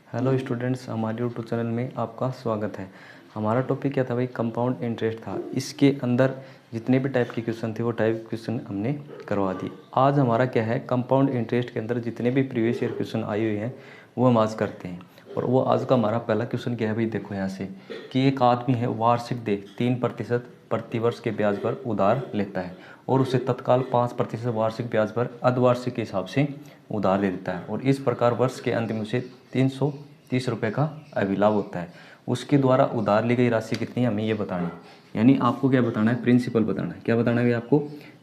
Hello students, हमारे YouTube channel में आपका स्वागत है। हमारा टॉपिक क्या था भाई? कंपाउंड इंटरेस्ट था। इसके अंदर जितने भी टाइप के क्वेश्चन थे वो टाइप क्वेश्चन हमने करवा दिए। आज हमारा क्या है, कंपाउंड इंटरेस्ट के अंदर जितने भी प्रीवियस ईयर क्वेश्चन आए हुए हैं वो हम आज करते हैं। और वो आज का हमारा पहला क्वेश्चन क्या है भाई? देखो यहाँ से कि एक आदमी है, वार्षिक दे 3% प्रतिवर्ष के ब्याज पर उधार लेता है और उसे तत्काल 5% वार्षिक ब्याज पर अर्धवार्षिक के हिसाब से उधार दे देता है और इस प्रकार वर्ष के अंत में उसे 330 रुपये का अभिलाभ होता है। उसके द्वारा उधार ली गई राशि कितनी है, हमें ये बतानी है। यानी आपको क्या बताना है? प्रिंसिपल बताना है। क्या बताना है आपको?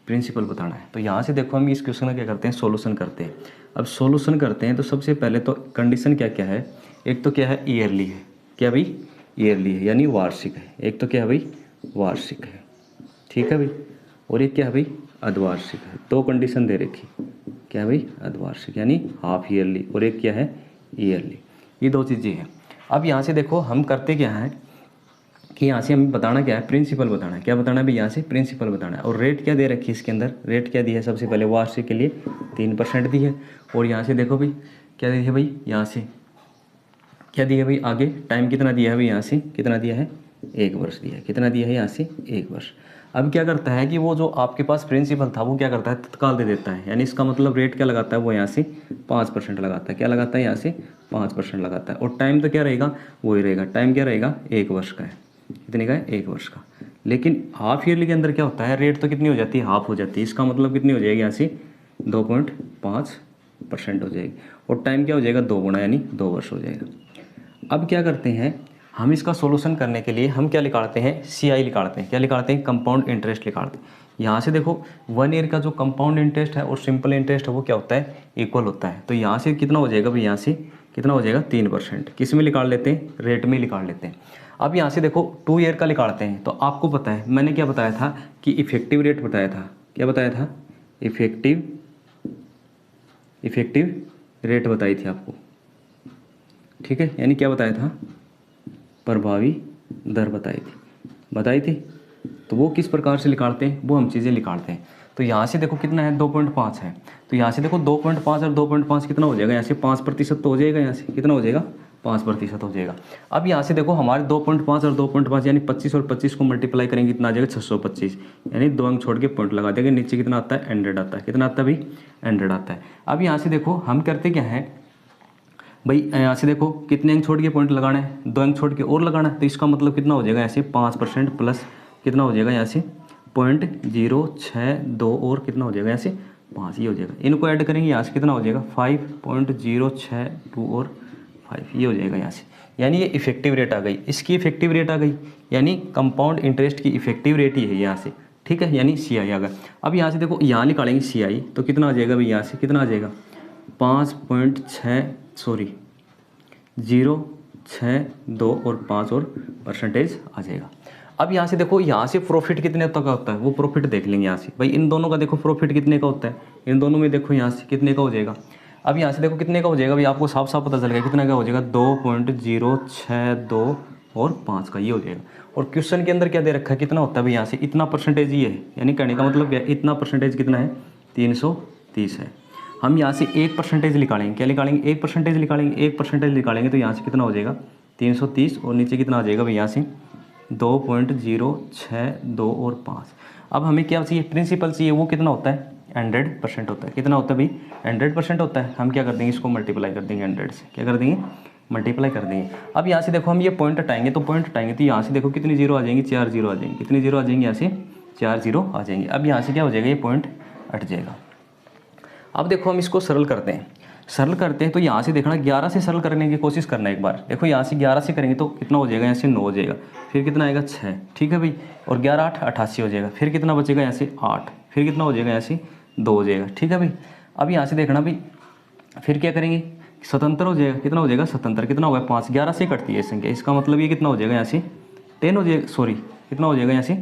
प्रिंसिपल बताना है। तो यहाँ से देखो हम इस क्वेश्चन का क्या करते हैं, सोल्यूशन करते हैं। अब सोल्यूशन करते हैं तो सबसे पहले तो कंडीशन क्या क्या है? एक तो क्या है, ईयरली है। क्या भाई? ईयरली है यानी वार्षिक है। एक तो क्या है भाई? वार्षिक है, ठीक है भाई। और एक क्या है भाई? अर्धवार्षिक है। दो कंडीशन दे रखी। क्या है भाई? अर्धवार्षिक यानी हाफ ईयरली, और एक क्या है? ईयरली। ये दो चीज़ें हैं। अब यहाँ से देखो हम करते क्या है कि यहाँ से हमें बताना क्या है, प्रिंसिपल बताना है। क्या बताना है भाई? यहाँ से प्रिंसिपल बताना है। और रेट क्या दे रखी है इसके अंदर? रेट क्या दी है? सबसे पहले वार्षिक के लिए 3% दी है। और यहाँ से देखो भाई क्या दी है भाई? यहाँ से क्या दिया है भाई? आगे टाइम कितना दिया है भाई? यहाँ से कितना दिया है? 1 वर्ष दिया है। कितना दिया है? यहाँ से 1 वर्ष। अब क्या करता है कि वो जो आपके पास प्रिंसिपल था वो क्या करता है? तत्काल दे देता है। यानी इसका मतलब रेट क्या लगाता है वो? यहाँ से 5% लगाता है। क्या लगाता है? यहाँ से 5% लगाता है। और टाइम तो क्या रहेगा? वही रहेगा। टाइम क्या रहेगा? 1 वर्ष का है। कितने का है? 1 वर्ष का। लेकिन हाफ ईयरली के अंदर क्या होता है? रेट तो कितनी हो जाती है? हाफ हो जाती है। इसका मतलब कितनी हो जाएगी? यहाँ से 2.5% हो जाएगी। और टाइम क्या हो जाएगा? 2 गुना यानी 2 वर्ष हो जाएगा। अब क्या करते हैं हम, इसका सॉल्यूशन करने के लिए हम क्या निकालते हैं? सीआई निकालते हैं। क्या निकालते हैं? कंपाउंड इंटरेस्ट निकालते हैं। यहाँ से देखो 1 ईयर का जो कंपाउंड इंटरेस्ट है और सिंपल इंटरेस्ट है वो क्या होता है? इक्वल होता है। तो यहाँ से कितना हो जाएगा भाई? यहाँ से कितना हो जाएगा? 3%। किस में निकाल लेते हैं? रेट में निकाल लेते हैं। अब यहाँ से देखो 2 ईयर का निकालते हैं। तो आपको पता है मैंने क्या बताया था कि इफेक्टिव रेट बताया था। क्या बताया था? इफेक्टिव रेट बताई थी आपको, ठीक है। यानी क्या बताया था? प्रभावी दर बताई थी। तो वो किस प्रकार से निकालते हैं वो हम चीज़ें निकालते हैं। तो यहाँ से देखो कितना है? 2.5 है। तो यहाँ से देखो 2.5 और 2.5 कितना हो जाएगा? यहाँ से 5% तो हो जाएगा। यहाँ से कितना हो जाएगा? 5% हो जाएगा। अब यहाँ से देखो हमारे 2.5 और 2.5 यानी 25 और 25 को मल्टीप्लाई करेंगे, कितना आ जाएगा? 625। यानी 2 अंक छोड़ के पॉइंट लगा देंगे। नीचे कितना आता है? 100 आता है। कितना आता है भाई? 100 आता है। अब यहाँ से देखो हम करते क्या है भाई? यहाँ से देखो कितने अंक छोड़ के पॉइंट लगाना है? 2 अंक छोड़ के और लगाना है। तो इसका मतलब कितना हो जाएगा? यहाँ से 5% प्लस कितना हो जाएगा? यहाँ से 0.062 और कितना हो जाएगा? यहाँ से 5 ये हो जाएगा। इनको ऐड करेंगे, यहाँ से कितना हो जाएगा? 5.062 और 5 ये हो जाएगा यहाँ से। यानी ये इफेक्टिव रेट आ गई। इसकी इफेक्टिव रेट आ गई, यानी कंपाउंड इंटरेस्ट की इफेक्टिव रेट ही है यहाँ से, ठीक है। यानी सी आई आ गया। अब यहाँ से देखो यहाँ निकालेंगे सी आई, तो कितना आ जाएगा भाई? यहाँ से कितना आ जाएगा? 0.62 और 5 और परसेंटेज आ जाएगा। अब यहाँ से देखो यहाँ से प्रॉफिट कितने तक का होता है वो प्रॉफिट देख लेंगे। यहाँ से भाई इन दोनों का देखो प्रॉफिट कितने का होता है, इन दोनों में देखो यहाँ से कितने का हो जाएगा। अब यहाँ से देखो कितने का हो जाएगा भाई? आपको साफ साफ पता चल गया कितना का हो जाएगा? 2.062 और 5 का ये हो जाएगा। और क्वेश्चन के अंदर क्या दे रखा है? कितना होता है भाई? यहाँ से इतना परसेंटेज ये है। यानी कहने का मतलब क्या है? इतना परसेंटेज कितना है? 330 है। हम यहाँ से 1% निकालेंगे। क्या निकालेंगे? 1% निकालेंगे। 1% निकालेंगे तो यहाँ से कितना हो जाएगा? 330 और नीचे कितना आ जाएगा भाई? यहाँ से 2.062 और 5। अब हमें क्या चाहिए? प्रिंसिपल चाहिए। वो कितना होता है? 100% होता है। कितना होता है भाई? 100% होता है। हम क्या कर देंगे? इसको मल्टीप्लाई कर देंगे 100 से। क्या कर देंगे? मल्टीप्लाई कर देंगे। अब यहाँ से देखो हम ये पॉइंट हटाएंगे, तो यहाँ से देखो कितनी जीरो आ जाएंगी? 4 जीरो आ जाएंगी। कितनी जीरो आ जाएंगी? यहाँ से 4 जीरो आ जाएंगे। अब यहाँ से क्या हो जाएगा? ये पॉइंट हट जाएगा। अब देखो हम इसको सरल करते हैं। तो यहाँ से देखना 11 से सरल करने की कोशिश करना एक बार। देखो यहाँ से 11 से करेंगे तो कितना हो जाएगा? यहाँ से 9 हो जाएगा। फिर कितना आएगा? 6, ठीक है भाई। और 11 8 88 हो जाएगा। फिर कितना बचेगा? यहाँ से 8। फिर कितना हो जाएगा? यहाँ से 2 हो जाएगा, ठीक है भाई। अब यहाँ से देखना भाई फिर क्या करेंगे? स्वतंत्र हो जाएगा। कितना हो जाएगा? स्वतंत्र कितना होगा? 5। 11 से कटती है संख्या। इसका मतलब ये कितना हो जाएगा? यहाँ से 10 हो जाएगा। सॉरी कितना हो जाएगा? यहाँ से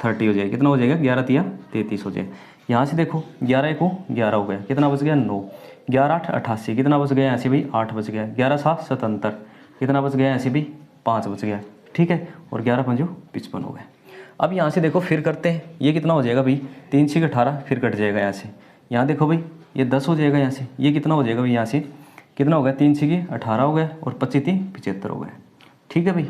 30 हो जाएगा। कितना हो जाएगा? 11 तिया 33 हो जाएगा। यहाँ से देखो 11 को 11 हो गया। कितना बच गया? 9। 11 8 88। कितना बच गया? यहाँ से भाई 8 बच गया। 11 7 77। कितना बच गया? यहाँ से भी 5 बच गया, ठीक है। और 11 5 55 हो गया। अब यहाँ से देखो फिर करते हैं। ये कितना हो जाएगा भाई? 3 6 18 फिर कट जाएगा यहाँ से। यहाँ देखो भाई ये 10 हो जाएगा। यहाँ से ये कितना हो जाएगा भाई? यहाँ से कितना हो गया, 3 छीकी 18 हो गया और 25 3 75 हो गया। ठीक है भाई।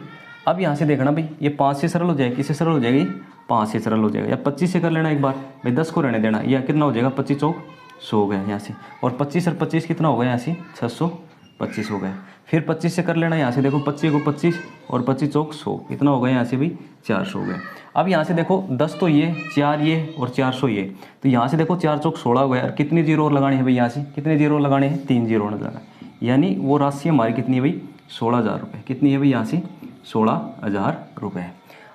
अब यहाँ से देखना भाई, ये 5 से सरल हो जाएगा, किससे सरल हो जाएगी, 5 से सरल हो जाएगा, या 25 से कर लेना एक बार भाई, 10 को रहने देना, या कितना हो जाएगा 25 चौक 100 हो गया यहाँ से, और 25 और 25 कितना हो गया यहाँ से 625 हो गया। फिर 25 से कर लेना यहाँ से, देखो 25 को 25 और 25 चौक 100 कितना हो गया यहाँ से भाई 400 हो गया। अब यहाँ से देखो 10 तो ये, 4 ये और 400 ये, तो यहाँ से देखो 4 चौक 16 हो गया। और कितनी जीरो और लगाने हैं भाई, यहाँ से कितने जीरो लगाने हैं, 3 जीरो लगाना, यानी वो राशि हमारी कितनी है भाई 16,000 रुपये। कितनी है भाई यहाँ से 16,000 रुपये।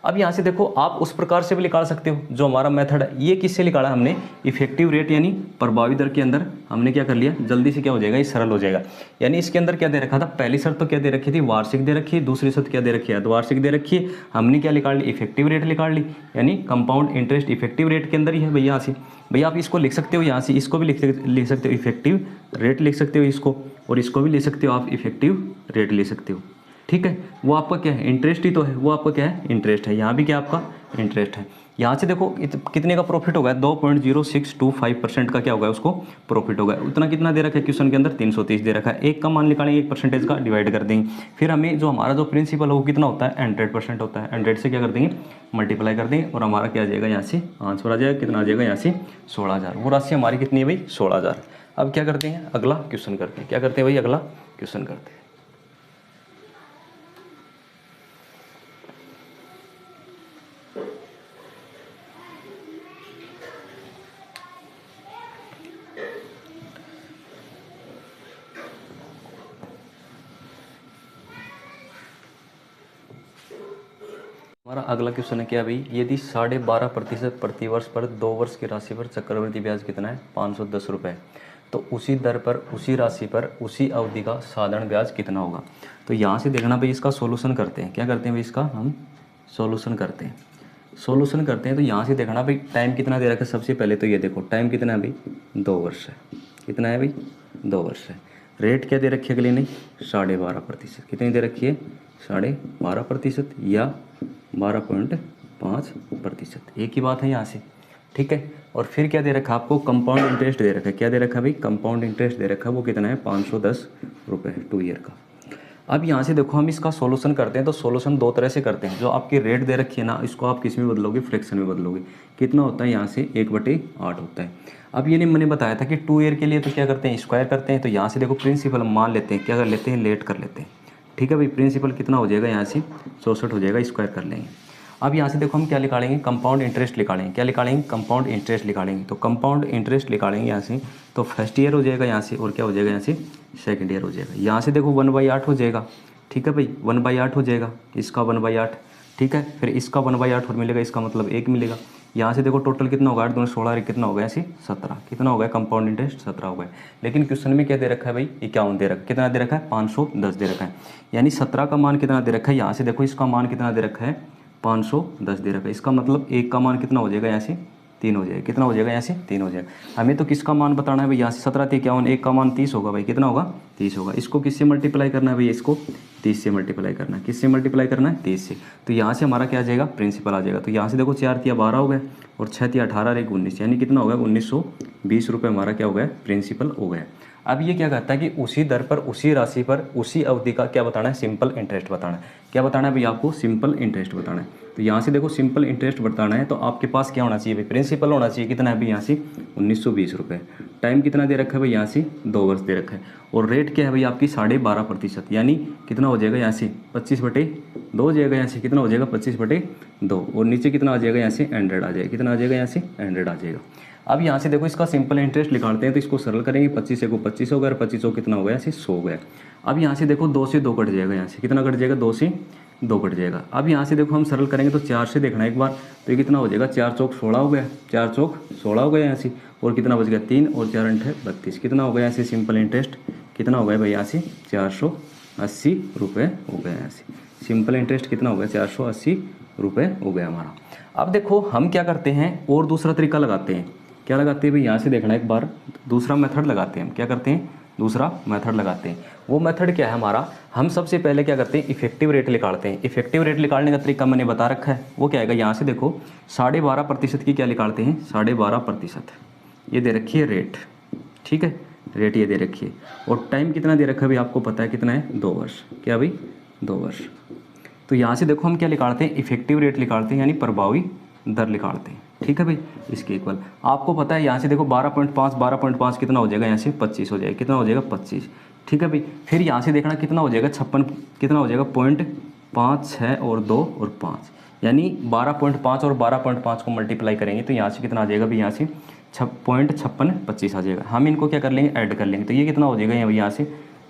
अब यहाँ से देखो आप उस प्रकार से भी निकाल सकते हो, जो हमारा मेथड है ये किससे निकाला हमने, इफेक्टिव रेट यानी प्रभावी दर के अंदर हमने क्या कर लिया, जल्दी से क्या हो जाएगा, ये सरल हो जाएगा। यानी इसके अंदर क्या दे रखा था, पहली शर्त तो क्या दे रखी थी, वार्षिक दे रखी है, दूसरी शर्त क्या दे रखी है, अर्धवार्षिक दे रखी है। हमने क्या निकाल ली, इफेक्टिव रेट निकाल ली, यानी कंपाउंड इंटरेस्ट इफेक्टिव रेट के अंदर ही है भैया। यहाँ से भैया आप इसको लिख सकते हो, यहाँ से इसको भी लिख सकते हो, इफेक्टिव रेट लिख सकते हो इसको, और इसको भी ले सकते हो आप, इफेक्टिव रेट ले सकते हो। ठीक है, वो आपका क्या है, इंटरेस्ट ही तो है, वो आपका क्या है, इंटरेस्ट है। यहाँ भी क्या आपका इंटरेस्ट है। यहाँ से देखो कितने का प्रॉफिट होगा, 2.0625% का क्या होगा, उसको प्रॉफिट होगा। उतना कितना दे रखा है क्वेश्चन के अंदर, 330 दे रखा है। एक का मान निकालेंगे, 1% का डिवाइड कर देंगे, फिर हमें जो हमारा जो प्रिंसिपल है वो कितना होता है, 100% होता है। 100 से क्या कर देंगे, मल्टीप्लाई कर देंगे, और हमारा क्या आ जाएगा, यहाँ से आंसर आ जाएगा, कितना आ जाएगा यहाँ से 16,000। वो राशि हमारी कितनी है भाई 16,000। अब क्या करते हैं, अगला क्वेश्चन करते हैं। क्या करते हैं भाई, अगला क्वेश्चन करते हैं। हमारा अगला क्वेश्चन है क्या भाई, यदि 12.5% प्रतिवर्ष पर 2 वर्ष की राशि पर चक्रवृद्धि ब्याज कितना है, 510 रुपये, तो उसी दर पर उसी राशि पर उसी अवधि का साधारण ब्याज कितना होगा। तो यहाँ से देखना भाई, इसका सोल्यूशन करते हैं। क्या करते हैं भाई, इसका हम सोल्यूशन करते हैं। तो यहाँ से देखना भाई, टाइम कितना दे रखा है, सबसे पहले तो ये देखो टाइम कितना है भाई 2 वर्ष है। कितना है भाई 2 वर्ष है। रेट क्या दे रखी है अगले ने, 12.5%। कितनी दे रखी है, 12.5% या 12.5%, एक ही बात है यहाँ से। ठीक है, और फिर क्या दे रखा है आपको, कंपाउंड इंटरेस्ट दे रखा है। क्या दे रखा है भाई, कंपाउंड इंटरेस्ट दे रखा है, वो कितना है 510 रुपये 2 ईयर का। अब यहाँ से देखो हम इसका सॉल्यूशन करते हैं, तो सॉल्यूशन 2 तरह से करते हैं। जो आपकी रेट दे रखी है ना, इसको आप किस में बदलोगे, फ्रैक्शन में बदलोगे। कितना होता है यहाँ से 1/8 होता है। अब ये नहीं मैंने बताया था कि 2 ईयर के लिए तो क्या करते हैं, स्क्वायर करते हैं। तो यहाँ से देखो प्रिंसिपल मान लेते हैं, क्या कर लेते हैं, लेट कर लेते हैं। ठीक है भाई, प्रिंसिपल कितना हो जाएगा यहाँ से 64 हो जाएगा, स्क्वायर कर लेंगे। अब यहाँ से देखो हम क्या निकालेंगे, कंपाउंड इंटरेस्ट निकालेंगे। क्या निकालेंगे, कंपाउंड इंटरेस्ट निकालेंगे। तो कंपाउंड इंटरेस्ट निकालेंगे यहाँ से, तो फर्स्ट ईयर हो जाएगा यहाँ से, और क्या हो जाएगा यहाँ से सेकंड ईयर हो जाएगा। यहाँ से देखो 1/8 हो जाएगा। ठीक है भाई, 1/8 हो जाएगा, इसका 1/8। ठीक है, फिर इसका 1/8 और मिलेगा, इसका मतलब 1 मिलेगा। यहाँ से देखो टोटल कितना होगा, 8 दूनी 16, कितना हो गया ऐसे 17। कितना हो गया, कंपाउंड इंटरेस्ट 17 हो गया। लेकिन क्वेश्चन में क्या दे रखा है भाई, 51 दे रखा है। कितना दे रखा है, 510 दे रखा है। यानी 17 का मान कितना दे रखा है, यहाँ से देखो इसका मान कितना दे रखा है, 510 दे रखा है। इसका मतलब 1 का मान कितना हो जाएगा, यहाँ से 3 हो जाएगा। कितना हो जाएगा, यहाँ से 3 हो जाएगा। हमें तो किसका मान बताना है भाई, यहाँ से 17 × 51, 1 का मान 30 होगा भाई। कितना होगा, 30 होगा। इसको किससे मल्टीप्लाई करना है भाई, इसको 30 से मल्टीप्लाई करना है। किससे मल्टीप्लाई करना है, 30 से। तो यहाँ से हमारा क्या आ जाएगा, प्रिंसिपल आ जाएगा। तो यहाँ से देखो 4 × 12 हो गया, और 6 × 18 और 1 19, यानी कितना हो गया 1920 रुपये हमारा क्या हो गया, प्रिंसिपल हो गया। अब ये क्या कहता है कि उसी दर पर उसी राशि पर उसी अवधि का क्या बताना है, सिंपल इंटरेस्ट बताना है। क्या बताना है भाई आपको, सिंपल इंटरेस्ट बताना है। तो यहाँ से देखो सिंपल इंटरेस्ट बताना है, तो आपके पास क्या होना चाहिए भाई, प्रिंसिपल होना चाहिए। कितना है भाई यहाँ से 1920 रुपये। टाइम कितना दे रखा है भाई, यहाँ से 2 वर्ष दे रखा है। और रेट क्या है भाई आपकी 12.5%, यानी कितना हो जाएगा यहाँ से 25/2 हो जाएगा। यहाँ से कितना हो जाएगा 25/2, और नीचे कितना आ जाएगा यहाँ से 100 आ जाएगा। कितना आ जाएगा यहाँ से 100 आ जाएगा। अब यहाँ से देखो इसका सिंपल इंटरेस्ट निकालते हैं, तो इसको सरल करेंगे, 25 से को 25 हो गया, 25 कितना हो गया, ऐसे 100 हो गया। अब यहाँ से देखो 2 से 2 कट जाएगा, यहाँ से कितना कट जाएगा, 2 से 2 कट जाएगा। अब यहाँ से देखो हम सरल करेंगे, तो 4 से देखना एक बार, तो ये कितना हो जाएगा, 4 चौक 16 हो गया, 4 चौक 16 हो गया यहाँ से, और कितना बच गया 3, और 4 × 8 32। कितना हो गया यहाँ से सिंपल इंटरेस्ट, कितना हो गया भाई यहाँ से 480 रुपये हो गया। यहाँ से सिंपल इंटरेस्ट कितना हो गया, 480 रुपये हो गया हमारा। अब देखो हम क्या करते हैं, और दूसरा तरीका लगाते हैं। क्या लगाते हैं भाई, यहाँ से देखना एक बार, दूसरा मेथड लगाते हैं हम। क्या करते हैं, दूसरा मेथड लगाते हैं। वो मेथड क्या है हमारा, हम सबसे पहले क्या करते हैं, इफेक्टिव रेट निकालते हैं। इफेक्टिव रेट निकालने का तरीका मैंने बता रखा है, वो क्या आएगा, यहाँ से देखो 12.5% की क्या निकालते हैं, 12.5%। ये दे रखी है रेट, ठीक है, रेट ये दे रखी है, और टाइम कितना दे रखा है भाई आपको पता है कितना है, 2 वर्ष। क्या भाई, 2 वर्ष। तो यहाँ से देखो हम क्या निकालते हैं, इफेक्टिव रेट निकालते हैं, यानी प्रभावी दर निकालते हैं। ठीक है भाई, इसके इक्वल आपको पता है यहाँ से देखो 12.5 कितना हो जाएगा, यहाँ से 25 हो जाएगा। कितना हो जाएगा, 25। ठीक है भाई, फिर यहाँ से देखना कितना हो जाएगा, 56 कितना हो जाएगा, 0.5, 6 और 2 और 5, यानी 12.5 और 12.5 को मल्टीप्लाई करेंगे तो यहाँ से कितना आ जाएगा भाई, यहाँ से 6.5625 आ जाएगा। हम इनको क्या कर लेंगे, ऐड कर लेंगे, तो ये कितना हो जाएगा यहाँ से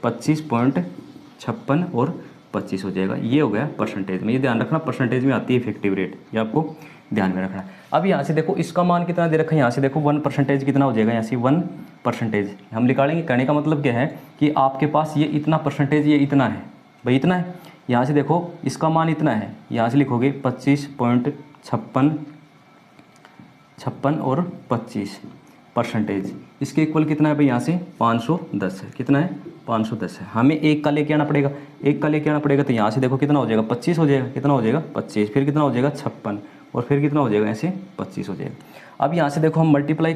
25.56 और 25 हो जाएगा। ये हो गया परसेंटेज में। ये ध्यान रखना, परसेंटेज में आती है इफेक्टिव रेट, ये आपको ध्यान में रखना है। अब यहाँ से देखो इसका मान कितना दे रखा है, यहाँ से देखो 1% कितना हो जाएगा, यहाँ से 1% हम निकालेंगे। कहने का मतलब क्या है कि आपके पास ये इतना परसेंटेज, ये इतना है भाई, इतना है। यहाँ से देखो इसका मान इतना है, यहाँ से लिखोगे 25.56 और 25%। इसके इक्वल कितना है भाई, यहाँ से 510 है। कितना है, 510 है। हमें एक का लेके आना पड़ेगा, एक का लेके आना पड़ेगा, तो यहाँ से देखो कितना हो जाएगा, 25 हो जाएगा। कितना हो जाएगा, 25। फिर कितना हो जाएगा, 56, और फिर कितना हो जाएगा, ऐसे 25 हो जाएगा। अब यहाँ से देखो हम मल्टीप्लाई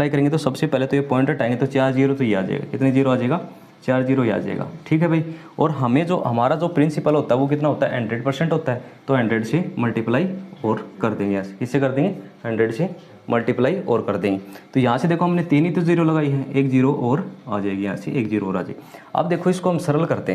करेंगे तो सबसे पहले तो ये पॉइंट हटाएंगे तो 4 जीरो तो ये आ जाएगा। कितने जीरो आ जाएगा, 4 जीरो ही आ जाएगा। ठीक है भाई, और हमें जो हमारा जो प्रिंसिपल होता है वो कितना होता है, 100% होता है, तो 100 से मल्टीप्लाई और कर देंगे। ऐसे किससे कर देंगे, 100 से मल्टीप्लाई और कर देंगे। तो यहाँ से देखो हमने 3 ही तो जीरो लगाई है, एक जीरो और आ जाएगी, यहाँ से एक जीरो और आ जाएगी। अब देखो इसको हम सरल करते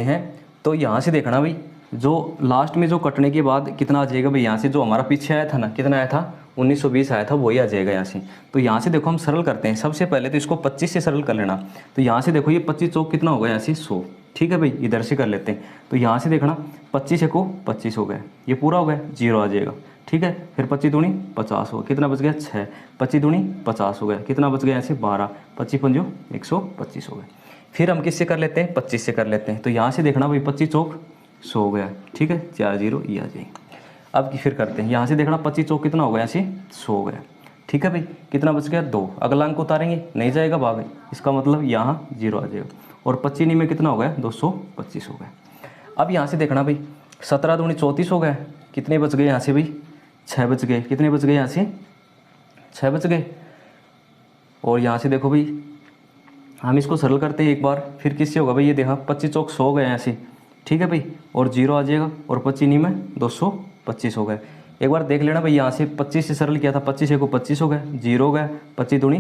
हैं तो यहाँ से देखना भाई, जो लास्ट में जो कटने के बाद कितना आ जाएगा भाई, यहाँ से जो हमारा पीछे आया था ना, कितना आया था, 1920 आया था, वही आ जाएगा यहाँ से। तो यहाँ से देखो हम सरल करते हैं। सबसे पहले तो इसको 25 से सरल कर लेना। तो यहाँ से देखो ये 25 चौक कितना होगा, यहाँ से 100। ठीक है भाई, इधर से कर लेते हैं। तो यहाँ से देखना 25 को 25 हो गया, ये पूरा हो गया, जीरो आ जाएगा। ठीक है, फिर 25 दूनी 50 हो गया, कितना बच गया, 6। 25 दूनी 50 हो गया, कितना बच गया, यहाँ से 12। 25 पंजो 125 हो गया। फिर हम किससे कर लेते हैं, 25 से कर लेते हैं। तो यहाँ से देखना भाई 25 चौक 100 हो गया। ठीक है, 4 जीरो ये आ जाएगी। अब फिर करते हैं, यहाँ से देखना 25 चौक कितना होगा, यहाँ से 100 हो गया। ठीक है भाई, कितना बच गया, 2। अगला अंक उतारेंगे, नहीं जाएगा भाग, इसका मतलब यहाँ जीरो आ जाएगा। और 25 में कितना हो गया, 225 हो गया। अब यहाँ से देखना भाई 17 दूनी 34 हो गया, कितने बच गए यहाँ से भाई, 6 बच गए। कितने बच गए, यहाँ से 6 बच गए। और यहाँ से देखो भाई हम इसको सरल करते हैं एक बार, फिर किससे होगा भाई, ये देखा 25 चौक 100 हो गया यहाँ से। ठीक है भाई, और जीरो आ जाएगा, और 25 में 225 हो गए। एक बार देख लेना भाई, यहाँ से 25 से सरल किया था, 25 को 25 हो गया, जीरो हो गया, 25 दूनी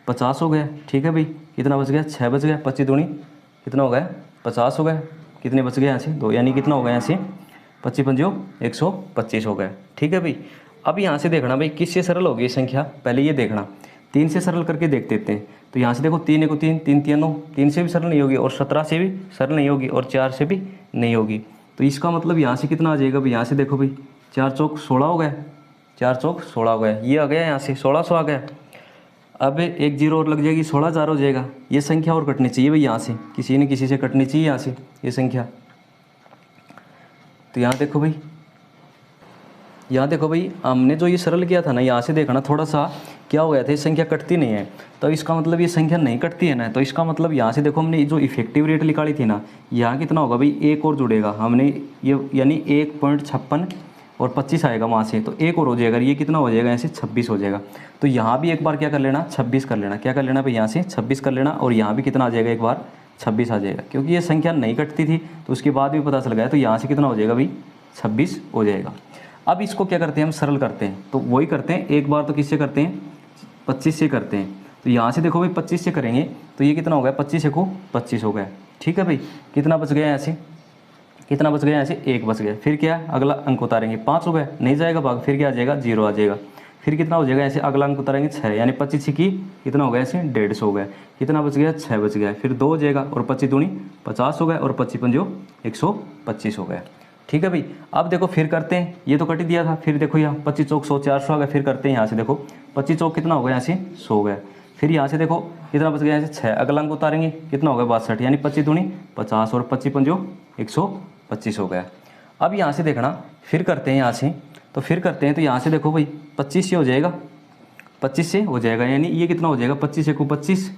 50 हो गया। ठीक है भाई, कितना बच गया, 6 बच गया। 25 दूनी कितना हो गया, 50 हो गया। कितने बच गए यहाँ से, 2, यानी कितना हो गया यहाँ से 25 पंजो 125 हो गया। ठीक है भाई, अब यहाँ से देखना भाई किससे सरल होगी ये संख्या, पहले ये देखना 3 से सरल करके देख देते हैं। तो यहाँ से देखो 3 को 3, 3 3 9, 3 से भी सरल नहीं होगी, और 17 से भी सरल नहीं होगी, और 4 से भी नहीं होगी। तो इसका मतलब यहाँ से कितना आ जाएगा भाई, यहाँ से देखो भाई 4 चौक 16 हो गया, 4 चौक 16 हो गया, ये आ गया यहाँ से 1600 आ गया। अब एक जीरो और लग जाएगी, 16,000 हो जाएगा। ये संख्या और कटनी चाहिए भाई, यहाँ से किसी न किसी से कटनी चाहिए यहाँ से ये संख्या। तो यहाँ देखो भाई, यहाँ देखो भाई हमने जो ये सरल किया था ना, यहाँ से देखना थोड़ा सा क्या हो गया था, ये संख्या कटती नहीं है। तो इसका मतलब ये संख्या नहीं कटती है ना, तो इसका मतलब यहाँ से देखो हमने जो इफेक्टिव रेट निकाली थी ना, यहाँ कितना होगा भाई, एक और जुड़ेगा हमने ये, यानी 1.56 और 25 आएगा वहाँ से, तो एक और हो जाएगा, ये कितना हो जाएगा, ऐसे 26 हो जाएगा। तो यहाँ भी एक बार क्या कर लेना, 26 कर लेना। क्या कर लेना भाई, यहाँ से 26 कर लेना, और यहाँ भी कितना आ जाएगा, एक बार 26 आ जाएगा, क्योंकि ये संख्या नहीं कटती थी तो उसके बाद भी पता चल गया। तो यहाँ से कितना हो जाएगा भाई, 26 हो जाएगा। अब इसको क्या करते हैं, हम सरल करते हैं। तो वही करते हैं, एक बार तो किससे करते हैं, 25 से करते हैं। तो यहाँ से देखो भाई 25 से करेंगे तो ये कितना हो गया, 25 को 25 हो गया। ठीक है भाई, कितना बच गया यहाँ से, कितना बच गया यहाँ से, 1 बच गया। फिर क्या, अगला अंक उतारेंगे, 5 हो गया, नहीं जाएगा भाग, फिर क्या आ जाएगा, 0 आ जाएगा। फिर कितना हो जाएगा, ऐसे अगला अंक उतारेंगे 6, यानी 25 की कितना हो गया, ऐसे 150 हो गया। कितना बच गया, 6 बच गया। फिर 2 हो जाएगा, और 25 दूनी 50 हो गया, और 25 पंजो 125 हो गया। ठीक है भाई, अब देखो फिर करते हैं, ये तो कट ही दिया था। फिर देखो यहाँ 25 चौक 100, 400 आ गया। फिर करते हैं यहाँ से देखो 25 चौक कितना हो गया, यहाँ से 100 हो गया। फिर यहाँ से देखो कितना बच गया, यहाँ से 6, अगला अंक उतारेंगे, कितना हो गया, 62, यानी 25 दूनी 50, और 25 पंजो 125 हो गया। अब यहाँ से देखना, फिर करते हैं यहाँ से, तो फिर करते हैं, तो यहाँ से देखो भाई 25 से हो जाएगा, 25 से हो जाएगा, यानी ये कितना हो जाएगा, 25 को 25,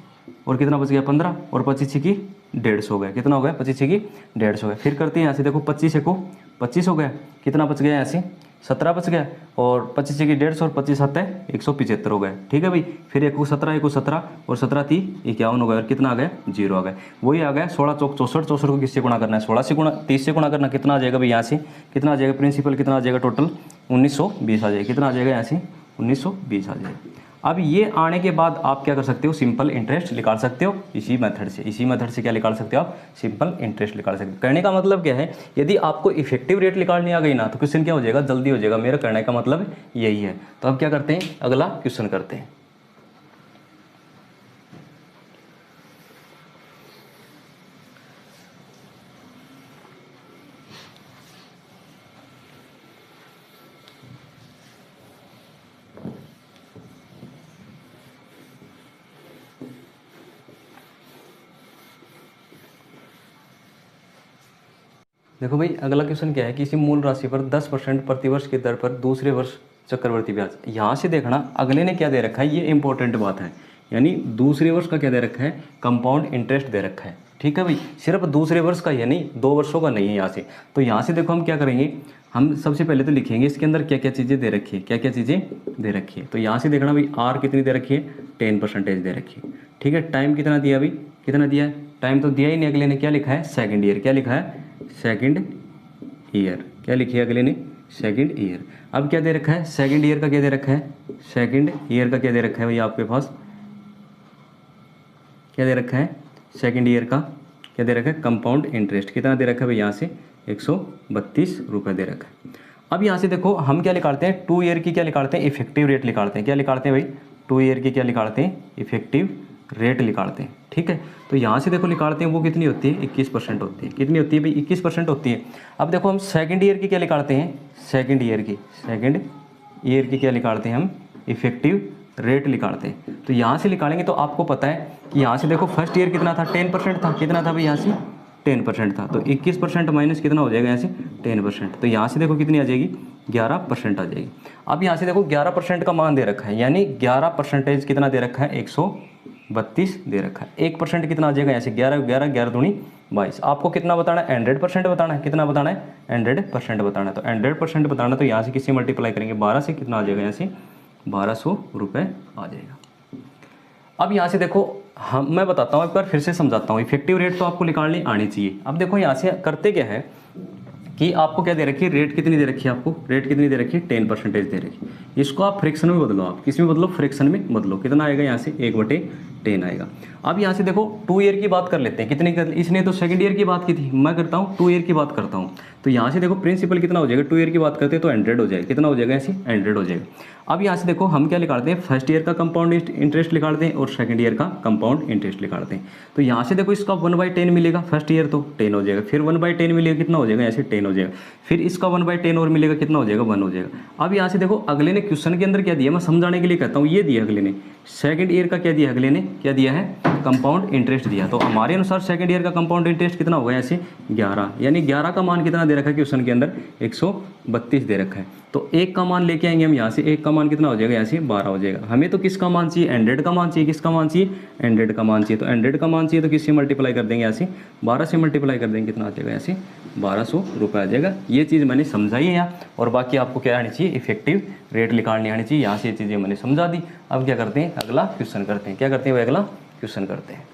और कितना बच गया, 15, और 25 की 150 हो गया। कितना हो गया, 25 की 150 हो गया। फिर करते हैं यहाँ से देखो 25 को 25 हो गया, कितना बच गया यहाँ से 17 बच गया, और 25 की 150 और 25 7 है 175 हो गया। ठीक है भाई, फिर 1 को 17 और 17 थी 51 हो गया, और कितना आ गया 0 आ गया। वही आ गया 16 चौक 64, 64 को किससे गुणा करना है 16 से गुणा 30 से गुणा करना, कितना आ जाएगा भाई यहाँ से, कितना आ जाएगा प्रिंसिपल, कितना आ जाएगा टोटल 1920 आ जाएगा, कितना आ जाएगा यहाँ से 1920 आ जाएगा। अब ये आने के बाद आप क्या कर सकते हो, सिंपल इंटरेस्ट निकाल सकते हो इसी मेथड से। इसी मेथड से क्या निकाल सकते हो आप, सिंपल इंटरेस्ट निकाल सकते हो। कहने का मतलब क्या है, यदि आपको इफेक्टिव रेट निकालनी आ गई ना तो क्वेश्चन क्या हो जाएगा, जल्दी हो जाएगा। मेरा कहने का मतलब यही है। तो अब क्या करते हैं, अगला क्वेश्चन करते हैं। देखो भाई, अगला क्वेश्चन क्या है, किसी मूल राशि पर 10% प्रतिवर्ष की दर पर दूसरे वर्ष चक्रवर्ती ब्याज। यहाँ से देखना अगले ने क्या दे रखा है, ये इंपॉर्टेंट बात है। यानी दूसरे वर्ष का क्या दे रखा है, कंपाउंड इंटरेस्ट दे रखा है। ठीक है भाई, सिर्फ दूसरे वर्ष का, यानी 2 वर्षों का नहीं है यहाँ से। तो यहाँ से देखो हम क्या करेंगे, हम सबसे पहले तो लिखेंगे इसके अंदर क्या क्या चीज़ें दे रखी है, क्या क्या चीज़ें दे रखी है। तो यहाँ से देखना भाई, आर कितनी दे रखी है, 10% दे रखी है। ठीक है, टाइम कितना दिया भाई, कितना दिया है, टाइम तो दिया ही नहीं। अगले ने क्या लिखा है, सेकेंड ईयर, क्या लिखा है सेकेंड ईयर, क्या लिखिए अगले ने सेकेंड ईयर। अब क्या दे रखा है, सेकेंड ईयर का क्या दे रखा है, सेकेंड ईयर का क्या दे रखा है भैया आपके पास, क्या दे रखा है, सेकेंड ईयर का क्या दे रखा है, कंपाउंड इंटरेस्ट कितना दे रखा है भाई, यहाँ से 132 रुपये दे रखा है। अब यहाँ से देखो हम क्या निकालते हैं, 2 ईयर की क्या निकालते हैं, इफेक्टिव रेट निकालते हैं। क्या निकालते हैं भाई, 2 ईयर की क्या निकालते हैं, इफेक्टिव रेट निकालते हैं। ठीक है, तो यहाँ से देखो निकालते हैं, वो कितनी होती है 21% होती है। कितनी होती है भाई, 21% होती है। अब देखो हम सेकंड ईयर की क्या निकालते हैं, सेकंड ईयर की क्या निकालते हैं हम, इफेक्टिव रेट निकालते हैं। तो यहाँ से निकालेंगे तो आपको पता है कि यहाँ से देखो फर्स्ट ईयर कितना था, 10% था, कितना था भाई यहाँ से 10% था। तो 21% माइनस कितना हो जाएगा यहाँ से 10%, तो यहाँ से देखो कितनी आ जाएगी 11% आ जाएगी। अब यहाँ से देखो 11% का मान दे रखा है, यानी 11% कितना दे रखा है, 132 दे रखा है। 1% कितना आ जाएगा यहाँ से 11 11 11 दूनी 22। आपको कितना बताना है, 100% बताना है। कितना बताना है, 100% बताना है। तो 100% बताना, तो यहाँ से किससे मल्टीप्लाई करेंगे, 12 से, कितना आ जाएगा यहाँ से 1200 रुपये आ जाएगा। अब यहाँ से देखो मैं बताता हूँ, एक बार फिर से समझाता हूँ। इफेक्टिव रेट तो आपको निकालनी आनी चाहिए। अब देखो यहाँ से करते क्या है कि आपको क्या दे रखी है, रेट कितनी दे रखी है, आपको रेट कितनी दे रखी है, 10% दे रखी है। इसको आप फ्रैक्शन में बदलो, आप किस में बदलो, फ्रैक्शन में बदलो। कितना आएगा यहाँ से 1/10 आएगा। अब यहाँ से देखो 2 ईयर की बात कर लेते हैं, कितनी कर, इसने तो सेकंड ईयर की बात की थी, मैं करता हूँ 2 ईयर की बात करता हूँ। तो यहाँ से देखो प्रिंसिपल कितना हो जाएगा, 2 ईयर की बात करते हैं तो 100 हो जाएगा। कितना हो जाएगा ऐसे 100 हो जाएगा। अब यहाँ से देखो हम क्या निकालते हैं, फर्स्ट ईयर का कंपाउंड इंटरेस्ट निकालते हैं और सेकंड ईयर का कंपाउंड इंटरेस्ट निकालते हैं। तो यहाँ से देखो इसका 1/10 मिलेगा, फर्स्ट ईयर तो 10 हो जाएगा, फिर 1/10 मिलेगा, कितना हो जाएगा ऐसे 10 हो जाएगा, फिर इसका 1/10 और मिलेगा, कितना हो जाएगा 1 हो जाएगा। अब यहाँ से देखो अगले ने क्वेश्चन के अंदर क्या दिया, मैं समझाने के लिए कहता हूँ, ये दिया अगले ने सेकंड ईयर का क्या दिया, अगले ने क्या दिया है, कंपाउंड इंटरेस्ट दिया। तो हमारे अनुसार सेकंड ईयर का कंपाउंड इंटरेस्ट कितना होगा ऐसे 11, यानी 11 का मान कितना दे रखा है क्वेश्चन के अंदर 132 दे रखा है। तो 1 का मान लेके आएंगे हम यहाँ से, 1 का मान कितना हो जाएगा यहाँ से 12 हो जाएगा। हमें तो किसका मान चाहिए, 100 का मान चाहिए। किसका मान चाहिए, 100 का मान चाहिए। तो 100 का मान चाहिए तो किससे मल्टीप्लाई कर देंगे यहाँ से 12 से मल्टीप्लाई कर देंगे, कितना आ जाएगा यहाँ से 1200 रुपये आ जाएगा। ये चीज़ मैंने समझाई है यहाँ, और बाकी आपको क्या आनी चाहिए, इफेक्टिव रेट निकालनी आनी चाहिए। यहाँ से ये चीज़ें मैंने समझा दी। अब क्या करते हैं, अगला क्वेश्चन करते हैं। क्या करते हैं भाई, अगला क्वेश्चन करते हैं।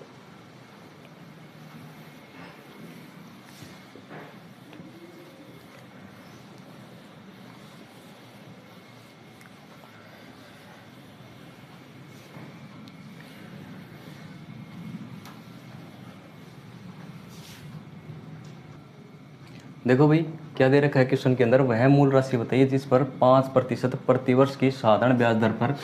देखो भाई क्या दे रखा है क्वेश्चन के अंदर, वह मूल राशि बताइए जिस पर 5% प्रतिवर्ष की साधारण ब्याज दर पर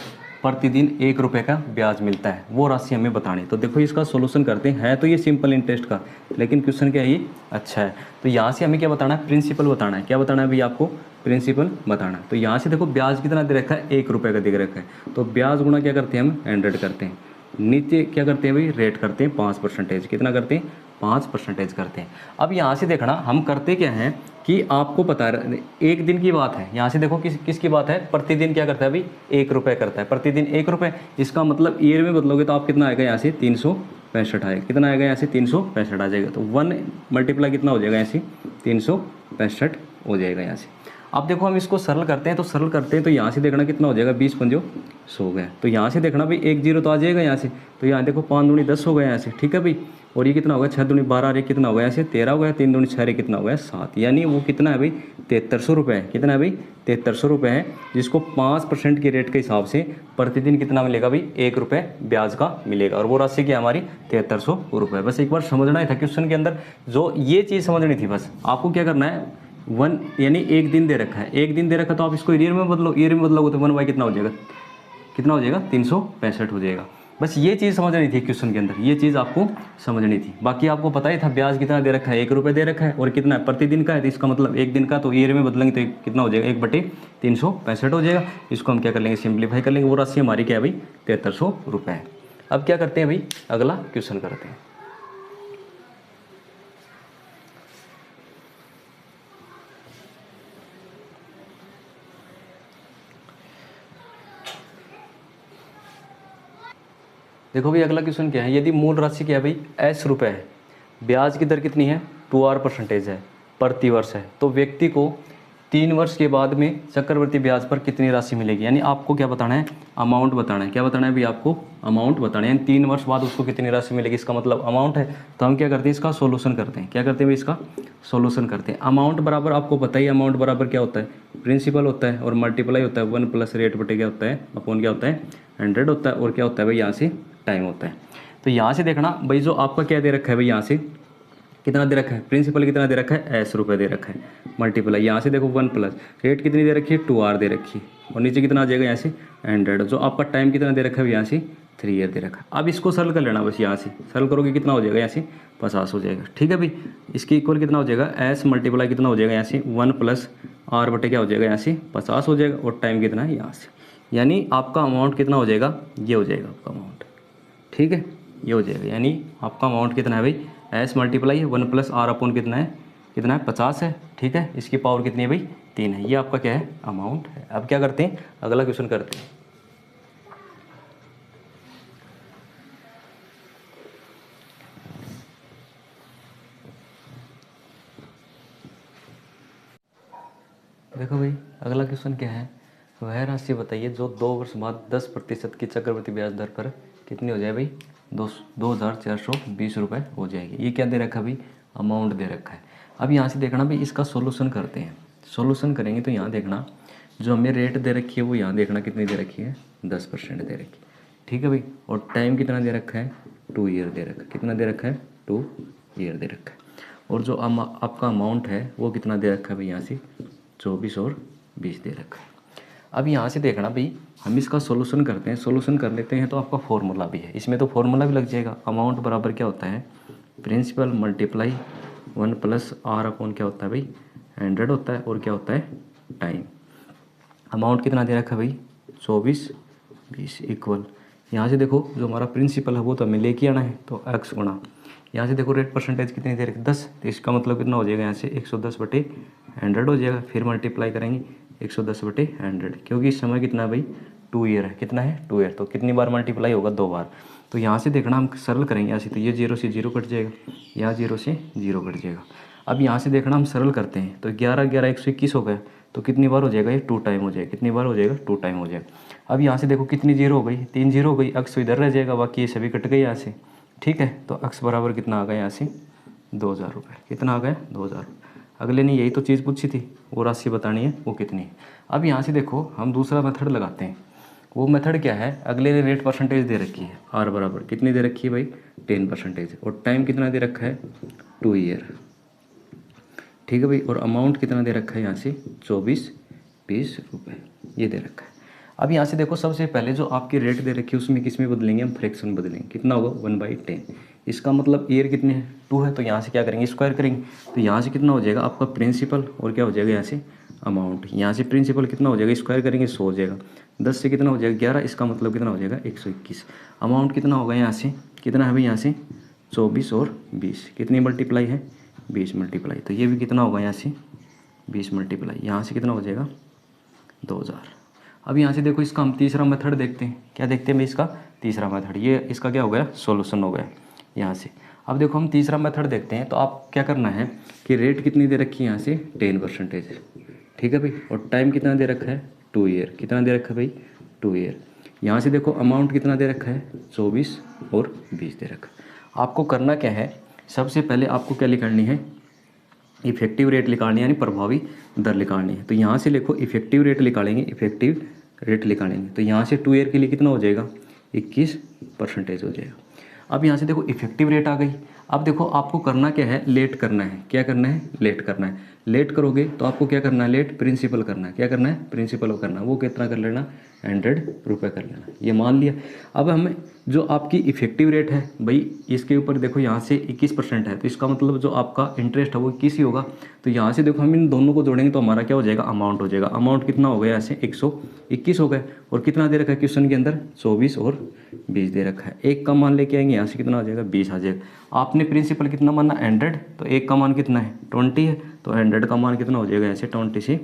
प्रतिदिन 1 रुपये का ब्याज मिलता है, वो राशि हमें बतानी। तो देखो इसका सोल्यूशन करते हैं। है तो ये सिंपल इंटरेस्ट का, लेकिन क्वेश्चन क्या है ये अच्छा है। तो यहाँ से हमें क्या बताना है, प्रिंसिपल बताना है। क्या बताना है भाई आपको, प्रिंसिपल बताना है। तो यहाँ से देखो ब्याज कितना दे रखा है, 1 रुपये का दे रखा है। तो ब्याज गुणा क्या करते हैं हम 100 करते हैं, नीचे क्या करते हैं भाई रेट करते हैं 5%। कितना करते हैं 5% करते हैं। अब यहाँ से देखना हम करते क्या हैं कि आपको पता है एक दिन की बात है। यहाँ से देखो किसकी बात है, प्रतिदिन क्या करता है भाई 1 रुपये करता है, प्रतिदिन 1 रुपये। इसका मतलब ईयर में बदलोगे तो आप कितना आएगा यहाँ से 365 आएगा। कितना आएगा यहाँ से 365 आ जाएगा। तो 1 मल्टीप्लाई कितना हो जाएगा यहाँ से 365 हो जाएगा यहाँ से। अब देखो हम इसको सरल करते हैं, तो यहाँ से देखना कितना हो जाएगा, 20 पंजो 100 गया। तो यहाँ से देखना भाई 1 0 तो आ जाएगा यहाँ से, तो यहाँ देखो 5 दूनी 10 हो गया यहाँ से, ठीक है भाई। और ये कितना होगा, 6 दूनी 12 रे कितना होगा यहाँ से 13 हो गया, 3 दूनी 6 रे कितना होगा 7, यानी वो कितना है भाई 7300 रुपये है। कितना है भाई 7300 रुपये है, जिसको 5% के रेट के हिसाब से प्रतिदिन कितना मिलेगा भाई 1 रुपये ब्याज का मिलेगा, और वो राशि क्या हमारी 7300 रुपये। बस एक बार समझना ही था क्वेश्चन के अंदर, जो ये चीज़ समझनी थी बस। आपको क्या करना है, 1 यानी 1 दिन दे रखा है, 1 दिन दे रखा तो आप इसको ईयर में बदलो, ईयर में बदलोगे तो 1 बाई कितना हो जाएगा, कितना हो जाएगा 365 हो जाएगा। बस ये चीज़ समझनी थी क्वेश्चन के अंदर, ये चीज़ आपको समझनी थी। बाकी आपको पता ही था ब्याज कितना दे रखा है, 1 रुपये दे रखा है, और कितना है प्रतिदिन का है, तो इसका मतलब 1 दिन का, तो ईयर में बदलेंगे तो कितना हो जाएगा 1/365 हो जाएगा। इसको हम क्या कर लेंगे, सिंप्लीफाई कर लेंगे, वो राशि हमारी क्या है भाई 7300 रुपये है। अब क्या करते हैं भाई, अगला क्वेश्चन करते हैं। देखो भाई अगला क्वेश्चन क्या है, यदि मूल राशि क्या है भाई S रुपये है, ब्याज की दर कितनी है 2R% है, प्रति वर्ष है, तो व्यक्ति को 3 वर्ष के बाद में चक्रवृद्धि ब्याज पर कितनी राशि मिलेगी। यानी आपको क्या बताना है, अमाउंट बताना है। क्या बताना है भाई आपको, अमाउंट बताना है, यानी 3 वर्ष बाद उसको कितनी राशि मिलेगी, इसका मतलब अमाउंट है। तो हम क्या करते हैं, इसका सोल्यूशन करते हैं। क्या करते हैं भाई, इसका सोल्यूशन करते हैं। अमाउंट बराबर आपको पता ही, अमाउंट बराबर क्या होता है, प्रिंसिपल होता है, और मल्टीप्लाई होता है 1 प्लस रेट बटे क्या होता है, अपॉन क्या होता है 100 होता है, और क्या होता है भाई यहाँ से टाइम होता है। तो यहाँ से देखना भाई, जो आपका क्या दे रखा है भाई, यहाँ से कितना दे रखा है, प्रिंसिपल कितना दे रखा है S रुपये दे रखा है, मल्टीप्लाई यहाँ से देखो 1 प्लस रेट कितनी दे रखी है 2R दे रखी है, और नीचे कितना आ जाएगा यहाँ से 100। जो आपका टाइम कितना दे रखा है यहाँ से 3 ईयर दे रखा है। अब इसको सरल कर लेना, बस यहाँ से सरल करोगे कितना हो जाएगा, यहाँ से 50 हो जाएगा, ठीक है भाई। इसके इक्वल कितना हो जाएगा, S मल्टीप्लाई कितना हो जाएगा यहाँ से 1 प्लस R बटे क्या हो जाएगा यहाँ से 50 हो जाएगा, और टाइम कितना है यहाँ से, यानी आपका अमाउंट कितना हो जाएगा, ये हो जाएगा आपका अमाउंट, ठीक है, ये हो जाएगा। यानी आपका अमाउंट कितना है भाई, S मल्टीप्लाई है 1 प्लस R अपॉन कितना है 50 है, ठीक है। इसकी पावर कितनी है भाई 3 है, ये आपका क्या है अमाउंट है। अब क्या करते हैं, अगला क्वेश्चन करते हैं। देखो भाई अगला क्वेश्चन क्या है, वह राशि बताइए जो 2 वर्ष बाद 10% की चक्रवृद्धि ब्याज दर पर कितनी हो जाए भाई 2420 रुपये हो जाएगी। ये क्या दे रखा है भाई, अमाउंट दे रखा है। अब यहाँ से देखना भाई, इसका सोल्यूशन करते हैं। सोल्यूशन करेंगे तो यहाँ देखना, जो हमें रेट दे रखी है वो यहाँ देखना कितनी दे रखी है 10% दे रखी है, ठीक है भाई। और टाइम कितना दे रखा है 2 ईयर दे रखा है, कितना दे रखा है 2 ईयर दे रखा है। और जो आपका अमाउंट है वो कितना दे रखा है भाई, यहाँ से 24 और 20 दे रखा है। अब यहाँ से देखना भाई, हम इसका सोल्यूशन करते हैं। सोल्यूशन कर लेते हैं तो आपका फॉर्मूला भी है, इसमें तो फॉर्मूला भी लग जाएगा। अमाउंट बराबर क्या होता है, principal multiply 1 plus R upon क्या होता है भाई 100 होता है, और क्या होता है टाइम। अमाउंट कितना दे रखा है भाई 24 20 इक्वल, यहाँ से देखो जो हमारा प्रिंसिपल है वो तो हमें लेके आना है, तो x गुणा यहाँ से देखो रेट परसेंटेज कितनी दे रखी 10, तो इसका मतलब कितना हो जाएगा यहाँ से 110/100 हो जाएगा। फिर मल्टीप्लाई करेंगे 110/100, क्योंकि इस समय कितना है भाई 2 ईयर है, कितना है 2 ईयर, तो कितनी बार मल्टीप्लाई होगा 2 बार। तो यहाँ से देखना हम सरल करेंगे, यहाँ से तो ये 0 से 0 कट जाएगा, यहाँ 0 से 0 कट जाएगा। अब यहाँ से देखना हम सरल करते हैं, तो 11 11 121 हो गया, तो कितनी बार हो जाएगा ये 2 टाइम हो जाएगा, कितनी बार हो जाएगा 2 टाइम हो जाएगा। अब यहाँ से देखो कितनी जीरो हो गई, 3 जीरो हो गई, अक्स इधर रह जाएगा, बाकी ये सभी कट गए यहाँ से, ठीक है। तो अक्स बराबर कितना आ गया यहाँ से 2000 रुपये, कितना आ गया 2000। अगले ने यही तो चीज़ पूछी थी, वो राशि बतानी है वो कितनी है। अब यहाँ से देखो हम दूसरा मेथड लगाते हैं। वो मेथड क्या है, अगले ने रेट परसेंटेज दे रखी है, R बराबर कितनी दे रखी है भाई 10%, और टाइम कितना दे रखा है 2 ईयर, ठीक है भाई। और अमाउंट कितना दे रखा है यहाँ से 24-20 रुपये ये दे रखा है। अब यहाँ से देखो सबसे पहले जो आपकी रेट दे रखी है उसमें किस में बदलेंगे हम, फ्रैक्शन बदलेंगे, कितना होगा 1/10। इसका मतलब ईयर कितने हैं 2 है, तो यहाँ से क्या करेंगे स्क्वायर करेंगे, तो यहाँ से कितना हो जाएगा आपका प्रिंसिपल, और क्या हो जाएगा यहाँ से अमाउंट। यहाँ से प्रिंसिपल कितना हो जाएगा स्क्वायर करेंगे 100 हो जाएगा, 10 से कितना हो जाएगा 11, इसका मतलब कितना हो जाएगा 121। अमाउंट कितना होगा यहाँ से, कितना है भाई यहाँ से 24 और 20, कितनी मल्टीप्लाई है 20 मल्टीप्लाई, तो ये भी कितना होगा यहाँ से 20 मल्टीप्लाई, यहाँ से कितना हो जाएगा 2000। अब यहाँ से देखो इसका हम तीसरा मेथड देखते हैं, क्या देखते हैं भाई इसका तीसरा मेथड, ये इसका क्या हो गया सॉल्यूशन हो गया यहाँ से। अब देखो हम तीसरा मेथड देखते हैं। तो आप क्या करना है कि रेट कितनी दे रखी है यहाँ से 10%, ठीक है भाई, और टाइम कितना दे रखा है 2 ईयर, कितना दे रखा है भाई 2 ईयर। यहाँ से देखो अमाउंट कितना दे रखा है 24 और 20 दे रखा है। आपको करना क्या है, सबसे पहले आपको क्या निकालनी है, इफेक्टिव रेट निकालनी है, यानी प्रभावी दर निकालनी है। तो यहाँ से लिखो इफेक्टिव रेट निकालेंगे, इफेक्टिव रेट निकालेंगे। तो यहाँ से 2 ईयर के लिए कितना हो जाएगा 21% हो जाएगा। अब यहाँ से देखो इफेक्टिव रेट आ गई। अब देखो आपको करना क्या है, लेट करना है। क्या करना है, लेट करना है। लेट करोगे तो आपको क्या करना है, लेट प्रिंसिपल करना है। क्या करना है, प्रिंसिपल करना है। वो कितना कर लेना 100 रुपये कर लेना, ये मान लिया। अब हमें जो आपकी इफेक्टिव रेट है भाई, इसके ऊपर देखो यहाँ से 21% है, तो इसका मतलब जो आपका इंटरेस्ट है वो 21 ही होगा। तो यहाँ से देखो हम इन दोनों को जोड़ेंगे तो हमारा क्या हो जाएगा, अमाउंट हो जाएगा। अमाउंट कितना हो गया, ऐसे 121 हो गए। और कितना दे रखा है क्वेश्चन के अंदर 24 और 20 दे रखा है। एक का मान लेके आएंगे, यहाँ से कितना आ जाएगा 20 आ जाएगा। आपने प्रिंसिपल कितना माना 100, तो एक का मान कितना है 20 है, तो 100 का मान कितना हो जाएगा, ऐसे 20 से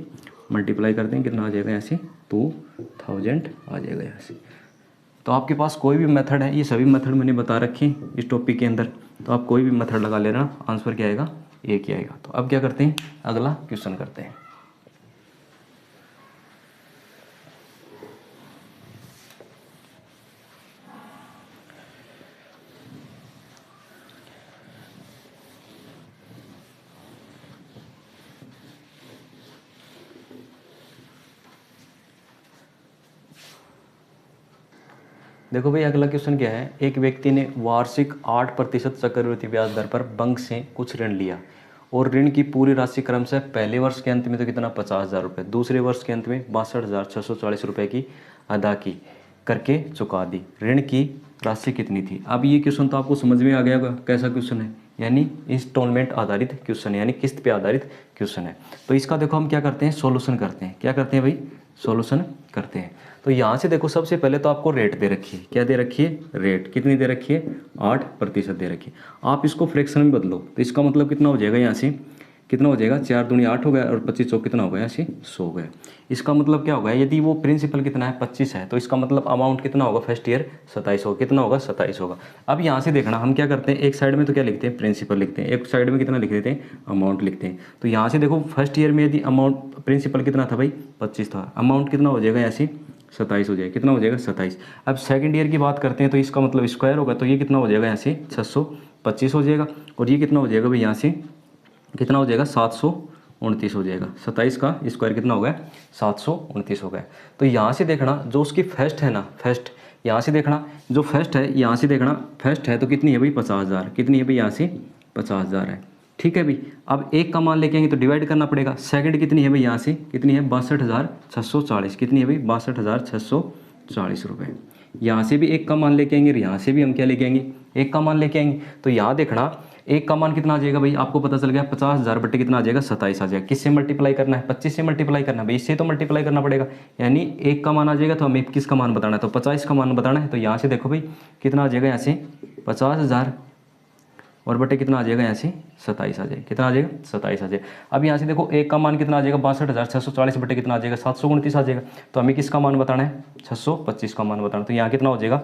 मल्टीप्लाई कर देंगे, कितना आ जाएगा यहाँ से 2000 आ जाएगा यहाँ से। तो आपके पास कोई भी मेथड है, ये सभी मेथड मैंने बता रखे इस टॉपिक के अंदर, तो आप कोई भी मेथड लगा लेना, आंसर क्या आएगा एक ही आएगा। तो अब क्या करते हैं, अगला क्वेश्चन करते हैं। देखो भाई अगला क्वेश्चन क्या है, एक व्यक्ति ने वार्षिक 8% चक्रवृद्धि ब्याज दर पर बैंक से कुछ ऋण लिया और ऋण की पूरी राशि क्रमशः पहले वर्ष के अंत में तो कितना 50,000 रुपये, दूसरे वर्ष के अंत में 62,640 रुपये की अदा की करके चुका दी। ऋण की राशि कितनी थी। अब ये क्वेश्चन तो आपको समझ में आ गया होगा कैसा क्वेश्चन है, यानी इंस्टॉलमेंट आधारित क्वेश्चन है, यानी किस्त पे आधारित क्वेश्चन है। तो इसका देखो हम क्या करते हैं, सॉल्यूशन करते हैं। क्या करते हैं भाई, सॉल्यूशन करते हैं। तो यहाँ से देखो सबसे पहले तो आपको रेट दे रखी है। क्या दे रखी है, रेट कितनी दे रखी है 8% दे रखी है। आप इसको फ्रैक्शन में बदलो तो इसका मतलब कितना हो जाएगा, यहाँ से कितना हो जाएगा 4 दूनी 8 हो गया और 25 चौक कितना हो गया, यहाँ से 100 हो गया। इसका मतलब क्या होगा, यदि वो प्रिंसिपल कितना है 25 है, तो इसका मतलब अमाउंट कितना होगा फर्स्ट ईयर 27 होगा। कितना होगा 27 होगा। अब यहाँ से देखना हम क्या करते हैं, एक साइड में तो क्या लिखते हैं प्रिंसिपल लिखते हैं, एक साइड में कितना लिख देते हैं अमाउंट लिखते हैं। तो यहाँ से देखो फर्स्ट ईयर में यदि अमाउंट प्रिंसिपल कितना था भाई 25 था, अमाउंट कितना हो जाएगा यहाँ से 27 हो जाएगा। कितना हो जाएगा 27। अब सेकंड ईयर की बात करते हैं तो इसका मतलब स्क्वायर होगा, तो ये कितना हो जाएगा यहाँ से 625 हो जाएगा। और ये कितना हो जाएगा भाई, यहाँ से कितना हो जाएगा 729 हो जाएगा। 27 का स्क्वायर कितना हो गया 729 हो गया। तो यहाँ से देखना जो उसकी फर्स्ट है ना, फर्स्ट यहाँ से देखना जो फर्स्ट है, यहाँ से देखना फर्स्ट है तो कितनी है भाई 50,000, कितनी है भाई यहाँ से 50,000 है। ठीक है भाई। अब एक का मान लेके आएंगे तो डिवाइड करना पड़ेगा। सेकंड कितनी है भाई, यहाँ से कितनी है 62,640, कितनी है भाई 62,640 रुपये। यहाँ से भी एक का मान लेके आएंगे और यहाँ से भी हम क्या लेके आएंगे, एक का मान लेके आएंगे। तो यहाँ देखना एक का मान कितना आ जाएगा भाई, आपको पता चल गया 50,000 बटे कितना आ जाएगा 27 आ जाएगा। किससे मल्टीप्लाई करना है 25 से मल्टीप्लाई करना है भाई, इससे तो मल्टीप्लाई करना पड़ेगा। यानी एक का मान आ जाएगा तो हमें किसका मान बताना है, तो 50 का मान बताना है। तो यहाँ से देखो भाई कितना आ जाएगा, यहाँ से 50,000 और बटे कितना आ जाएगा, यहाँ से 27 आ जाएगा। कितना आ जाएगा 27 आ जाएगा। अब यहाँ से देखो एक का मान कितना आ जाएगा 62,640 बटे कितना आ जाएगा 729 आ जाएगा। तो हमें किसका मान बताना है 625 का मान बताना। तो यहाँ कितना हो जाएगा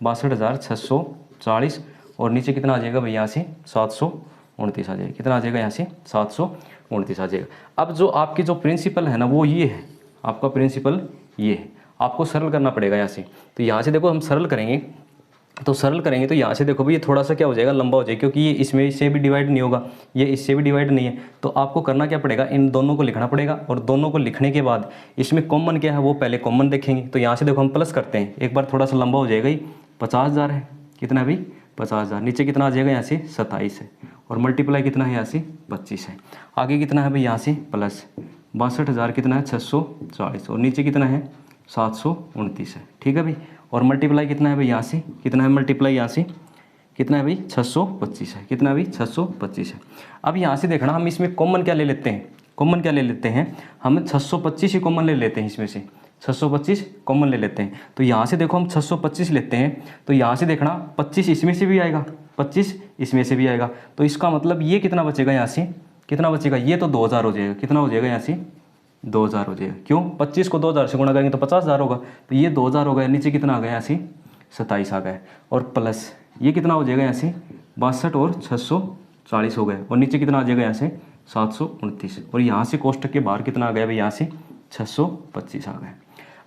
62,640 और नीचे कितना आ जाएगा भाई, यहाँ से 729 आ जाएगा। कितना आ जाएगा, यहाँ से 729 आ जाएगा। अब जो आपकी जो प्रिंसिपल है ना वो ये है, आपका प्रिंसिपल ये है, आपको सरल करना पड़ेगा यहाँ से। तो यहाँ से देखो हम सरल करेंगे तो यहाँ से देखो भाई ये थोड़ा सा क्या हो जाएगा, लंबा हो जाएगा, क्योंकि ये इसमें इससे भी डिवाइड नहीं होगा, ये इससे भी डिवाइड नहीं है। तो आपको करना क्या पड़ेगा, इन दोनों को लिखना पड़ेगा और दोनों को लिखने के बाद इसमें कॉमन क्या है वो पहले कॉमन देखेंगे। तो यहाँ से देखो हम प्लस करते हैं, एक बार थोड़ा सा लंबा हो जाएगा। ही 50,000 है, कितना है भाई 50,000, नीचे कितना आ जाएगा यहाँ से 27 है और मल्टीप्लाई कितना है यहाँ से 25 है। आगे कितना है भाई यहाँ से प्लस 62,000 कितना है 640 और नीचे कितना है 729 है। ठीक है भाई। और मल्टीप्लाई कितना है भाई यहाँ से, कितना है मल्टीप्लाई यहाँ से कितना है भाई 625 है। कितना है भाई 625 है। अब यहाँ से देखना हम इसमें कॉमन क्या ले लेते हैं, कॉमन क्या ले लेते हैं हम 625 ही कॉमन ले लेते हैं, इसमें से 625 कॉमन ले लेते हैं। तो यहाँ से देखो हम 625 लेते हैं तो यहाँ से देखना 25 इसमें से भी आएगा, 25 इसमें से भी आएगा। तो इसका मतलब ये कितना बचेगा, यहाँ से कितना बचेगा, ये तो 2,000 हो जाएगा। कितना हो जाएगा यहाँ से 2,000 हो जाएगा। क्यों 25 को 2,000 से गुणा करेंगे तो 50,000 होगा। तो ये 2,000 हो गया, नीचे कितना आ गया यहाँ से 27 आ गया और प्लस ये कितना हो जाएगा यहाँ से 62 और 640 हो गए, और नीचे कितना आ जाएगा यहाँ से 729, और यहाँ से कोष्टक के बाहर कितना आ गया भाई, यहाँ से 625 आ गए।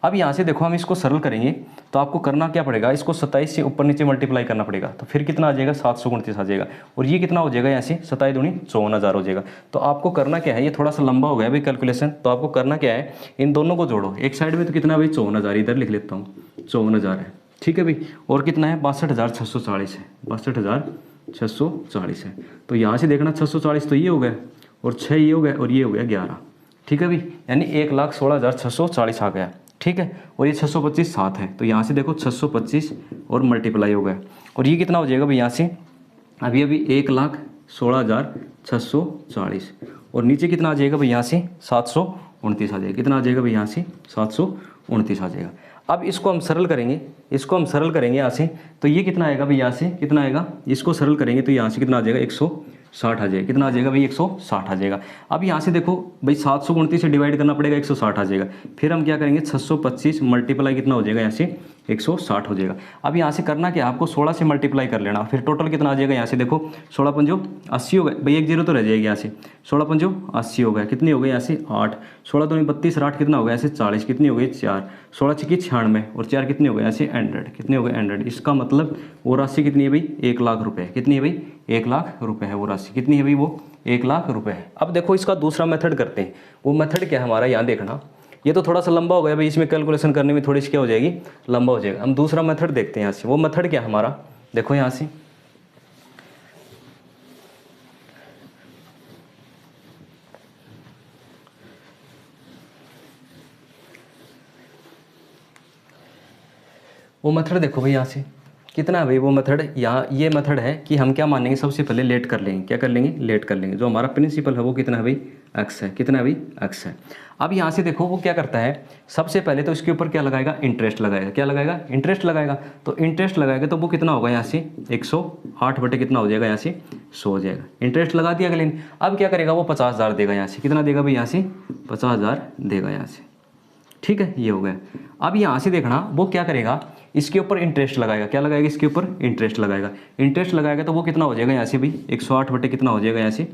अब यहाँ से देखो हम इसको सरल करेंगे तो आपको करना क्या पड़ेगा, इसको 27 से ऊपर नीचे मल्टीप्लाई करना पड़ेगा, तो फिर कितना आ जाएगा 729 आ जाएगा, और ये कितना हो जाएगा यहाँ से 27 दूनी 54,000 हो जाएगा। तो आपको करना क्या है, ये थोड़ा सा लंबा हो गया भाई कैलकुलेशन, तो आपको करना क्या है, इन दोनों को जोड़ो। एक साइड में तो कितना भाई 54,000, इधर लिख लेता हूँ 54,000 है, ठीक है भाई, और कितना है 62,640 है, 62,640 है। तो यहाँ से देखना 640 तो ये हो गया, और 6 ये हो गया, और ये हो गया 11, ठीक है भाई, यानी 1,16,640 आ गया, ठीक है। और ये 625 7 है, तो यहाँ से देखो 625 और मल्टीप्लाई हो गया, और ये कितना हो जाएगा भाई यहाँ से अभी 1,16,640, और नीचे कितना आ जाएगा भाई यहाँ से 729 आ जाएगा, कितना आ जाएगा भाई यहाँ से 729 आ जाएगा। अब इसको हम सरल करेंगे, इसको हम सरल करेंगे यहाँ से, तो ये कितना आएगा भाई यहाँ से कितना आएगा, इसको सरल करेंगे तो यहाँ से कितना आ जाएगा 160 आ जाएगा, कितना आ जाएगा भाई 160 आ जाएगा। अब यहाँ से देखो भाई 729 से डिवाइड करना पड़ेगा, 160 आ जाएगा, फिर हम क्या करेंगे 625 मल्टीप्लाई कितना हो जाएगा यहाँ से 160 हो जाएगा। अब यहाँ से करना क्या, आपको 16 से मल्टीप्लाई कर लेना, फिर टोटल कितना आ जाएगा यहाँ से देखो 16 पंजो 80 हो गए भाई, एक जीरो तो रह जाएगी यहाँ से, 16 पंजो 80 हो गया, कितनी हो गई यहाँ से 8, 16 दूनी 32 और 8 कितना हो गया यहाँ से 40, कितनी हो गई 4, 16 छक्की 96 और 4 कितनी हो गई यहाँ से 100, कितनी हो गई 100। इसका मतलब वो राशि कितनी है भाई 1,00,000 रुपये, कितनी है भाई 1,00,000 रुपये है वो राशि, कितनी है भाई वो 1,00,000 रुपये है। अब देखो इसका दूसरा मेथड करते हैं, वो मेथड क्या है हमारा, यहाँ देखना, ये तो थोड़ा सा लंबा हो गया भाई, इसमें कैलकुलेशन करने में थोड़ी सी क्या हो जाएगी, लंबा हो जाएगा। हम दूसरा मेथड देखते हैं यहाँ से, वो मेथड क्या है हमारा, देखो यहाँ से वो मेथड देखो भाई यहाँ से कितना है भाई वो मेथड, यहाँ ये मेथड है कि हम क्या मानेंगे, सबसे पहले लेट कर लेंगे, क्या कर लेंगे लेट कर लेंगे, जो हमारा प्रिंसिपल है वो कितना है भाई एक्स है, कितना है भाई एक्स है। अब यहाँ से देखो वो क्या करता है, सबसे पहले तो इसके ऊपर क्या लगाएगा, इंटरेस्ट लगाएगा, क्या लगाएगा इंटरेस्ट लगाएगा, तो इंटरेस्ट लगाएगा तो वो कितना होगा यहाँ से 108 बटे कितना हो जाएगा यहाँ से 100 हो जाएगा, इंटरेस्ट लगा दिया अगले ने। अब क्या करेगा वो 50,000 देगा यहाँ से, कितना देगा भाई यहाँ से 50,000 देगा यहाँ से, ठीक है ये हो गया। अब यहाँ से देखना वो क्या करेगा, इसके ऊपर इंटरेस्ट लगाएगा, क्या लगाएगा इसके ऊपर इंटरेस्ट लगाएगा, इंटरेस्ट लगाएगा तो वो कितना हो जाएगा यहाँ से भाई 108 बटे कितना हो जाएगा यहाँ से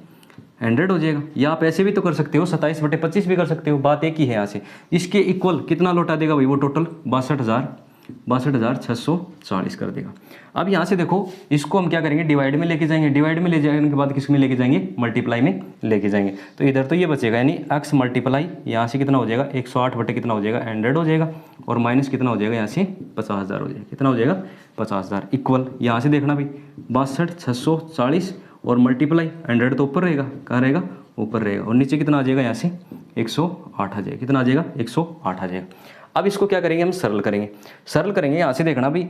100 हो जाएगा, या आप ऐसे भी तो कर सकते हो 27 बटे 25 भी कर सकते हो, बात एक ही है यहाँ से। इसके इक्वल कितना लौटा देगा भाई वो टोटल 62,640 कर देगा। अब यहाँ से देखो इसको हम क्या करेंगे डिवाइड में लेके जाएंगे, डिवाइड में ले जाने के बाद किस में लेके जाएंगे मल्टीप्लाई में लेके जाएंगे, तो इधर तो ये बचेगा यानी x मल्टीप्लाई यहाँ से कितना हो जाएगा 108 बटे कितना हो जाएगा 100 हो जाएगा, और माइनस कितना हो जाएगा यहाँ से 50,000 हो जाएगा, कितना हो जाएगा 50,000 इक्वल यहाँ से देखना भाई 62,640 और मल्टीप्लाई 100 तो ऊपर रहेगा, कहाँ रहेगा ऊपर रहेगा, और नीचे कितना आ जाएगा यहाँ से 108 आ जाएगा, कितना आ जाएगा 108 आ जाएगा। अब इसको क्या करेंगे हम सरल करेंगे, सरल करेंगे यहाँ से देखना भी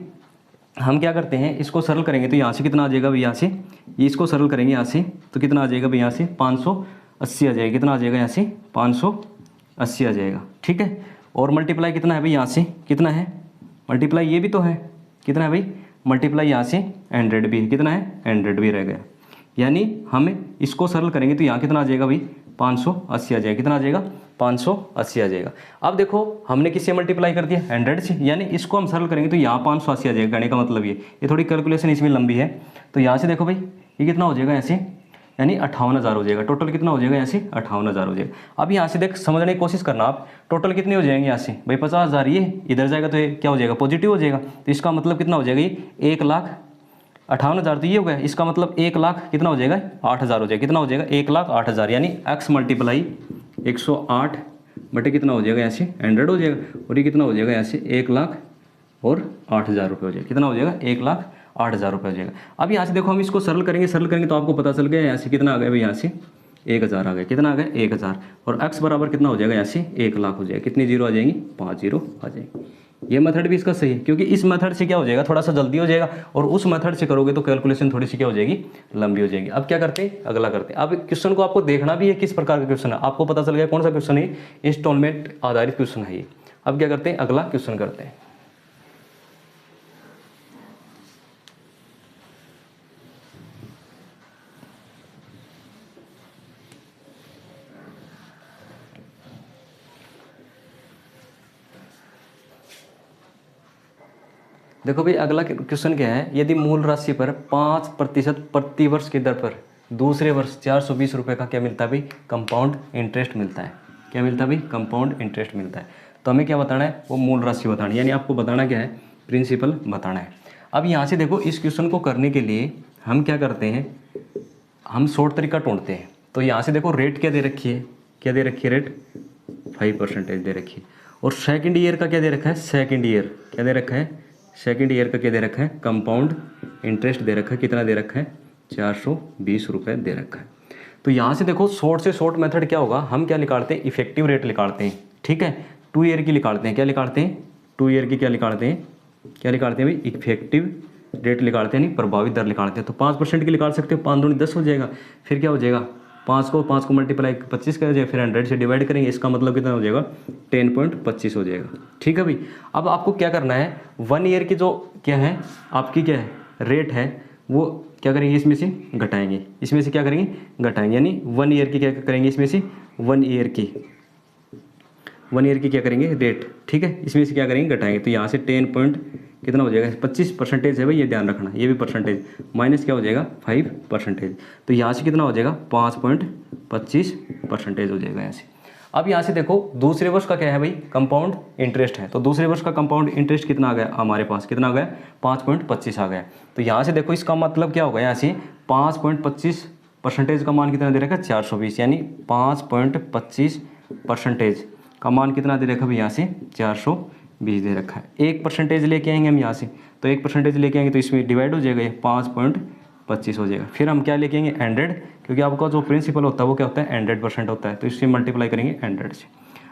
हम क्या करते हैं, इसको सरल करेंगे तो यहाँ से कितना आ जाएगा भाई यहाँ से, ये इसको सरल करेंगे यहाँ से तो कितना आ जाएगा भाई यहाँ से 580 आ जाएगा, कितना आ जाएगा यहाँ से 580 आ जाएगा, ठीक है। और मल्टीप्लाई कितना है भाई यहाँ से कितना है मल्टीप्लाई, ये भी तो है कितना है भाई मल्टीप्लाई यहाँ से 100 भी है, कितना है 100 भी रह गया, यानी हम इसको सरल करेंगे तो यहाँ कितना आ जाएगा भाई 580 आ जाएगा, कितना आ जाएगा 580 आ जाएगा। अब देखो हमने किससे मल्टीप्लाई कर दिया 100 से, यानी इसको हम सरल करेंगे तो यहाँ 580 आ जाएगा, कहने का मतलब ये थोड़ी कैलकुलेशन इसमें लंबी है। तो यहाँ से देखो भाई ये कितना हो जाएगा ऐसे, यानी 58,000 हो जाएगा, टोटल कितना हो जाएगा यहाँ से 58,000 हो जाएगा। अब यहाँ से देख समझने की कोशिश करना आप, टोटल कितने हो जाएंगे यहाँ से भाई 50,000, ये इधर जाएगा तो ये क्या हो जाएगा पॉजिटिव हो जाएगा, तो इसका मतलब कितना हो जाएगा ये 1,58,000, तो ये हो गया, इसका मतलब 1,00,000 कितना हो जाएगा 8,000 हो जाएगा, कितना हो जाएगा 1,08,000, यानी x मल्टीप्लाई 108 बटे कितना हो जाएगा यहाँ से 100 हो जाएगा, और ये कितना हो जाएगा यहाँ से 1,08,000 रुपये हो जाएगा, कितना हो जाएगा 1,08,000 रुपये हो जाएगा। अब यहाँ से देखो हम इसको सरल करेंगे तो आपको पता चल गया यहाँ से कितना आ गया भाई यहाँ से 1,000 आ गया, कितना आ गया 1,000, और x बराबर कितना हो जाएगा यहाँ से 1,00,000 हो जाएगा, कितनी जीरो आ जाएंगी 5 जीरो आ जाएंगी। ये मेथड भी इसका सही है, क्योंकि इस मेथड से क्या हो जाएगा थोड़ा सा जल्दी हो जाएगा, और उस मेथड से करोगे तो कैलकुलेशन थोड़ी सी क्या हो जाएगी लंबी हो जाएगी। अब क्या करते हैं अगला करते हैं। अब क्वेश्चन को आपको देखना भी है किस प्रकार का क्वेश्चन है, आपको पता चल गया कौन सा क्वेश्चन है, इंस्टॉलमेंट आधारित क्वेश्चन है ये। अब क्या करते हैं अगला क्वेश्चन करते हैं। देखो भाई अगला क्वेश्चन क्या है, यदि मूल राशि पर 5% प्रति वर्ष की दर पर दूसरे वर्ष 420 रुपये का क्या मिलता है भाई, कंपाउंड इंटरेस्ट मिलता है। क्या मिलता है भाई, कंपाउंड इंटरेस्ट मिलता है। तो हमें क्या बताना है, वो मूल राशि बतानी है, यानी आपको बताना क्या है, प्रिंसिपल बताना है। अब यहाँ से देखो इस क्वेश्चन को करने के लिए हम क्या करते हैं, हम शॉर्ट तरीका ढूंढते हैं। तो यहाँ से देखो रेट क्या दे रखी है, क्या दे रखी है, रेट 5% दे रखी है। और सेकंड ईयर का क्या दे रखा है, सेकंड ईयर क्या दे रखा है, सेकंड ईयर का क्या दे रखा है, कंपाउंड इंटरेस्ट दे रखा है। कितना दे रखा है, 420 रुपये दे रखा है। तो यहाँ से देखो शॉर्ट से शॉर्ट मेथड क्या होगा, हम क्या निकालते हैं, इफेक्टिव रेट निकालते हैं। ठीक है, 2 ईयर की निकालते हैं। क्या निकालते हैं, 2 ईयर की क्या निकालते हैं, क्या निकालते हैं भाई, इफेक्टिव रेट निकालते हैं, नहीं प्रभावित दर निकालते हैं। तो 5% की निकाल सकते हो, 5 दूनी 10 हो जाएगा। फिर क्या हो जाएगा, 5 को मल्टीप्लाई 25 कर जाएगा, फिर 100 से डिवाइड करेंगे, इसका मतलब कितना हो जाएगा, 10.25 हो जाएगा। ठीक है भाई। अब आपको क्या करना है, 1 ईयर की जो क्या है आपकी क्या है रेट है, वो क्या करेंगे, इसमें से घटाएंगे, इसमें से क्या करेंगे, घटाएंगे। यानी 1 ईयर की क्या करेंगे, इसमें से 1 ईयर की क्या करेंगे रेट। ठीक है, इसमें से क्या करेंगे, घटाएंगे। तो यहाँ से 10 पॉइंट कितना हो जाएगा, 25% है भाई, ये ध्यान रखना, ये भी परसेंटेज माइनस क्या हो जाएगा, 5%। तो यहाँ से कितना हो जाएगा, 5.25% हो जाएगा यहाँ से। अब यहाँ से देखो दूसरे वर्ष का क्या है भाई, कंपाउंड इंटरेस्ट है। तो दूसरे वर्ष का कंपाउंड इंटरेस्ट कितना आ गया हमारे पास, कितना आ गया, 5.25 आ गया। तो यहाँ से देखो इसका मतलब क्या होगा, यहाँ से 5.25% का मान कितना दे रखा है, 420, यानी 5.25% का मान कितना दे रखा है, यहाँ से 420 दे रखा है। 1% लेके आएंगे हम यहाँ से, तो 1% लेके आएंगे तो इसमें डिवाइड हो जाएगा, ये 5.25 हो जाएगा। फिर हम क्या लेके आएंगे, 100, क्योंकि आपका जो प्रिंसिपल होता है वो क्या होता है, 100% होता है, तो इससे मल्टीप्लाई करेंगे 100 से।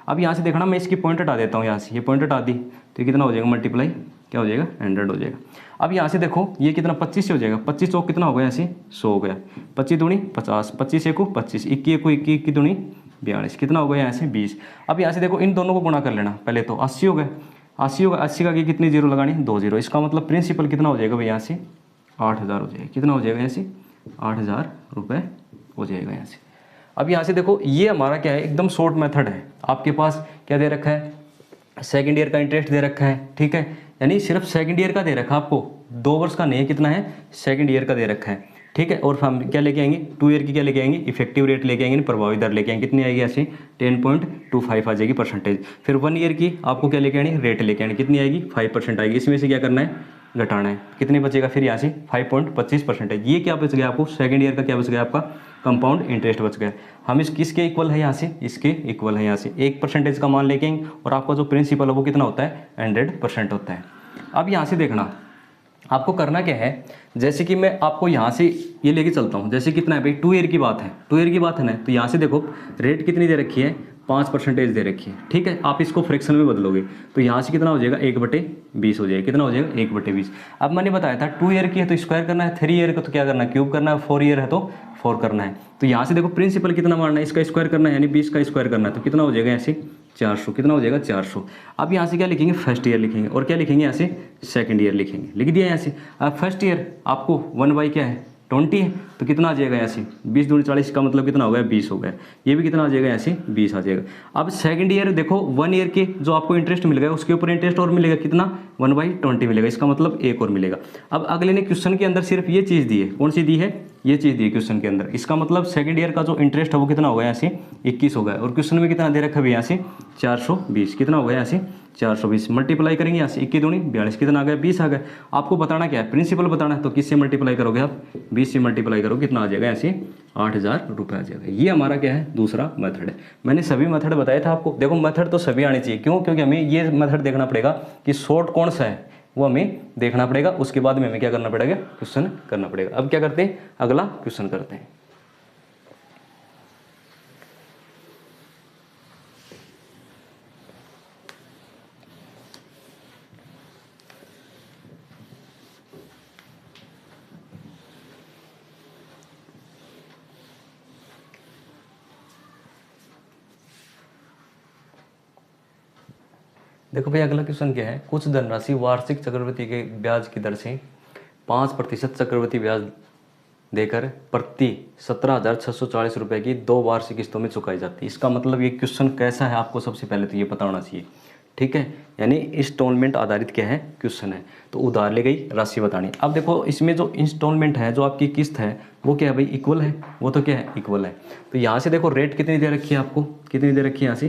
अब यहाँ से देखना, मैं इसकी पॉइंट हटा देता हूँ, यहाँ से ये पॉइंट हटा दी तो ये कितना हो जाएगा, मल्टीप्लाई क्या हो जाएगा, 100 हो जाएगा। अब यहाँ से देखो ये कितना 25 से हो जाएगा, 25 चौक कितना हो गया, ऐसे 100 हो गया, 25 दूनी 50, 25 एकू 25, 21 एकू 21 दूनी 42, कितना हो गया यहाँ से 20। अब यहाँ से देखो इन दोनों को गुणा कर लेना, पहले तो 80 हो गए, 80 होगा, 80 का कितनी जीरो लगानी, 2 जीरो। इसका मतलब प्रिंसिपल कितना हो जाएगा भाई, यहाँ से 8000 हो जाएगा। कितना हो जाएगा यहाँ से, 8000 रुपये हो जाएगा यहाँ से। अब यहाँ से देखो ये हमारा क्या है, एकदम शॉर्ट मेथड है। आपके पास क्या दे रखा है, सेकंड ईयर का इंटरेस्ट दे रखा है। ठीक है, यानी सिर्फ सेकंड ईयर का दे रखा है आपको, 2 वर्ष का नहीं, कितना है, सेकंड ईयर का दे रखा है। ठीक है, और हम क्या लेके आएंगे, 2 ईयर की क्या लेके आएंगे, इफेक्टिव रेट लेके आएंगे, प्रभावी दर लेके आएंगे, कितनी आएगी ऐसे 10.25 आ जाएगी परसेंटेज। फिर 1 ईयर की आपको क्या लेके आनी, रेट लेके आनी, कितनी आएगी 5% आएगी। इसमें से क्या करना है, घटाना है, कितनी बचेगा फिर यहाँ से 5.25%। ये क्या बच गया आपको, सेकंड ईयर का क्या बच गया आपका, कंपाउंड इंटरेस्ट बच गया। हम इस किसके इक्वल है, यहाँ से इसके इक्वल है। यहाँ से 1% का मान लेके आएंगे, और आपका जो प्रिंसिपल है वो कितना होता है, 100% होता है। अब यहाँ से देखना आपको करना क्या है, जैसे कि मैं आपको यहाँ से ये लेके चलता हूँ, जैसे कितना है भाई, 2 ईयर की बात है, 2 ईयर की बात है ना। तो यहाँ से देखो रेट कितनी दे रखी है, 5% दे रखी है। ठीक है, आप इसको फ्रैक्शन में बदलोगे तो यहाँ से कितना हो जाएगा, 1/20 हो जाएगा। कितना हो जाएगा, 1/20। अब मैंने बताया था 2 ईयर की है तो स्क्वायर करना है, 3 ईयर का तो क्या करना है, क्यूब करना है, 4 ईयर है तो 4 करना है। तो यहाँ से देखो प्रिंसिपल कितना मारना है, इसका स्क्वायर करना है, यानी 20 का स्क्वायर करना है, तो कितना हो जाएगा यहाँ से 400। कितना हो जाएगा 400। अब यहाँ से क्या लिखेंगे, फर्स्ट ईयर लिखेंगे, और क्या लिखेंगे यहाँ से सेकंड ईयर लिखेंगे, लिख दिया यहाँ से। अब फर्स्ट ईयर आपको 1/, क्या है 20 है, तो कितना आ जाएगा यहाँ से 20 दूनी 40 का मतलब कितना हो गया, 20 हो गया। ये भी कितना आ जाएगा यहाँ से 20 आ जाएगा। अब सेकंड ईयर देखो 1 ईयर के जो आपको इंटरेस्ट मिल गया उसके ऊपर इंटरेस्ट और मिलेगा, कितना 1/20 मिलेगा, इसका मतलब एक और मिलेगा। अब अगले ने क्वेश्चन के अंदर सिर्फ ये चीज़ दी है, कौन सी दी है, ये चीज़ दी है क्वेश्चन के अंदर। इसका मतलब सेकंड ईयर का जो इंटरेस्ट है वो कितना होगा, यहाँ से 21 होगा, और क्वेश्चन में कितना दे रखा है यहाँ से 420। कितना होगा यहाँ से 420, मल्टीप्लाई करेंगे यहाँ से 21 दूनी 42, कितना आ गया 20 आ गया। आपको बताना क्या है, प्रिंसिपल बताना है, तो किससे मल्टीप्लाई करोगे आप, 20 से मल्टीप्लाई करोगे, कितना आ जाएगा यहाँ से 8000 रुपये आ जाएगा। ये हमारा क्या है, दूसरा मेथड है। मैंने सभी मेथड बताया था आपको, देखो मेथड तो सभी आनी चाहिए, क्यों, क्योंकि हमें ये मेथड देखना पड़ेगा कि शॉर्ट कौन सा है, वो हमें देखना पड़ेगा। उसके बाद में हमें क्या करना पड़ेगा, क्वेश्चन करना पड़ेगा। अब क्या करते हैं, अगला क्वेश्चन करते हैं। देखो भाई अगला क्वेश्चन क्या है, कुछ धनराशि वार्षिक चक्रवृद्धि के ब्याज की दर से 5% चक्रवृद्धि ब्याज देकर प्रति 17,640 रुपये की 2 वार्षिक किस्तों में चुकाई जाती है। इसका मतलब ये क्वेश्चन कैसा है, आपको सबसे पहले तो ये पता होना चाहिए। ठीक है, यानी इंस्टॉलमेंट आधारित क्या है क्वेश्चन है। तो उधार ली गई राशि बतानी। अब देखो इसमें जो इंस्टॉलमेंट है, जो आपकी किस्त है, वो क्या है भाई, इक्वल है, वो तो क्या है, इक्वल है। तो यहाँ से देखो रेट कितनी दे रखी है आपको, कितनी दे रखी है यहाँ से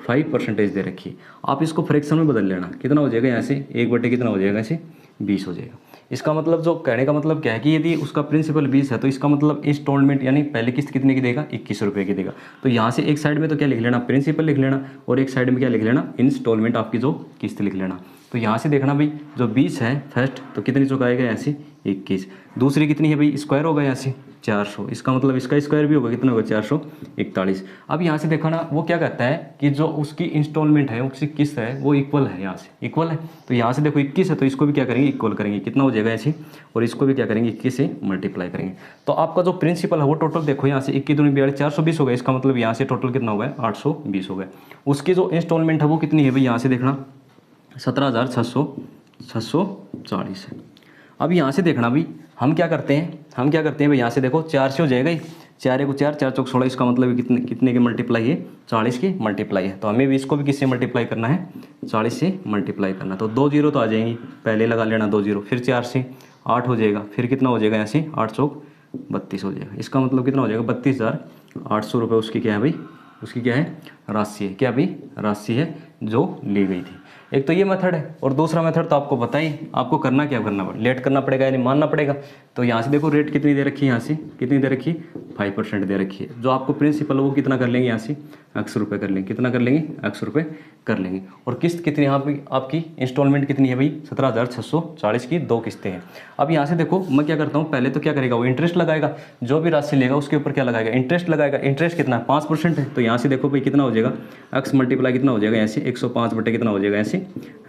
5% दे रखी है। आप इसको फ्रैक्शन में बदल लेना, कितना हो जाएगा यहाँ से 1/, कितना हो जाएगा ऐसे 20 हो जाएगा। इसका मतलब जो कहने का मतलब क्या है कि यदि उसका प्रिंसिपल 20 है तो इसका मतलब इंस्टॉलमेंट यानी पहले किस्त कितने की देगा, 21 रुपये की देगा। तो यहाँ से एक साइड में तो क्या लिख लेना, प्रिंसिपल लिख लेना, और एक साइड में क्या लिख लेना, इंस्टॉलमेंट आपकी जो किस्त लिख लेना। तो यहाँ से देखना भाई जो 20 है फर्स्ट, तो कितनी चुकाएगा यहाँ से 21, दूसरी कितनी है भाई, स्क्वायर होगा यहाँ से 400, इसका मतलब इसका स्क्वायर भी होगा, कितना होगा 441। अब यहाँ से देखो ना वो क्या कहता है कि जो उसकी इंस्टॉलमेंट है, उसकी किस्त है, वो इक्वल है, यहाँ से इक्वल है। तो यहाँ से देखो 21 है तो इसको भी क्या करेंगे, इक्वल करेंगे, कितना हो जाएगा ऐसे, और इसको भी क्या करेंगे 21 से मल्टीप्लाई करेंगे। तो आपका जो प्रिंसिपल है वो टोटल देखो यहाँ से 21 दूनी 42 420 हो गया, इसका मतलब यहाँ से टोटल कितना हो गया 820 हो गया। उसकी जो इंस्टॉलमेंट है वो कितनी है भाई, यहाँ से देखना 17,640 है। अब यहाँ से देखना भाई हम क्या करते हैं भाई, यहाँ से देखो 4 से हो जाएगा ही, 4 1 4 4 चौक 16, इसका मतलब कितने कितने की मल्टीप्लाई है, 40 की मल्टीप्लाई है। तो हमें भी इसको भी किससे मल्टीप्लाई करना है, 40 से मल्टीप्लाई करना। तो 2 जीरो तो आ जाएंगी, पहले लगा लेना 2 जीरो, फिर 4 से 8 हो जाएगा, फिर कितना हो जाएगा यहाँ से 8 चौक 32 हो जाएगा। इसका मतलब कितना हो जाएगा 32,800 रुपये उसकी क्या है भाई, उसकी क्या है राशि है, क्या भाई राशि है जो ली गई थी। एक तो ये मेथड है, और दूसरा मेथड तो आपको पता ही, आपको करना क्या करना पड़ेगा, लेट करना पड़ेगा यानी मानना पड़ेगा। तो यहाँ से देखो रेट कितनी दे रखी है, यहाँ से कितनी दे रखी, 5% दे रखी है। जो आपको प्रिंसिपल वो कितना कर लेंगे, यहाँ से x रुपये कर लेंगे, कितना कर लेंगे x रुपये कर लेंगे। और किस्त कितनी यहाँ पे आपकी इंस्टॉलमेंट कितनी है भाई, 17,640 की 2 किस्तें हैं। अब यहाँ से देखो मैं क्या करता हूँ, पहले तो क्या करेगा वो इंटरेस्ट लगाएगा, जो भी राशि लेगा उसके ऊपर क्या लगाएगा, इंटरेस्ट लगाएगा। इंटरेस्ट कितना है 5% है, तो यहाँ से देखो भाई कितना हो जाएगा x मल्टीप्लाई कितना हो जाएगा ऐसे 105 बटे कितना हो जाएगा ऐसे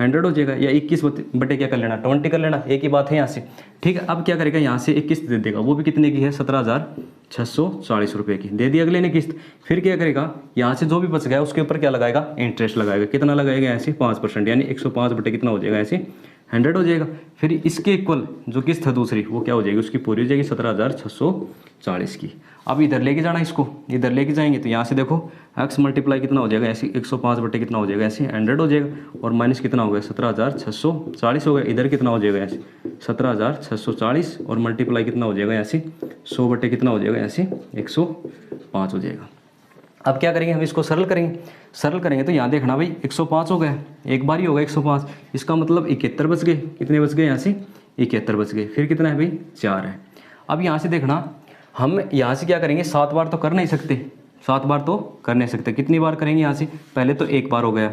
100 हो जाएगा, या 21 बटे क्या कर लेना 20 कर लेना, एक ही बात है यहाँ से। ठीक है, अब क्या करेगा यहाँ से एक किस्त दे देगा, वो भी कितने की है 17,640 रुपये की दे दी अगले ने किस्त। फिर क्या करेगा यहाँ से जो भी बच गया उसके ऊपर क्या लगाएगा, इंटरेस्ट लगाएगा, कितना लगाएगा ऐसे 5%, यानी 105 बटे कितना हो जाएगा ऐसे 100 हो जाएगा। फिर इसके इक्वल जो किस्त है दूसरी वो क्या हो जाएगी, उसकी पूरी हो जाएगी 17,640 की। अब इधर लेके जाना, इसको इधर लेके जाएंगे तो यहाँ से देखो x मल्टीप्लाई कितना हो जाएगा ऐसे 105 बटे कितना हो जाएगा ऐसे 100 हो जाएगा, और माइनस कितना हो गया 17,640 हो गया, इधर कितना हो जाएगा ऐसे 17,640, और मल्टीप्लाई कितना हो जाएगा ऐसे 100 बटे कितना हो जाएगा ऐसे 105 हो जाएगा। अब क्या करेंगे हम इसको सरल करेंगे तो यहाँ देखना भाई 105 हो गया, एक बार ही होगा 105, इसका मतलब 71 बच गए, कितने बच गए यहाँ से 71 बच गए। फिर कितना है भाई 4 है। अब यहाँ से देखना हम यहाँ से क्या करेंगे, 7 बार तो कर नहीं सकते, 7 बार तो कर नहीं सकते, कितनी बार करेंगे यहाँ से, पहले तो एक बार हो गया,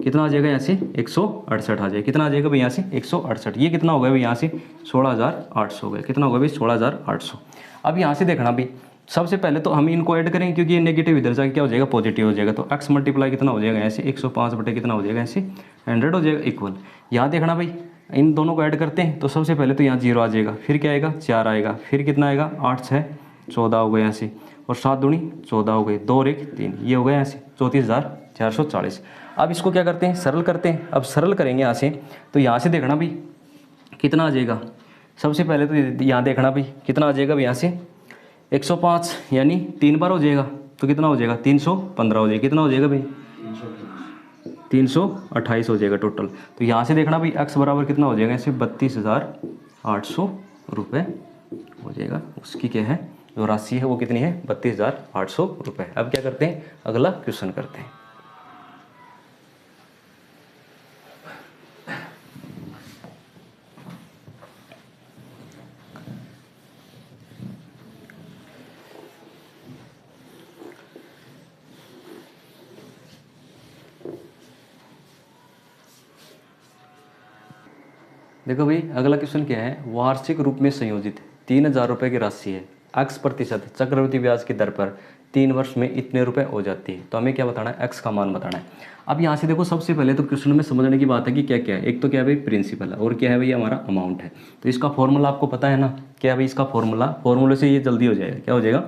कितना आ जाएगा यहाँ से 168 आ जाएगा, कितना आ जाएगा भाई यहाँ से 168, ये कितना हो गया भाई यहाँ से 16,800 हो गया, कितना हो गया भाई 16,800। अब यहाँ से देखना भाई सबसे पहले तो हम इनको ऐड करेंगे, क्योंकि ये नेगेटिव इधर जाके क्या हो जाएगा पॉजिटिव हो जाएगा। तो x मल्टीप्लाई कितना हो जाएगा ऐसे 105 बटे कितना हो जाएगा ऐसे 100 हो जाएगा इक्वल। यहाँ देखना भाई इन दोनों को ऐड करते हैं, तो सबसे पहले तो यहाँ 0 आ जाएगा, फिर क्या आएगा 4 आएगा, फिर कितना आएगा 8 6 14 हो गया यहाँ से, और 7 दूनी 14 हो गए, 2 और 1 3, ये हो गया यहाँ से 34,440। अब इसको क्या करते हैं, सरल करते हैं। अब सरल करेंगे यहाँ से, तो यहाँ से देखना भाई कितना आ जाएगा, सबसे पहले तो यहाँ देखना भाई कितना आ जाएगा भाई यहाँ से 105, यानी 3 बार हो जाएगा तो कितना हो जाएगा 315 हो जाएगा, कितना हो जाएगा भाई 328 हो जाएगा टोटल। तो यहाँ से देखना भाई x बराबर कितना हो जाएगा ऐसे 32,800 रुपये हो जाएगा। उसकी क्या है जो राशि है वो कितनी है 32,800 रुपये। अब क्या करते हैं, अगला क्वेश्चन करते हैं। देखो भाई अगला क्वेश्चन क्या है, वार्षिक रूप में संयोजित 3,000 रुपये की राशि है, x% चक्रवृद्धि ब्याज की दर पर 3 वर्ष में इतने रुपए हो जाती है। तो हमें क्या बताना है, x का मान बताना है। अब यहाँ से देखो सबसे पहले तो क्वेश्चन में समझने की बात है कि क्या क्या है, एक तो क्या है भाई प्रिंसिपल है, और क्या है भाई हमारा अमाउंट है। तो इसका फॉर्मूला आपको पता है ना, क्या है भाई इसका फॉर्मूले से ये जल्दी हो जाएगा, क्या हो जाएगा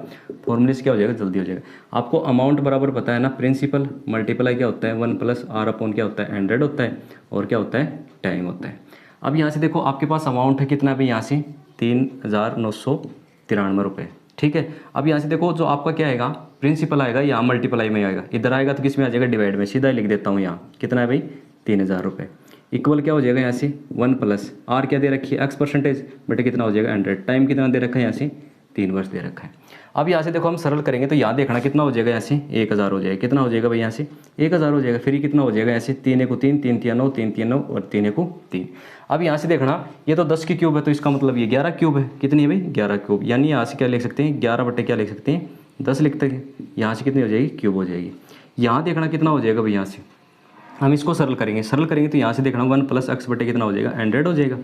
फॉर्मूले से क्या हो जाएगा जल्दी हो जाएगा। आपको अमाउंट बराबर पता है ना, प्रिंसिपल मल्टीप्लाई क्या होता है 1 + r/, क्या होता है 100 होता है, और क्या होता है टाइम होता है। अब यहाँ से देखो आपके पास अमाउंट है कितना भाई यहाँ से 3,993 रुपये, ठीक है। अब यहाँ से देखो जो आपका क्या आएगा प्रिंसिपल आएगा यहाँ मल्टीप्लाई में आएगा, इधर आएगा तो किस में आ जाएगा, डिवाइड में। सीधा लिख देता हूँ यहाँ कितना है भाई, 3000 रुपये। इक्वल क्या हो जाएगा यहाँ से 1 प्लस आर क्या दे रखी है, x% बटे कितना हो जाएगा 100। टाइम कितना दे रखा है यहाँ से, 3 वर्ष दे रखा है। अब यहाँ से देखो हम सरल करेंगे तो यहाँ देखना कितना हो जाएगा, यहाँ से 1000 हो जाएगा। कितना हो जाएगा भाई, यहाँ से 1000 हो जाएगा। फिर ये कितना हो जाएगा, यहाँ से 3 1 3 3 3 9 3 3 9 और 3 1 3। अब यहाँ से देखना ये तो 10 की क्यूब है, तो इसका मतलब ये 11 क्यूब है। कितनी है भाई, 11 क्यूब। यानी यहाँ से क्या लिख सकते हैं, 11 बटे क्या लिख सकते हैं, 10 लिखते हैं। यहाँ से कितनी हो जाएगी, क्यूब हो जाएगी। यहाँ देखना कितना हो जाएगा भाई, यहाँ से हम इसको सरल करेंगे तो यहाँ से देखना 1 प्लस x बटे कितना हो जाएगा, 100 हो जाएगा।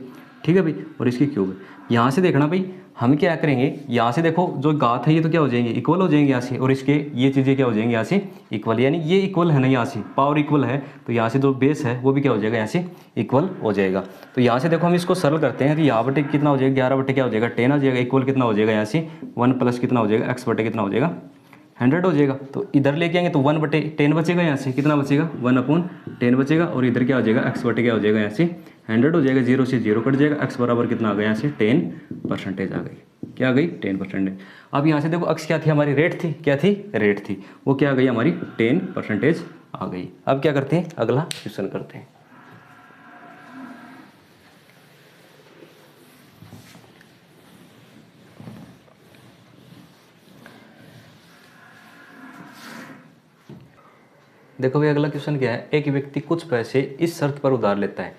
ठीक है भाई, और इसकी क्यूब है। यहाँ से देखना भाई हम क्या करेंगे, यहाँ से देखो जो घात है ये तो क्या हो जाएंगे, इक्वल हो जाएंगे यहाँ से, और इसके ये चीज़ें क्या हो जाएंगी यहाँ से इक्वल। यानी ये इक्वल है ना, यहाँ से पावर इक्वल है, तो यहाँ से जो बेस है वो भी क्या हो जाएगा, यहाँ से इक्वल हो जाएगा। तो यहाँ से देखो हम इसको सरल करते हैं तो यहाँ बटे कितना हो जाएगा, 11 बटे क्या हो जाएगा 10 आ जाएगा। इक्वल कितना हो जाएगा, यहाँ से 1 प्लस कितना हो जाएगा, x बटे कितना हो जाएगा 100 हो जाएगा। तो इधर लेके आएंगे तो 1 बटे 10 बचेगा, यहाँ से कितना बचेगा 1/10 बचेगा। और इधर क्या हो जाएगा, x बटे क्या हो जाएगा, यहाँ से 100 हो जाएगा। 0 से 0 कट जाएगा, x बराबर कितना आ गया, यहाँ से 10% आ गई। क्या आ गई, 10%। अब यहाँ से देखो x क्या थी हमारी, रेट थी, क्या थी, रेट थी, वो क्या आ गई हमारी 10% आ गई। अब क्या करते हैं, अगला क्वेश्चन करते हैं। देखो भाई अगला क्वेश्चन क्या है, एक व्यक्ति कुछ पैसे इस शर्त पर उधार लेता है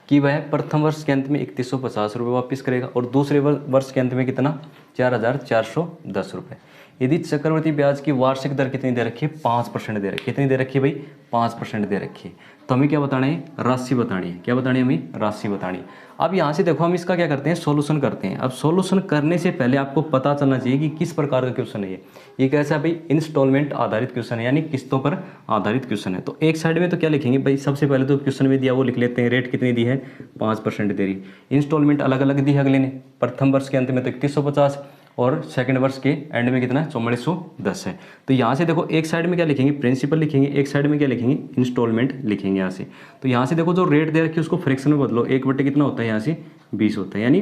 कि वह प्रथम वर्ष के अंत में 3150 रुपये वापस करेगा और दूसरे वर्ष के अंत में कितना, 4410 रुपये। यदि चक्रवृद्धि ब्याज की वार्षिक दर कितनी दे रखी है, 5% दे रखी है। कितनी दे रखी है भाई, 5% दे रखी है। तो हमें क्या बताना है, राशि बतानी है। क्या बतानी है हमें, राशि बतानी है। अब यहाँ से देखो हम इसका क्या करते हैं, सॉल्यूशन करते हैं। अब सॉल्यूशन करने से पहले आपको पता चलना चाहिए कि किस प्रकार का क्वेश्चन है ये कैसा है भाई, इंस्टॉलमेंट आधारित क्वेश्चन है, यानी किस्तों पर आधारित क्वेश्चन है। तो एक साइड में तो क्या लिखेंगे भाई, सबसे पहले तो क्वेश्चन में दिया वो लिख लेते हैं, रेट कितनी दी है 5% दे रही। इंस्टॉलमेंट अलग अलग दी है अगले ने, प्रथम वर्ष के अंत में तो 3150 और सेकंड वर्ष के एंड में कितना है 4410 है। तो यहाँ से देखो एक साइड में क्या लिखेंगे, प्रिंसिपल लिखेंगे, एक साइड में क्या लिखेंगे, इंस्टॉलमेंट लिखेंगे यहाँ से। तो यहाँ से देखो जो रेट दे रखी है उसको फ्रैक्शन में बदलो, 1 बटे कितना होता है यहाँ से 20 होता है। यानी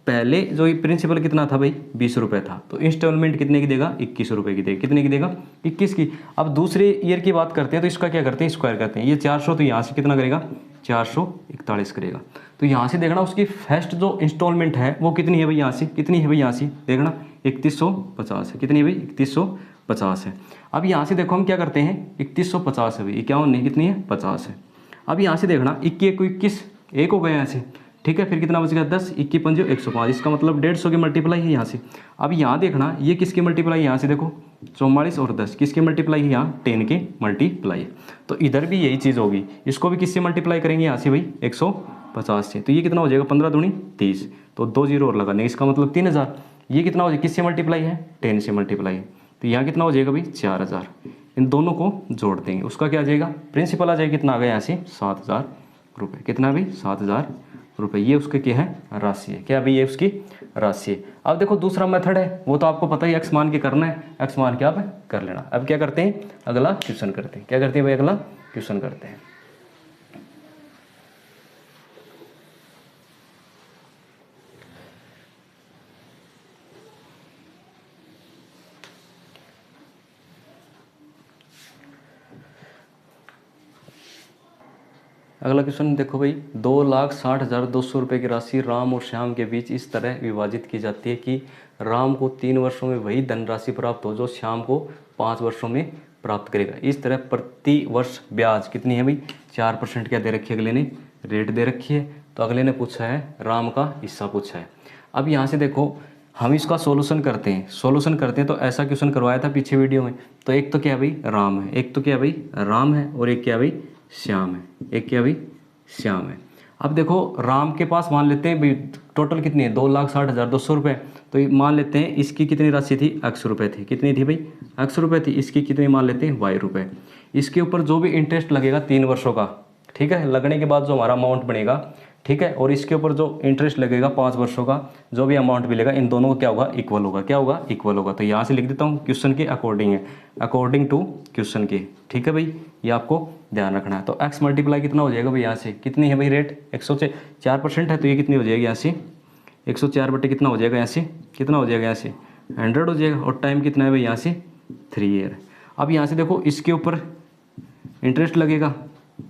पहले जो प्रिंसिपल कितना था भाई 20 रुपये था, तो इंस्टॉलमेंट कितने की देगा 21 रुपये की देगा। कितने की देगा 21 की। अब दूसरे ईयर की बात करते हैं तो इसका क्या करते हैं, स्क्वायर करते हैं। ये 400 तो यहाँ से कितना करेगा 441 करेगा। तो यहाँ से देखना उसकी फर्स्ट जो इंस्टॉलमेंट है वो कितनी है भाई, यहाँ से कितनी है भाई, यहाँ से देखना 3150 है। कितनी है भाई 3150 है। अब यहाँ से देखो हम क्या करते हैं, 3150 है भाई, 51 नहीं कितनी है 50 है। अब यहाँ से देखना 21 को 21 एक हो गया यहाँ से, ठीक है। फिर कितना बच गया 10, 21 पंजे 105, इसका मतलब 150 की मल्टीप्लाई है यहाँ से। अब यहाँ देखना ये किसकी मल्टीप्लाई, यहाँ से देखो 44 और 10 किसके मल्टीप्लाई है, यहाँ 10 के मल्टीप्लाई। तो इधर भी यही चीज़ होगी, इसको भी किससे मल्टीप्लाई करेंगे, यहाँ से भाई 150 से। तो ये कितना हो जाएगा 15 दूनी 30, तो 2 जीरो और लगाने, इसका मतलब 3000। ये कितना हो जाएगा, किससे मल्टीप्लाई है 10 से मल्टीप्लाई है। तो यहाँ कितना हो जाएगा भाई 4000। इन दोनों को जोड़ देंगे, उसका क्या आ जाएगा, प्रिंसिपल आ जाएगा, कितना आ गया यहाँ से 7000 रुपये। कितना भाई 7000 रुपये। ये उसके क्या है, राशि है। क्या भाई ये उसकी राशि है। अब देखो दूसरा मेथड है, वो तो आपको पता ही, एक्स मान के करना है, एक्स मान के आप कर लेना। अब क्या करते हैं, अगला क्वेश्चन करते हैं। क्या करते हैं भाई, अगला क्वेश्चन करते हैं। अगला क्वेश्चन देखो भाई, 2,60,200 रुपये की राशि राम और श्याम के बीच इस तरह विभाजित की जाती है कि राम को 3 वर्षों में वही धनराशि प्राप्त हो जो श्याम को 5 वर्षों में प्राप्त करेगा। इस तरह प्रति वर्ष ब्याज कितनी है भाई 4% क्या दे रखी है, अगले ने रेट दे रखी है। तो अगले ने पूछा है राम का हिस्सा पूछा है। अब यहाँ से देखो हम इसका सॉल्यूशन करते हैं तो ऐसा क्वेश्चन करवाया था पीछे वीडियो में। तो एक तो क्या है भाई राम है, एक तो क्या भाई राम है, और एक क्या भाई श्याम है, एक क्या भाई श्याम है। अब देखो राम के पास मान लेते हैं भाई टोटल कितनी है 2,60,200 रुपये। तो ये मान लेते हैं इसकी कितनी राशि थी x रुपये थी, कितनी थी भाई x रुपये थी। इसकी कितनी मान लेते हैं y रुपये। इसके ऊपर जो भी इंटरेस्ट लगेगा 3 वर्षों का, ठीक है, लगने के बाद जो हमारा अमाउंट बनेगा, ठीक है, और इसके ऊपर जो इंटरेस्ट लगेगा 5 वर्षों का, जो भी अमाउंट मिलेगा इन दोनों का क्या होगा इक्वल होगा। क्या होगा इक्वल होगा। तो यहाँ से लिख देता हूँ क्वेश्चन के अकॉर्डिंग है, अकॉर्डिंग टू क्वेश्चन के, ठीक है भाई, ये आपको ध्यान रखना है। तो x मल्टीप्लाई कितना हो जाएगा भाई, यहाँ से कितनी है भाई रेट 104% है, तो ये कितनी हो जाएगी यहाँ से 104 बटे कितना हो जाएगा, यहाँ से कितना हो जाएगा, यहाँ से 100 हो जाएगा। और टाइम कितना है भाई यहाँ से 3 ईयर। अब यहाँ से देखो इसके ऊपर इंटरेस्ट लगेगा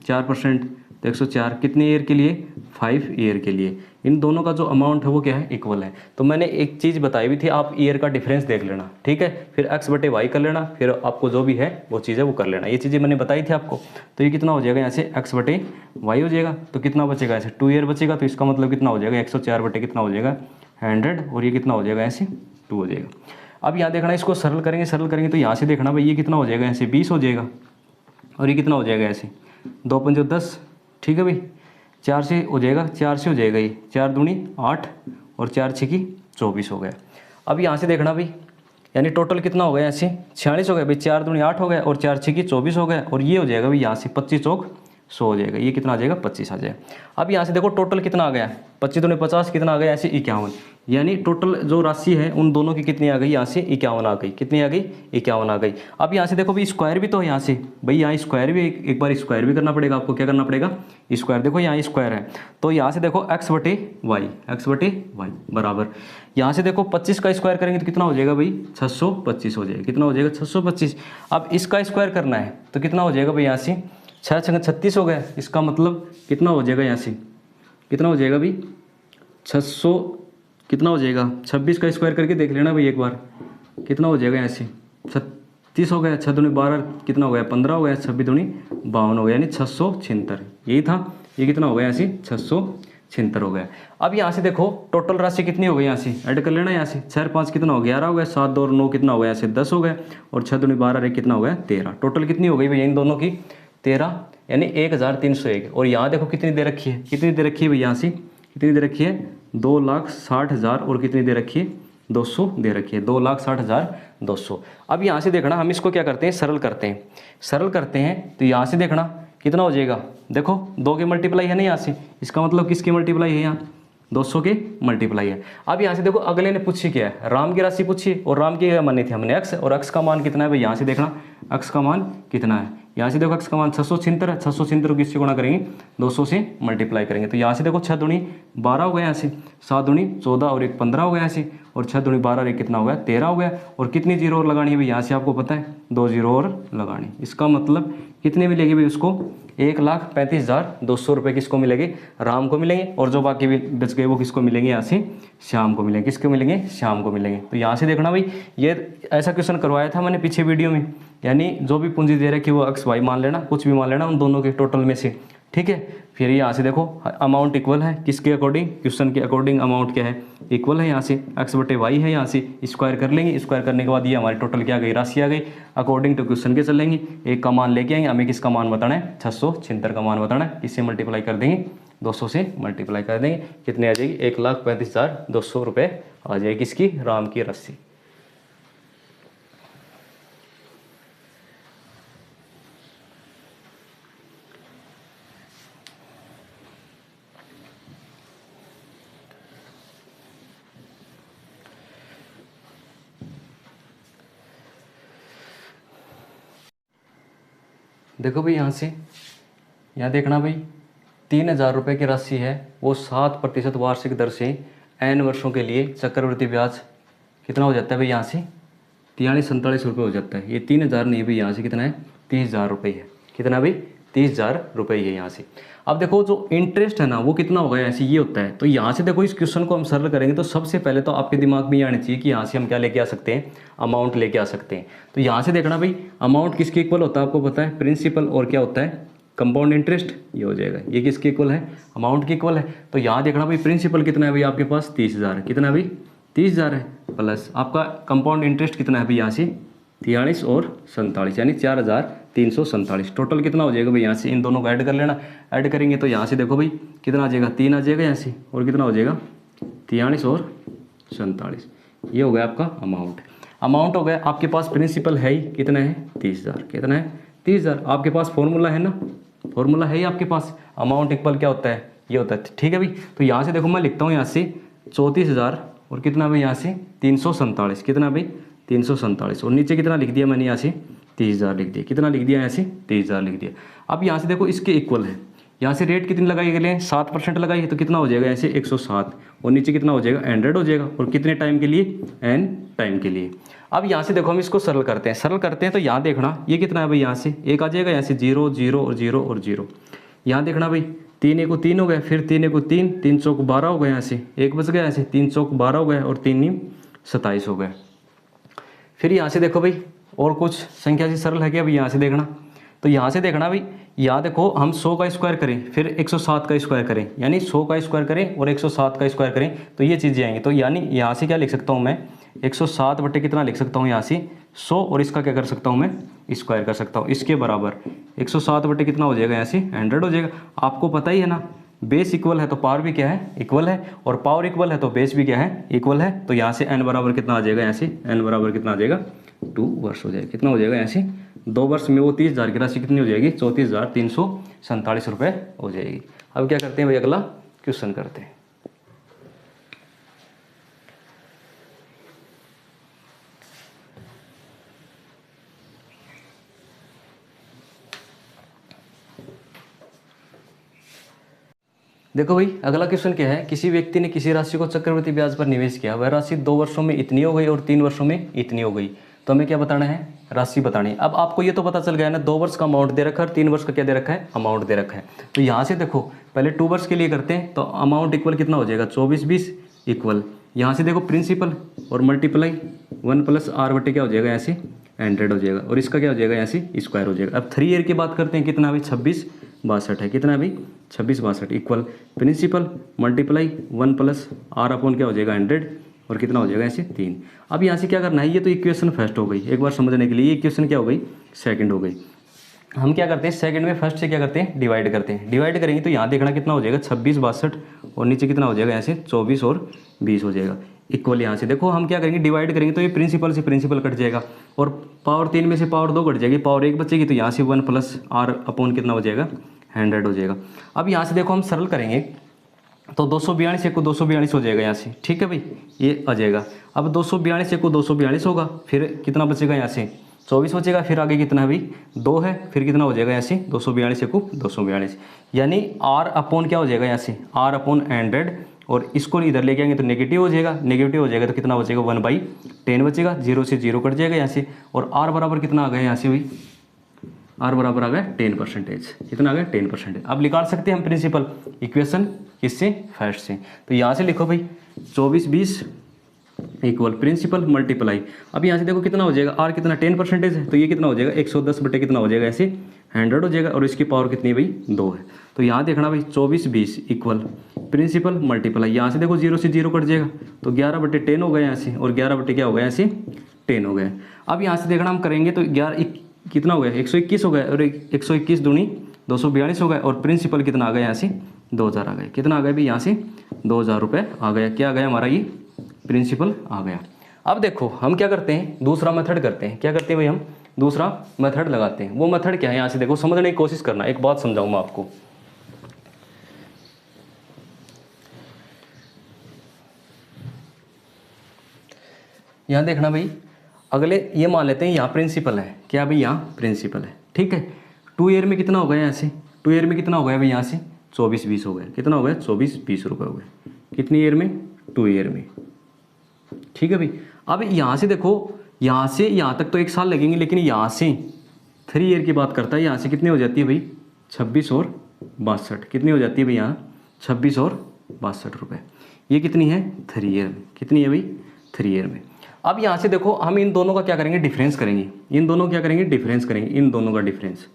4%, तो 104 कितने ईयर के लिए, 5 ईयर के लिए। इन दोनों का जो अमाउंट है वो क्या है, इक्वल है। तो मैंने एक चीज़ बताई हुई थी, आप ईयर का डिफरेंस देख लेना, ठीक है, फिर x/y कर लेना, फिर आपको जो भी है वो चीज़ है वो कर लेना। ये चीज़ें मैंने बताई थी आपको। तो ये कितना हो जाएगा, यहाँ से x/y हो जाएगा, तो कितना बचेगा, ऐसे 2 ईयर बचेगा। तो इसका मतलब कितना हो जाएगा, 104 बटे कितना हो जाएगा 100, और ये कितना हो जाएगा, ऐसे 2 हो जाएगा। अब यहाँ देखना, इसको सरल करेंगे तो यहाँ से देखना भाई ये कितना हो जाएगा, ऐसे 20 हो जाएगा, और ये कितना हो जाएगा, ऐसे 2 पंजे 10, ठीक है भाई, 4 से हो जाएगा, 4 से हो जाएगा ये, 4 दूनी 8 और 4 छकी 24 हो गया। अब यहाँ से देखना भाई, यानी टोटल कितना हो गया, ऐसे 46 हो गया भाई, 4 दूनी 8 हो गया और 4 छकी 24 हो गया, और ये हो जाएगा भाई यहाँ से 25 चौक 100 हो जाएगा, ये कितना आ जाएगा 25 आ जाएगा। अब यहाँ से देखो टोटल कितना आ गया, 25 दूनी 50 कितना आ गया, ऐसे 51, यानी टोटल जो राशि है उन दोनों की कितनी आ गई, यहाँ से 51 आ गई, कितनी आ गई 51 आ गई। अब यहाँ से देखो भाई स्क्वायर भी तो यहाँ से भाई, यहाँ स्क्वायर भी एक बार स्क्वायर भी करना पड़ेगा आपको, क्या करना पड़ेगा, स्क्वायर। देखो यहाँ स्क्वायर है, तो यहाँ से देखो x/y बराबर, यहाँ से देखो 25 का स्क्वायर करेंगे तो कितना हो जाएगा भाई 625 हो जाएगा, कितना हो जाएगा 625। अब इसका स्क्वायर करना है तो कितना हो जाएगा भाई, यहाँ से 6 छंग 36 हो गया, इसका मतलब कितना हो जाएगा, यहाँ से कितना हो जाएगा भाई 600, कितना हो जाएगा 26 का स्क्वायर करके देख लेना भाई एक बार, कितना हो जाएगा, यहाँ से 36 हो गया, 6 दूनी 12 कितना हो गया 15 हो गया, 26 दूनी 52 हो गया, यानी 676, यही था, ये कितना हो गया, यहाँ से 676 हो गया। अब यहाँ से देखो टोटल राशि कितनी हो गई, यहाँ से ऐड कर लेना, यहाँ से 4 5 कितना हो गया 11 हो गया, 7 2 और 9 कितना हो गया, यहाँ से 10 हो गया, और 6 दूनी 12 एक कितना हो गया 13, टोटल कितनी हो गई भैया इन दोनों की 13, यानी 1301। और यहाँ देखो कितनी दे रखी है, कितनी दे रखी है भैया, यहाँ से कितनी दे रखी है 2,60,000, और कितनी दे रखी है 200 दे रखी है, 2,60,200। अब यहाँ से देखना, हम इसको क्या करते हैं, सरल करते हैं, तो यहाँ से देखना कितना हो जाएगा, देखो 2 के मल्टीप्लाई है ना यहाँ से, इसका मतलब किसकी मल्टीप्लाई है, यहाँ 200 के मल्टीप्लाई है। अब यहाँ से देखो अगले ने पूछी क्या है, राम की राशि पूछी, और राम की मानी थी हमने x, और x का मान कितना है भाई, यहाँ से देखना x का मान कितना है, यहाँ से देखो x का मान 676 है, 676 को किससे गुणा करेंगे 200 से मल्टीप्लाई करेंगे, तो यहाँ से देखो 6 दूनी 12 हो गया, यहाँ से 7 दूनी 14 और 1 15 हो गया, यहाँ से, और 6 दूनी 12 और 1 कितना हो गया 13 हो गया, और कितनी जीरो और लगानी है भाई, यहाँ से आपको पता है 2 जीरो और लगानी, इसका मतलब कितने मिलेगी भाई उसको 1,35,200 रुपये किसको मिलेंगे, राम को मिलेंगे, और जो बाकी भी बच गए वो किसको मिलेंगे, यहाँ से श्याम को मिलेंगे, किसको मिलेंगे, श्याम को मिलेंगे। तो यहाँ से देखना भाई, ये ऐसा क्वेश्चन करवाया था मैंने पीछे वीडियो में, यानी जो भी पूंजी दे रखी वो x/y मान लेना, कुछ भी मान लेना उन दोनों के टोटल में से, ठीक है। फिर यहाँ से देखो अमाउंट इक्वल है, किसके अकॉर्डिंग, क्वेश्चन के अकॉर्डिंग अमाउंट क्या है, इक्वल है, यहाँ से x/y है, यहाँ से स्क्वायर कर लेंगे, स्क्वायर करने के बाद ये हमारी टोटल क्या गई, राशि आ गई, अकॉर्डिंग टू क्वेश्चन के चलेंगे, एक का मान लेके आएंगे, हमें किसका मान बताना है 676 का मान बताना है, किससे मल्टीप्लाई कर देंगे 200 से मल्टीप्लाई कर देंगे, कितने आ जाएगी 1,35,200 रुपये आ जाएगी किसकी, राम की राशि। देखो भाई यहाँ देखना भाई 3,000 रुपये की राशि है, वो 7% वार्षिक दर से n वर्षों के लिए चक्रवृद्धि ब्याज कितना हो जाता है भाई, यहाँ से 43-47 रुपये हो जाता है। ये 3,000 नहीं भाई, यहाँ से कितना है 30,000 रुपये है, कितना भाई 30,000 रुपये है यहाँ से। अब देखो जो इंटरेस्ट है ना वो कितना होगा, ऐसे ये होता है। तो यहाँ से देखो इस क्वेश्चन को हम सरल करेंगे तो सबसे पहले तो आपके दिमाग में ये आना चाहिए कि यहाँ से हम क्या लेके आ सकते हैं, अमाउंट लेके आ सकते हैं। तो यहाँ से देखना भाई अमाउंट किसके इक्वल होता है आपको पता है, प्रिंसिपल और क्या होता है कंपाउंड इंटरेस्ट, ये हो जाएगा, ये किसके इक्वल है, अमाउंट के इक्वल है। तो यहाँ देखना भाई प्रिंसिपल कितना है भाई आपके पास 30,000 है, कितना है भाई 30,000 है, प्लस आपका कंपाउंड इंटरेस्ट कितना है भाई यहाँ से 43 और 47 यानी 4,347, टोटल कितना हो जाएगा भाई, यहाँ से इन दोनों को ऐड कर लेना। ऐड करेंगे तो यहाँ से देखो भाई कितना आ जाएगा 3 आ जाएगा यहाँ से, और कितना हो जाएगा 43 और 47, ये हो गया आपका अमाउंट। अमाउंट हो गया, आपके पास प्रिंसिपल है ही कितना है 30,000, कितना है 30,000, आपके पास फॉर्मूला है ना, फॉर्मूला है ही आपके पास, अमाउंट इक्वल क्या होता है, ये होता है, ठीक है भाई। तो यहाँ से देखो मैं लिखता हूँ यहाँ से 34,000 और कितना भाई यहाँ से 347, कितना भाई 347, और नीचे कितना लिख दिया मैंने यहाँ से 30,000 लिख दिया, कितना लिख दिया यहाँ से 30,000 लिख दिया। अब यहाँ से देखो इसके इक्वल है, यहाँ से रेट कितनी लगाई गई है 7% लगाई है, तो कितना हो जाएगा ऐसे 107, और नीचे कितना हो जाएगा 100 हो जाएगा, और कितने टाइम के लिए n टाइम के लिए। अब यहाँ से देखो हम इसको सरल करते हैं तो यहाँ देखना ये कितना है भाई, यहाँ से एक आ जाएगा, यहाँ से 0 0 और 0 और 0। यहाँ देखना भाई 3 1 3 हो गए, फिर 3 1 3, 3 चौक 12 हो गए, यहाँ से एक बच गया, यहाँ से 3 चौक 12 हो गए और 3 नीम 27 हो गए। फिर यहाँ से देखो भाई और कुछ संख्या से सरल है क्या भाई, यहाँ से देखना, तो यहाँ से देखना भाई, यहाँ देखो हम 100 का स्क्वायर करें फिर 107 का स्क्वायर करें, यानी 100 का स्क्वायर करें और 107 का स्क्वायर करें तो ये चीज़ें आएंगी। तो यानी यहाँ से क्या लिख सकता हूँ मैं, 107 बटे कितना लिख सकता हूँ यहाँ से 100, और इसका क्या कर सकता हूँ मैं, स्क्वायर कर सकता हूँ। इसके बराबर 107 बटे कितना हो जाएगा, यहाँ से 100 हो जाएगा। आपको पता ही है ना, बेस इक्वल है तो पावर भी क्या है, इक्वल है, और पावर इक्वल है तो बेस भी क्या है, इक्वल है। तो यहाँ से n बराबर कितना आ जाएगा, यहाँ से n बराबर कितना आ जाएगा, 2 वर्ष हो जाएगा। कितना हो जाएगा, यहाँ से 2 वर्ष में वो 30,000 की राशि कितनी हो जाएगी, 34,347 रुपये हो जाएगी। अब क्या करते हैं भाई, अगला क्वेश्चन करते हैं। देखो भाई अगला क्वेश्चन क्या है, किसी व्यक्ति ने किसी राशि को चक्रवृद्धि ब्याज पर निवेश किया, वह राशि 2 वर्षों में इतनी हो गई और 3 वर्षों में इतनी हो गई। तो हमें क्या बताना है, राशि बतानी है। अब आपको ये तो पता चल गया ना, 2 वर्ष का अमाउंट दे रखा है और 3 वर्ष का क्या दे रखा है, अमाउंट दे रखा है। तो यहाँ से देखो पहले 2 वर्ष के लिए करते हैं, तो अमाउंट इक्वल कितना हो जाएगा, 24 20 इक्वल, यहाँ से देखो प्रिंसिपल और मल्टीप्लाई 1 + r बटे क्या हो जाएगा, यहाँ से 100 हो जाएगा, और इसका क्या हो जाएगा, यहाँ से स्क्वायर हो जाएगा। अब 3 ईयर की बात करते हैं, कितना भाई 26 62 है, कितना भाई 26 62 equal principal multiply 1 + r upon क्या हो जाएगा 100, और कितना हो जाएगा ऐसे 3। अब यहाँ से क्या करना है, ये तो इक्वेशन फर्स्ट हो गई, एक बार समझने के लिए ये इक्वेशन क्या हो गई, सेकंड हो गई। हम क्या करते हैं, सेकंड में फर्स्ट से क्या करते हैं, डिवाइड करते हैं। डिवाइड करेंगे तो यहाँ देखना कितना हो जाएगा 26 62, और नीचे कितना हो जाएगा, ऐसे 24 और 20 हो जाएगा इक्वल। यहाँ से देखो हम क्या करेंगे, डिवाइड करेंगे तो ये प्रिंसिपल से प्रिंसिपल कट जाएगा, और पावर 3 में से पावर 2 कट जाएगी, पावर 1 बचेगी, तो यहाँ से 1 + r अपॉन कितना हो जाएगा 100 हो जाएगा। अब यहाँ से देखो हम सरल करेंगे तो 242 1 को 242 हो जाएगा यहाँ से, ठीक है भाई, ये आ जाएगा। अब 242 1 को 242 होगा, फिर कितना बचेगा, यहाँ से 24 बचेगा, फिर आगे कितना है भाई 2 है, फिर कितना हो जाएगा यहाँ से 242 1 को 242, यानी r अपॉन क्या हो जाएगा, यहाँ से r अपॉन 100, और इसको इधर लेके आएंगे तो नेगेटिव हो जाएगा, नेगेटिव हो जाएगा तो कितना बचेगा 1/10 बचेगा, 0 से 0 कट जाएगा यहाँ से, और r बराबर कितना आ गया यहाँ से भाई, r बराबर आ गया 10%, कितना आ गया 10%। अब निकाल सकते हैं हम प्रिंसिपल इक्वेशन किससे, फर्स्ट से। तो यहाँ से लिखो भाई 24 20 इक्वल प्रिंसिपल मल्टीप्लाई, अब यहाँ से देखो कितना हो जाएगा, r कितना 10% है, तो ये कितना हो जाएगा 110 बटे कितना हो जाएगा, ऐसे 100 हो जाएगा, और इसकी पावर कितनी है भाई 2 है। तो यहाँ देखना भाई 24 20 इक्वल प्रिंसिपल मल्टीप्लाई, यहाँ से देखो 0 से 0 कट जाएगा, तो 11/10 हो गया यहाँ से, और 11 बटे क्या हो गया, यहाँ से 10 हो गया। अब यहाँ से देखना हम करेंगे तो 11 कितना हो गया 121 हो गया, और 121 दूनी 242 हो गया, और प्रिंसिपल कितना आ गया, यहाँ से 2000 आ गया, कितना आ गया भाई, यहाँ से 2000 रुपये आ गया। क्या आ गया हमारा, ये प्रिंसिपल आ गया। अब देखो हम क्या करते हैं, दूसरा मेथड करते हैं। क्या करते हैं भाई, हम दूसरा मेथड लगाते हैं। वो मेथड क्या है, यहाँ से देखो समझने की कोशिश करना। एक बात समझाऊँ मैं आपको, यहाँ देखना भाई, अगले ये मान लेते हैं यहाँ प्रिंसिपल है, क्या भाई यहाँ प्रिंसिपल है, ठीक है। 2 ईयर में कितना हो गया, यहाँ से 2 ईयर में कितना हो गया भाई, यहाँ से 24 20 हो गया, कितना हो गया 24 20 रुपये हो गए, कितनी ईयर में 2 ईयर में, ठीक है भाई। अब यहाँ से देखो, यहाँ से यहाँ तक तो 1 साल लगेंगे, लेकिन यहाँ से 3 ईयर की बात करता है, यहाँ से कितनी हो जाती है भाई 26 और 62, कितनी हो जाती है भाई यहाँ 26 और 62 रुपये। ये कितनी है 3 ईयर में, कितनी है भाई 3 ईयर में। अब यहाँ से देखो हम इन दोनों का क्या करेंगे, डिफरेंस करेंगे, इन दोनों क्या करेंगे, डिफरेंस करेंगे, इन दोनों का डिफरेंस,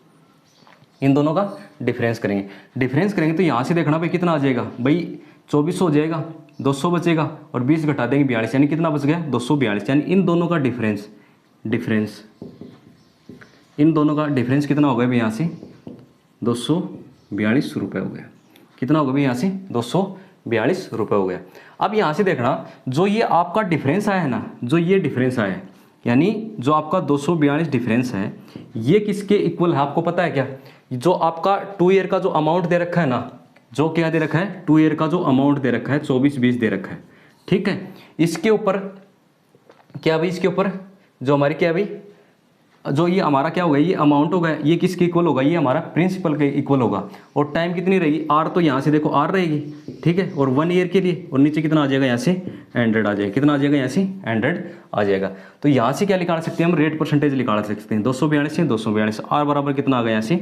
इन दोनों का डिफरेंस करेंगे। डिफरेंस करेंगे तो यहाँ से देखना भाई कितना आ जाएगा भाई 24 हो जाएगा, 200 बचेगा, और 20 घटा देंगे 42, यानी कितना बच गया 242, यानी इन दोनों का डिफरेंस, इन दोनों का डिफरेंस कितना हो गया भाई, यहाँ से 242 रुपये हो गया, कितना हो गया भाई यहाँ से 242 रुपये हो गया। अब यहाँ से देखना, जो ये आपका डिफरेंस आया है ना, जो ये डिफरेंस आया है, यानी जो आपका 242 डिफरेंस है, ये किसके इक्वल है आपको पता है क्या? जो आपका 2 ईयर का जो अमाउंट दे रखा है ना, जो क्या दे रखा है 2 ईयर का जो अमाउंट दे रखा है 24 20 दे रखा है, ठीक है। इसके ऊपर क्या भाई, इसके ऊपर जो हमारी क्या भाई जो ये हमारा क्या होगा, ये अमाउंट होगा, ये किसके इक्वल होगा, ये हमारा प्रिंसिपल के इक्वल होगा। और टाइम कितनी रहेगी, आर तो यहाँ से देखो आर रहेगी, ठीक है, और 1 ईयर के लिए, और नीचे कितना आ जाएगा, यहाँ से 100 आ जाएगा, कितना आ जाएगा, यहाँ से 100 आ जाएगा। तो यहाँ से क्या निकाल सकते हैं हम, रेट परसेंटेज निकाल सकते हैं, 242 से 242, आर बराबर कितना आ गया, यहाँ से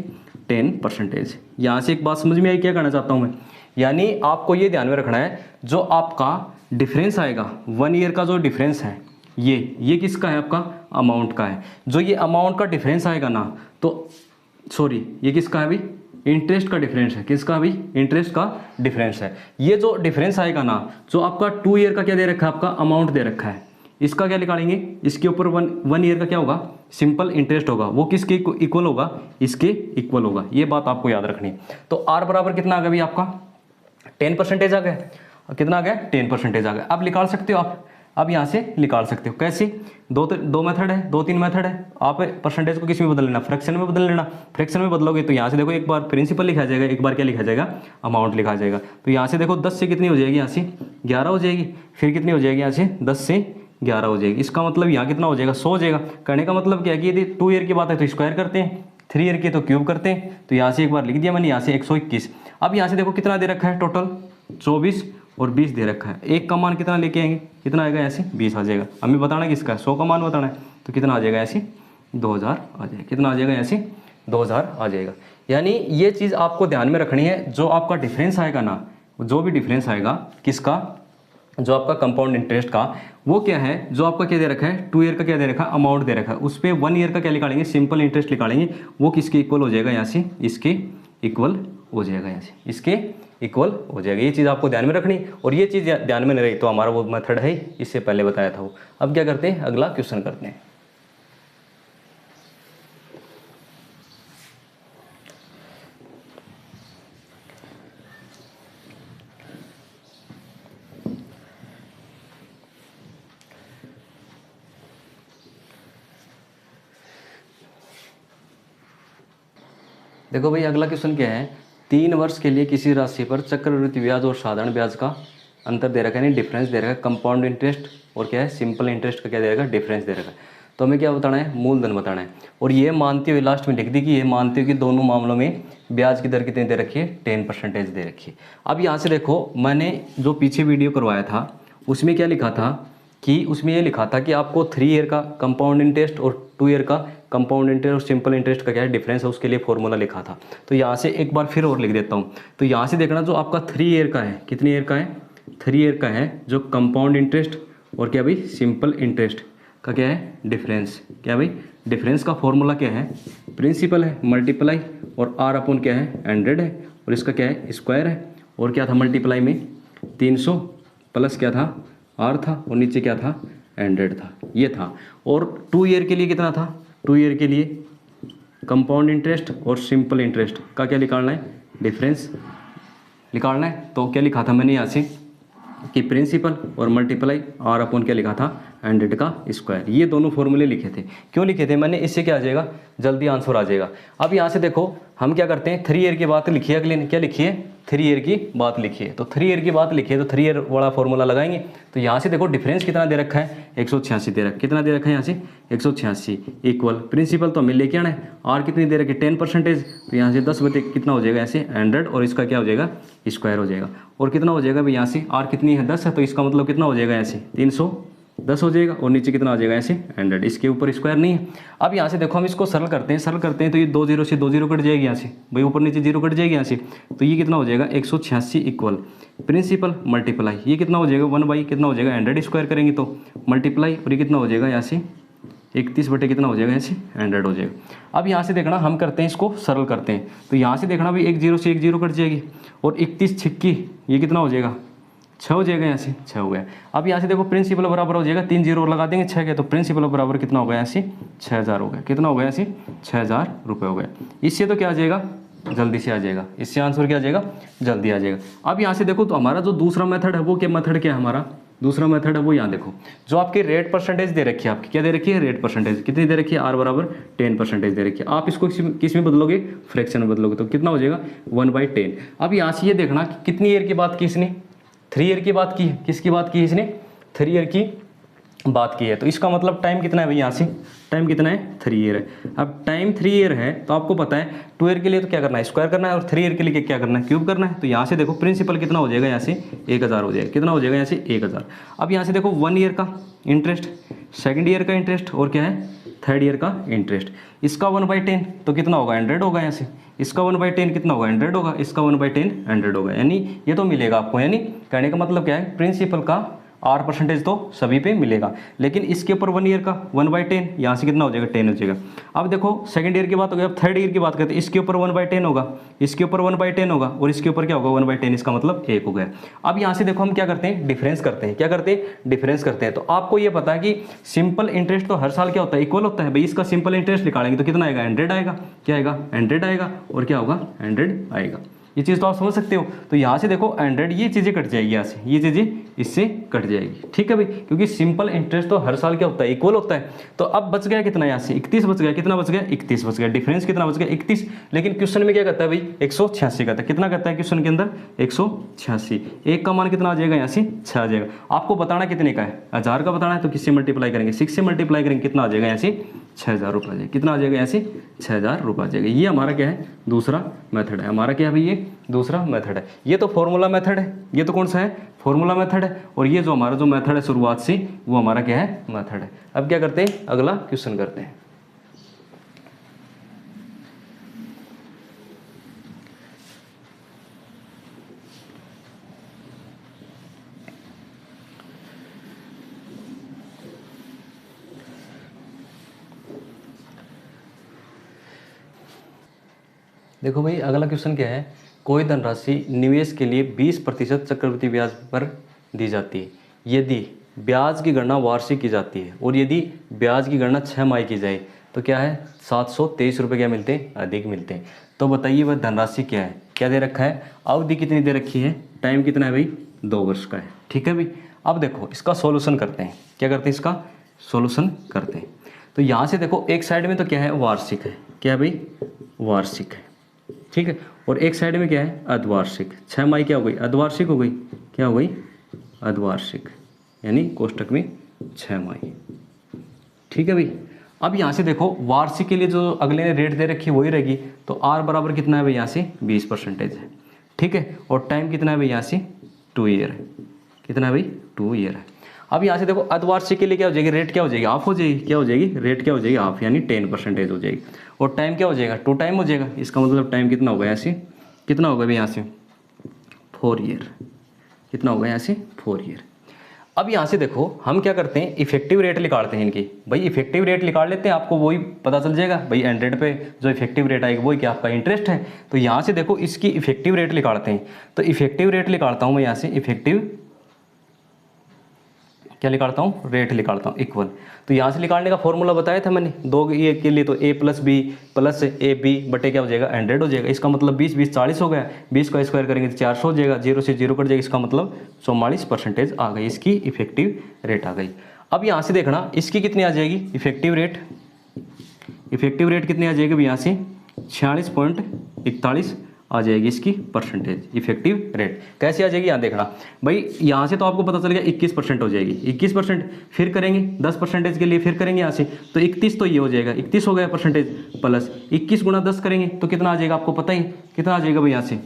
10%। यहाँ से एक बात समझ में आई, क्या करना चाहता हूँ मैं, यानी आपको ये ध्यान में रखना है, जो आपका डिफरेंस आएगा 1 ईयर का, जो डिफरेंस है ये किसका है, आपका अमाउंट का है। जो ये अमाउंट का डिफरेंस आएगा ना, तो सॉरी ये किसका है भाई, इंटरेस्ट का डिफरेंस है, किसका भाई, इंटरेस्ट का डिफरेंस है। ये जो डिफरेंस आएगा ना, जो आपका 2 ईयर का क्या दे रखा है, आपका अमाउंट दे रखा है, इसका क्या निकालेंगे, इसके ऊपर 1 ईयर का क्या होगा, सिंपल इंटरेस्ट होगा, वो किसके इक्वल होगा, इसके इक्वल होगा। ये बात आपको याद रखनी है। तो आर बराबर कितना आ गया भाई, आपका 10% आ गया, कितना आ गया, 10% आ गया। अब निकाल सकते हो आप, अब यहाँ से निकाल सकते हो, कैसे, दो मेथड है, 2-3 मेथड है। आप परसेंटेज को किस में बदल लेना, फ्रैक्शन में बदल लेना। फ्रैक्शन में बदलोगे तो यहाँ से देखो, एक बार प्रिंसिपल लिखा जाएगा, एक बार क्या लिखा जाएगा, अमाउंट लिखा जाएगा। तो यहाँ से देखो 10 से कितनी हो जाएगी, यहाँ से 11 हो जाएगी, फिर कितनी हो जाएगी, यहाँ से 10 से 11 हो जाएगी। इसका मतलब यहाँ कितना हो जाएगा, 100 हो जाएगा। कहने का मतलब क्या है कि यदि 2 ईयर की बात है तो स्क्वायर करते हैं, 3 ईयर की तो क्यूब करते हैं। तो यहाँ से एक बार लिख दिया मैंने, यहाँ से 121। अब यहाँ से देखो कितना दे रखा है, टोटल 24 और 20 दे रखा है। एक का मान कितना लेके आएंगे, कितना आएगा, ऐसे 20 आ जाएगा। हमें बताना है किसका, 100 का मान बताना है, तो कितना आ जाएगा, ऐसे 2000 आ जाएगा, कितना आ जाएगा, ऐसे 2000 आ जाएगा। यानी ये चीज़ आपको ध्यान में रखनी है, जो आपका डिफरेंस आएगा ना, जो भी डिफरेंस आएगा किसका, जो आपका कंपाउंड इंटरेस्ट का, वो क्या है, जो आपका क्या दे रखा है, 2 ईयर का क्या दे रखा है, अमाउंट दे रखा है, उस पर 1 ईयर का क्या निकालेंगे, सिंपल इंटरेस्ट निकालेंगे, वो किसके इक्वल हो जाएगा, यहाँ से इसके इक्वल हो जाएगा, यहाँ से इसके इक्वल हो जाएगा। ये चीज़ आपको ध्यान में रखनी, और ये चीज़ ध्यान में नहीं रही तो हमारा वो मेथड है, इससे पहले बताया था वो। अब क्या करते हैं, अगला क्वेश्चन करते हैं। देखो भाई, अगला क्वेश्चन क्या है, 3 वर्ष के लिए किसी राशि पर चक्रवृद्धि ब्याज और साधारण ब्याज का अंतर दे रखा है, यानी डिफरेंस दे रखा है। कंपाउंड इंटरेस्ट और क्या है, सिंपल इंटरेस्ट का क्या दे रखा है, डिफरेंस दे रखा है। तो हमें क्या बताना है, मूलधन बताना है। और ये मानते हुए लास्ट में लिख दी कि ये मानते हुए कि दोनों मामलों में ब्याज की दर कितनी दे रखी है, 10% दे रखी है। अब यहाँ से देखो, मैंने जो पीछे वीडियो करवाया था उसमें क्या लिखा था, कि उसमें ये लिखा था कि आपको 3 ईयर का कंपाउंड इंटरेस्ट और 2 ईयर का कंपाउंड इंटरेस्ट और सिंपल इंटरेस्ट का क्या है, डिफरेंस है, उसके लिए फॉर्मूला लिखा था। तो यहाँ से एक बार फिर और लिख देता हूँ। तो यहाँ से देखना, जो आपका 3 ईयर का है, कितने ईयर का है, 3 ईयर का है, जो कंपाउंड इंटरेस्ट और क्या भाई, सिंपल इंटरेस्ट का क्या है, डिफरेंस। क्या भाई, डिफरेंस का फॉर्मूला क्या है, प्रिंसिपल है मल्टीप्लाई, और आर अपॉन क्या है, 100 है, और इसका क्या है, स्क्वायर है। और क्या था मल्टीप्लाई में, 300 प्लस क्या था, आर था, और नीचे क्या था, 100 था, ये था। और 2 ईयर के लिए कितना था, 2 ईयर के लिए कंपाउंड इंटरेस्ट और सिंपल इंटरेस्ट का क्या निकालना है, डिफरेंस निकालना है। तो क्या लिखा था मैंने यहाँ से, कि प्रिंसिपल और मल्टीप्लाई आर अपॉन क्या लिखा था, 100 का स्क्वायर। ये दोनों फॉर्मूले लिखे थे। क्यों लिखे थे मैंने, इससे क्या आ जाएगा, जल्दी आंसर आ जाएगा। अब यहाँ से देखो, हम क्या करते हैं, 3 ईयर की बात लिखिए, अगले क्या लिखिए, 3 ईयर की बात लिखिए। तो 3 ईयर की बात लिखिए, तो 3 ईयर वाला फॉर्मूला लगाएंगे। तो यहाँ से देखो, डिफरेंस कितना दे रखा है, 186 दे रखा है। कितना दे रखा है यहाँ से, 186 इक्वल प्रिंसिपल तो हमें लेके आना है, आर कितनी दे रखी है, 10%। तो यहाँ से 10 बटे कितना हो जाएगा, ऐसे 100, और इसका क्या हो जाएगा, स्क्वायर हो जाएगा। और कितना हो जाएगा भाई, यहाँ से आर कितनी है, 10 है, तो इसका मतलब कितना हो जाएगा, ऐसे 310 हो जाएगा, और नीचे कितना आ जाएगा, ऐसे 100, इसके ऊपर स्क्वायर नहीं है। अब यहाँ से देखो, हम इसको सरल करते हैं, तो ये 2 0 से 2 0 कट जाएगी, यहाँ से भाई ऊपर नीचे 0 कट जाएगी यहाँ से। तो ये कितना हो जाएगा, 186 इक्वल प्रिंसिपल मल्टीप्लाई, ये कितना हो जाएगा, 1 बाई कितना हो जाएगा, 100 स्क्वायर करेंगे तो मल्टीप्लाई, और ये कितना हो जाएगा, यहाँ से 31 बटे कितना हो जाएगा, ऐसे 100 हो जाएगा। अब यहाँ से देखना, हम करते हैं इसको सरल करते हैं। तो यहाँ से देखना भी 1 0 से 1 0 कट जाएगी, और 31 छिक्की ये कितना हो जाएगा, 6 हो जाएगा, यहाँ से 6 हो गया। अब यहाँ से देखो, प्रिंसिपल बराबर हो जाएगा, 3 0 लगा देंगे 6 के, तो प्रिंसिपल बराबर कितना हो गया, यहाँ से 6000 हो गया। कितना हो गया, यहाँ से 6000 रुपये हो गया। इससे तो क्या आ जाएगा, जल्दी से आ जाएगा, इससे आंसर क्या आ जाएगा, जल्दी आ जाएगा। अब यहाँ से देखो, तो हमारा जो दूसरा मेथड है वो क्या मेथड क्या है, हमारा दूसरा मेथड है वो यहाँ देखो, जो आपकी रेट परसेंटेज दे रखी है, आपकी क्या दे रखी है, रेट परसेंटेज कितनी दे रखी है, आर बराबर 10% दे रखी है। आप इसको किस में बदलोगे, फ्रैक्शन में बदलोगे, तो कितना हो जाएगा, 1/10। अब यहाँ से ये देखना कि कितनी ईयर की बात की इसने, 3 ईयर की बात की है, किसकी बात की है इसने, 3 ईयर की बात की है। तो इसका मतलब टाइम कितना है भाई, यहाँ से टाइम कितना है, 3 ईयर है। अब टाइम 3 ईयर है तो आपको पता है 2 ईयर के लिए तो क्या करना है, स्क्वायर करना है, और 3 ईयर के लिए क्या करना है, क्यूब करना है। तो यहाँ से देखो प्रिंसिपल कितना हो जाएगा, यहाँ से 1000 हो जाएगा। कितना हो जाएगा, यहाँ से 1000। अब यहाँ से देखो 1 ईयर का इंटरेस्ट, सेकेंड ईयर का इंटरेस्ट, और क्या है, थर्ड ईयर का इंटरेस्ट। इसका 1/10 तो कितना होगा, 100 होगा। यहाँ से इसका 1/10 कितना होगा, 100 होगा। इसका 1/10 100 होगा। यानी ये तो मिलेगा आपको। यानी कहने का मतलब क्या है, प्रिंसिपल का R% तो सभी पे मिलेगा, लेकिन इसके ऊपर 1 ईयर का 1/10, यहाँ से कितना हो जाएगा, 10 हो जाएगा। अब देखो सेकंड ईयर की बात हो गई, अब थर्ड ईयर की बात करते हैं। इसके ऊपर 1/10 होगा, इसके ऊपर 1/10 होगा, और इसके ऊपर क्या होगा, 1/10। इसका मतलब 1 हो गया। अब यहाँ से देखो हम क्या करते हैं, डिफरेंस करते हैं। क्या करते हैं, डिफरेंस करते हैं। तो आपको ये पता है कि सिंपल इंटरेस्ट तो हर साल क्या होता है, इक्वल होता है। भाई इसका सिंपल इंटरेस्ट निकालेंगे तो कितना आएगा, 100 आएगा। क्या आएगा, 100 आएगा, और क्या होगा, 100 आएगा। ये चीज़ तो आप समझ सकते हो। तो यहाँ से देखो 100, ये चीज़ें कट जाएगी यहाँ से, ये चीज़ें इससे कट जाएगी। ठीक है भाई, क्योंकि सिंपल इंटरेस्ट तो हर साल क्या होता है, इक्वल होता है। तो अब बच गया कितना, यहाँ से 31 बच गया। कितना बच गया, 31 बच गया। डिफरेंस कितना बच गया, 31। लेकिन क्वेश्चन में क्या कहता है भाई, 186 कहता है। कितना कहता है क्वेश्चन के अंदर, 186। एक का मान कितना आ जाएगा, यहाँ से 6 आ जाएगा। आपको बताना कितने का है, 1000 का बताना है। तो किससे मल्टीप्लाई करेंगे, 6 से मल्टीप्लाई करेंगे, कितना आ जाएगा, यहाँ से 6000 रुपये आ जाएगा। कितना आ जाएगा, यहाँ से 6000 रुपये आ जाएगा। ये हमारा क्या है, दूसरा मेथड है। हमारा क्या है भाई, ये दूसरा मेथड है। ये तो फॉर्मूला मेथड है। ये तो कौन सा है, फॉर्मूला मेथड है। और ये जो हमारा जो मेथड है शुरुआत से, वो हमारा क्या है, मेथड है। अब क्या करते हैं, अगला क्वेश्चन करते हैं। देखो भाई अगला क्वेश्चन क्या है, कोई धनराशि निवेश के लिए 20% चक्रवृद्धि ब्याज पर दी जाती है। यदि ब्याज की गणना वार्षिक की जाती है और यदि ब्याज की गणना 6 माह की जाए तो क्या है, 723 रुपये क्या मिलते हैं, अधिक मिलते हैं। तो बताइए वह धनराशि क्या है, क्या दे रखा है, अवधि कितनी दे रखी है, टाइम कितना है भाई, 2 वर्ष का है। ठीक है भाई। अब देखो इसका सॉल्यूशन करते हैं। क्या करते हैं, इसका सॉल्यूशन करते हैं। तो यहाँ से देखो एक साइड में तो क्या है, वार्षिक है। क्या है भाई, वार्षिक है। ठीक है। और एक साइड में क्या है, अर्धवार्षिक। 6 माह क्या हो गई, अर्धवार्षिक हो गई। क्या हो गई, अर्धवार्षिक, यानी कोष्टक में 6 माह। ठीक है भाई। अब यहाँ से देखो वार्षिक के लिए जो अगले ने रेट दे रखी है वही रहेगी। तो R बराबर कितना है भाई, यहाँ से 20% है। ठीक है। और टाइम कितना है भाई, यहाँ से 2 ईयर है। कितना है भाई, 2 ईयर है। अब यहाँ से देखो अर्धवार्षिक के लिए क्या हो जाएगी, रेट क्या हो जाएगी, हाफ हो जाएगी। क्या हो जाएगी, रेट क्या हो जाएगी, हाफ, यानी 10% हो जाएगी। और टाइम क्या हो जाएगा, 2 टाइम हो जाएगा। इसका मतलब टाइम कितना होगा, यहाँ से कितना होगा भाई, यहाँ से 4 ईयर। कितना होगा, यहाँ से 4 ईयर। अब यहाँ से देखो हम क्या करते हैं, इफेक्टिव रेट निकालते हैं इनकी। भाई इफेक्टिव रेट निकाल लेते हैं, आपको वही पता चल जाएगा। भाई 100 पे जो इफेक्टिव रेट आएगा वही क्या आपका इंटरेस्ट है। तो यहाँ से देखो इसकी इफेक्टिव रेट निकालते हैं। तो इफेक्टिव रेट निकालता हूँ मैं यहाँ से, इफेक्टिव क्या निकालता हूँ, रेट निकालता हूँ, इक्वल। तो यहाँ से निकालने का फॉर्मूला बताया था मैंने, 2 ये के लिए तो A + B + AB बटे क्या हो जाएगा, 100 हो जाएगा। इसका मतलब 20 20 40 हो गया। 20 का स्क्वायर करेंगे तो 400 हो जाएगा। 0 से 0 कट जाएगा। इसका मतलब 44% आ गई, इसकी इफेक्टिव रेट आ गई। अब यहाँ से देखना इसकी कितनी आ जाएगी इफेक्टिव रेट। इफेक्टिव रेट कितनी आ जाएगी यहाँ से, 46.41 आ जाएगी इसकी परसेंटेज, इफेक्टिव रेट। कैसे आ जाएगी, यहाँ देखना भाई। यहाँ से तो आपको पता चल गया 21% हो जाएगी। 21% फिर करेंगे 10% के लिए, फिर करेंगे यहाँ से तो 31, तो ये हो जाएगा 31 हो गया परसेंटेज, प्लस 21 × 10 करेंगे तो कितना आ जाएगा, आपको पता ही कितना आ जाएगा भाई। यहाँ से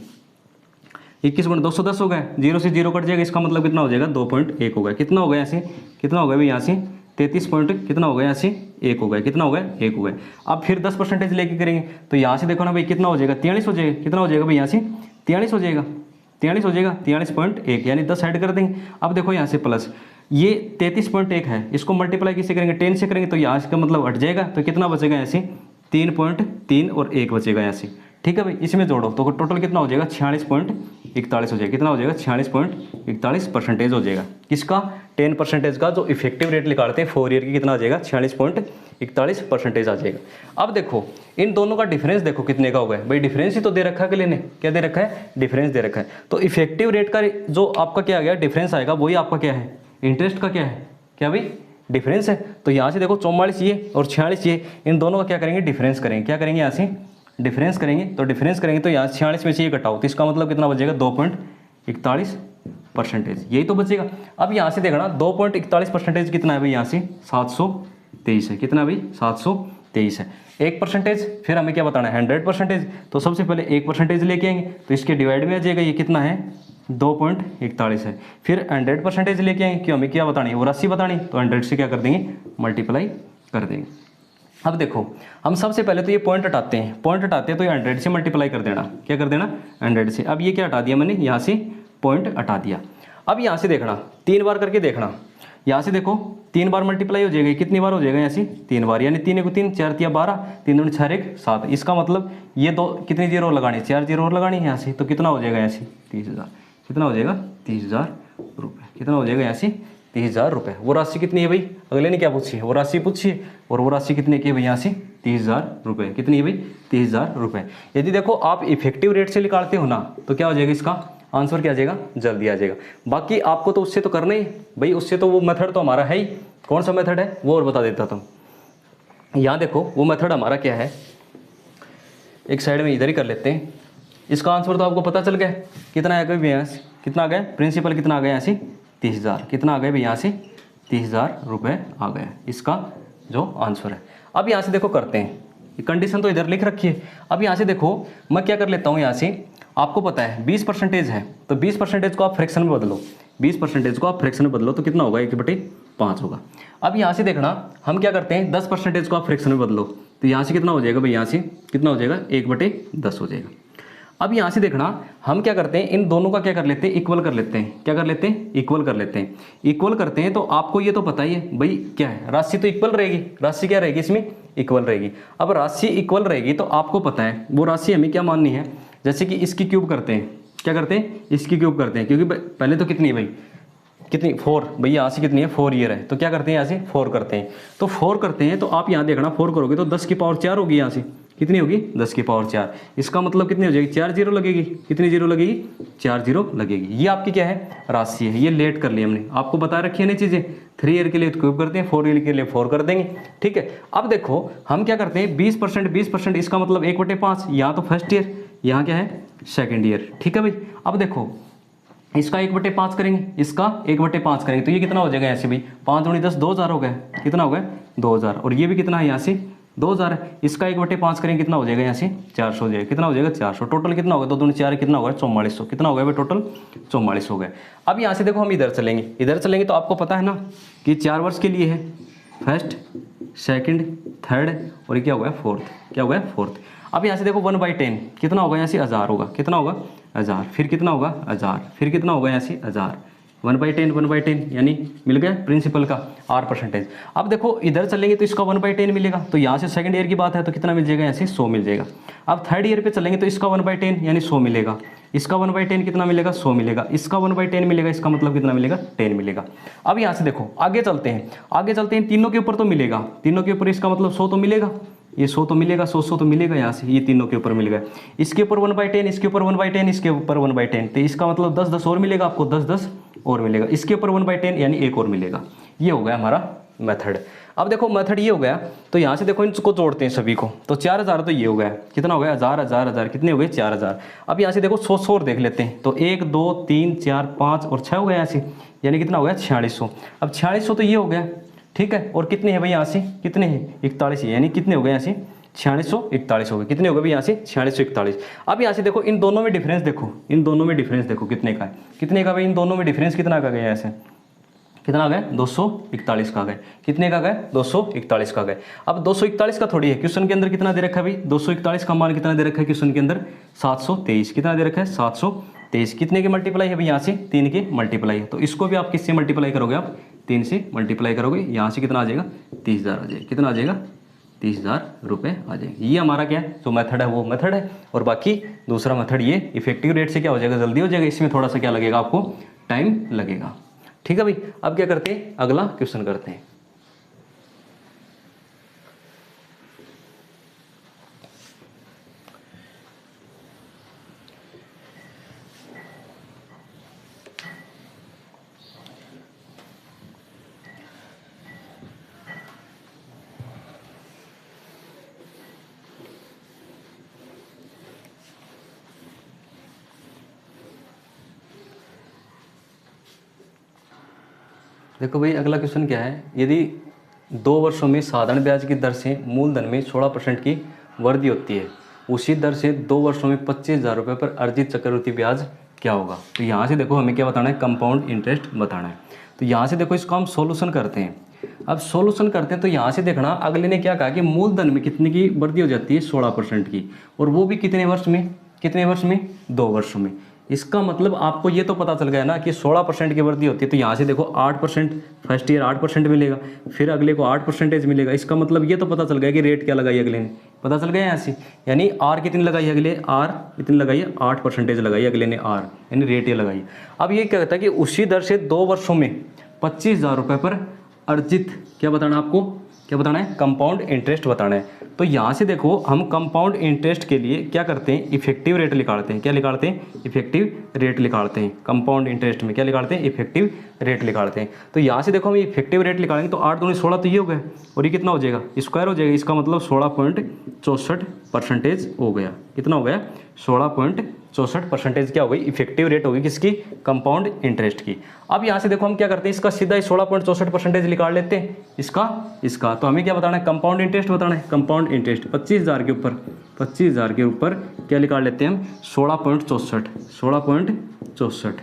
21 × 210 हो गया। 0 से 0 कट जाएगा। इसका मतलब कितना हो जाएगा, 2.1 हो गया। कितना हो गया यहाँ से, कितना हो गया भाई, यहाँ से 33 पॉइंट कितना हो गया, यहाँ से 1 हो गया। कितना हो गया, 1 हो गया। अब फिर 10% लेके करेंगे तो यहाँ से देखो ना भाई कितना हो जाएगा, 43 हो जाएगा। कितना हो जाएगा भाई, यहाँ से 43 हो जाएगा। 43 हो जाएगा, 43.1, यानी 10 ऐड कर देंगे। अब देखो यहाँ से प्लस ये 33.1 है, इसको मल्टीप्लाई किससे करेंगे, 10 से करेंगे। तो यहाँ से का मतलब हट जाएगा। तो कितना बचेगा यहाँ से, 3.3 और 1 बचेगा यहाँ से। ठीक है भाई। इसमें जोड़ो तो टोटल कितना हो जाएगा, 46.41 हो जाएगा। कितना हो जाएगा, 46.41% हो जाएगा। किसका, 10% का जो इफेक्टिव रेट निकालते हैं 4 ईयर की, कितना आ जाएगा, 46.41% आ जाएगा। अब देखो इन दोनों का डिफरेंस देखो कितने का होगा भाई। डिफरेंस ही तो दे रखा है अगले ने, क्या दे रखा है, डिफरेंस दे रखा है। तो इफेक्टिव रेट का जो आपका क्या आ गया डिफरेंस आएगा, वही आपका क्या है, इंटरेस्ट का क्या है, क्या भाई, डिफरेंस है। तो यहाँ से देखो 44 ये और 46 ये, इन दोनों का क्या करेंगे, डिफरेंस करेंगे। क्या करेंगे, यहाँ से डिफरेंस करेंगे। तो डिफरेंस करेंगे तो यहाँ 46 में से ये घटाओ तो इसका मतलब कितना बचेगा, परसेंटेज, यही तो बचेगा। अब यहाँ से देखना 2.41% कितना है भाई, यहाँ से 723 है। कितना भाई, 723 है। 1%, फिर हमें क्या बताना है, 100%। तो सबसे पहले 1% लेके आएंगे, तो इसके डिवाइड में आ जाएगा, ये कितना है 2.41 है। फिर 100% लेके आएंगे, क्यों हमें क्या बतानी है, वो राशि बतानी, तो 100 से क्या कर देंगे, मल्टीप्लाई कर देंगे। अब देखो हम सबसे पहले तो ये पॉइंट हटाते हैं, पॉइंट हटाते हैं तो ये 100 से मल्टीप्लाई कर देना, क्या कर देना 100 से। अब ये क्या हटा दिया मैंने, यहाँ से पॉइंट हटा दिया। अब यहाँ से देखना 3 बार करके देखना, यहाँ से देखो 3 बार मल्टीप्लाई हो जाएगा, कितनी बार हो जाएगा यहाँ से 3 बार, यानी 3 को 3 4 तिया 12, 3 दूनी 6 1 7। इसका मतलब ये दो कितनी जीरो लगानी, 4 जीरो और लगानी है यहाँ से, तो कितना हो जाएगा यहाँ से 30,000। कितना हो जाएगा 30,000 रुपये। कितना हो जाएगा यहाँ से 30,000 रुपये। वो राशि कितनी है भाई, अगले ने क्या पूछी है, वो राशि पूछी है, और वो राशि कितने की है भाई, यहाँ से 30,000 रुपये। कितनी है भाई, 30,000 रुपये। यदि देखो आप इफेक्टिव रेट से निकालते हो ना, तो क्या हो जाएगा, इसका आंसर क्या आ जाएगा, जल्दी आ जाएगा। बाकी आपको तो उससे तो करना ही भाई, उससे तो वो मेथड तो हमारा है ही। कौन सा मेथड है वो और बता देता था। यहाँ देखो वो मेथड हमारा क्या है, एक साइड में इधर ही कर लेते हैं। इसका आंसर तो आपको पता चल गया कितना आ गया भैया, यहाँ से कितना आ गया, प्रिंसिपल कितना आ गया यहाँ से 30,000। कितना आ गया भाई, यहाँ से 30,000 रुपये आ गया, इसका जो आंसर है। अब यहाँ से देखो करते हैं, कंडीशन तो इधर लिख रखी है। अब यहाँ से देखो मैं क्या कर लेता हूँ, यहाँ से आपको पता है 20% है, तो 20% को आप फ्रैक्शन में बदलो, 20% को आप फ्रैक्शन में बदलो तो कितना होगा, 1/5 होगा। अब यहाँ से देखना हम क्या करते हैं, 10% को आप फ्रैक्शन में बदलो, तो यहाँ से कितना हो जाएगा भाई, यहाँ से कितना हो जाएगा 1/10 हो जाएगा। अब यहाँ से देखना हम क्या करते हैं, इन दोनों का क्या कर लेते हैं, इक्वल कर लेते हैं। क्या कर लेते हैं, इक्वल कर लेते हैं। इक्वल करते हैं तो आपको ये तो पता ही है भाई क्या है, राशि तो इक्वल रहेगी, राशि क्या रहेगी इसमें, इक्वल रहेगी। अब राशि इक्वल रहेगी तो आपको पता है वो राशि हमें क्या माननी है, जैसे कि इसकी क्यूब करते हैं, क्या करते हैं, इसकी क्यूब करते हैं, क्योंकि पहले तो कितनी है भाई, कितनी 4, भैया यहाँ से कितनी है 4 ईयर है, तो क्या करते हैं यहाँ से 4 करते हैं। तो 4 करते हैं तो आप यहाँ देखना 4 करोगे तो 10 की पावर 4 होगी, यहाँ से कितनी होगी 10 की पावर 4। इसका मतलब कितनी हो जाएगी, 4 जीरो लगेगी। कितनी जीरो लगेगी, 4 जीरो लगेगी। ये आपकी क्या है, राशि है। ये लेट कर लिया हमने, आपको बता रखी है ना चीज़ें। 3 ईयर के लिए क्यूब करते हैं, 4 ईयर के लिए 4 कर देंगे, ठीक है। अब देखो हम क्या करते हैं, 20%, इसका मतलब 1/5। यहाँ तो फर्स्ट ईयर, यहाँ क्या है सेकेंड ईयर, ठीक है भाई। अब देखो इसका 1/5 करेंगे, इसका 1/5 करेंगे, तो ये कितना हो जाएगा यहाँ से भाई, 5 दूनी 10, 2,000 हो गया। कितना हो गया 2,000, और ये भी कितना है यहाँ से 2,000 है। इसका 1/5 करेंगे, कितना हो जाएगा यहाँ से 400 हो जाएगा। कितना हो जाएगा 400। टोटल कितना होगा, 2 दूनी 4, कितना होगा 4400। कितना हो गया भाई, टोटल 4400 हो गया। अब यहाँ से देखो हम इधर चलेंगे, इधर चलेंगे तो आपको पता है ना कि 4 वर्ष के लिए है, फर्स्ट सेकंड थर्ड और ये क्या हो गया फोर्थ, क्या हो गया फोर्थ। अब यहाँ से देखो 1/10 कितना होगा, यहाँ से 1000 होगा। कितना होगा 1000, फिर कितना होगा 1000, फिर कितना होगा यहाँ से 1000। 1/10 यानी मिल गया प्रिंसिपल का R%। अब देखो इधर चलेंगे तो इसका 1/10 मिलेगा, तो यहाँ से सेकंड ईयर की बात है तो कितना मिल जाएगा, यहाँ से 100 मिल जाएगा। अब थर्ड ईयर पे चलेंगे तो इसका 1/10 यानी 100 मिलेगा। इसका 1/10 कितना मिलेगा, 100 मिलेगा। इसका 1/10 मिलेगा, इसका मतलब कितना मिलेगा 10 मिलेगा। अब यहाँ से देखो आगे चलते हैं, आगे चलते हैं, तीनों के ऊपर तो मिलेगा, तीनों के ऊपर इसका मतलब 100 तो मिलेगा, ये 100 तो मिलेगा, 100 तो मिलेगा यहाँ से, ये तीनों के ऊपर मिल गया। इसके ऊपर 1/10, इसके ऊपर 1/10, इसके ऊपर 1/10, तो इसका मतलब 10 और मिलेगा आपको, 10 और मिलेगा। इसके ऊपर 1/10 यानी 1 और मिलेगा। ये हो गया हमारा मेथड। अब देखो मेथड ये हो गया, तो यहाँ से देखो इनको जोड़ते हैं सभी को, तो 4000 तो ये हो गया, कितना हो गया 1000 1000 1000, कितने हो गए 4000। अब यहाँ से देखो 100 और देख लेते हैं, तो 1 2 3 4 5 और 6 हो गया यहाँ से, यानी कितना हो गया 4600। अब 4600 तो ये हो गया, ठीक है। और कितने हैं भाई यहाँ से, कितने हैं 41, यानी कितने हो गए यहाँ से 4641 हो गए। कितने हो गए भाई यहाँ से 4641। अब यहाँ से देखो इन दोनों में डिफरेंस देखो, इन दोनों में डिफरेंस देखो कितने का है, कितने का भाई, इन दोनों में डिफरेंस कितना का गया यहाँ से, कितना आ गया 241 का गए। कितने का गए 241 का गए। अब 241 का थोड़ी है, क्वेश्चन के अंदर कितना दे रखा है भाई, 241 का मान कितना दे रखा है क्वेश्चन के अंदर 723। कितना दे रखा है 723। कितने की मल्टीप्लाई है भाई, यहाँ से 3 की मल्टीप्लाई है, तो इसको भी आप किससे मल्टीप्लाई करोगे, आप 3 से मल्टीप्लाई करोगे। यहाँ से कितना आ जाएगा 30,000 आ जाएगा। कितना आ जाएगा 30,000 रुपये आ जाएगा। ये हमारा क्या है जो मेथड है वो मेथड है। और बाकी दूसरा मेथड ये इफेक्टिव रेट से क्या हो जाएगा, जल्दी हो जाएगा। इसमें थोड़ा सा क्या लगेगा, आपको टाइम लगेगा, ठीक है भाई। अब क्या करते हैं, अगला क्वेश्चन करते हैं। देखो भाई अगला क्वेश्चन क्या है, यदि 2 वर्षों में साधारण ब्याज की दर से मूलधन में 16% की वृद्धि होती है, उसी दर से 2 वर्षों में 25,000 रुपये पर अर्जित चक्रवृद्धि ब्याज क्या होगा। तो यहाँ से देखो हमें क्या बताना है, कंपाउंड इंटरेस्ट बताना है। तो यहाँ से देखो इसको हम सॉल्यूशन करते हैं। अब सॉल्यूशन करते हैं तो यहाँ से देखना अगले ने क्या कहा कि मूलधन में कितने की वृद्धि हो जाती है, 16% की, और वो भी कितने वर्ष में, कितने वर्ष में, 2 वर्षों में। इसका मतलब आपको ये तो पता चल गया ना कि 16% की वृद्धि होती है। तो यहाँ से देखो 8%, फर्स्ट ईयर 8% मिलेगा, फिर अगले को 8% मिलेगा। इसका मतलब ये तो पता चल गया कि रेट क्या लगाई अगले ने, पता चल गया यहाँ से। यानी आर कितनी लगाई अगले, आर इतनी लगाई है, 8% लगाई अगले ने आर, यानी रेट ये लगाई। अब ये क्या कहता है कि उसी दर से 2 वर्षों में 25,000 रुपये पर अर्जित, क्या बताना आपको, क्या बताना है, कंपाउंड इंटरेस्ट बताना है। तो यहाँ से देखो हम कंपाउंड इंटरेस्ट के लिए क्या करते हैं, इफेक्टिव रेट निकालते हैं। क्या निकालते हैं, इफेक्टिव रेट निकालते हैं। कंपाउंड इंटरेस्ट में क्या निकालते हैं, इफेक्टिव रेट निकालते हैं। तो यहाँ से देखो हम इफेक्टिव रेट निकालेंगे तो 8 दूनी 16 तो ये हो गया, और ये कितना हो जाएगा, स्क्वायर हो जाएगा। इसका मतलब 16.64% हो गया। कितना हो गया, 16.64% क्या हो गई, इफेक्टिव रेट होगी किसकी, कंपाउंड इंटरेस्ट की। अब यहाँ से देखो हम क्या करते हैं, इसका सीधा ही 16.64% निकाल लेते हैं, इसका। तो हमें क्या बताना है, कंपाउंड इंटरेस्ट बताना है। कंपाउंड इंटरेस्ट 25,000 के ऊपर, 25,000 के ऊपर क्या निकाल लेते हैं हम, 16.64।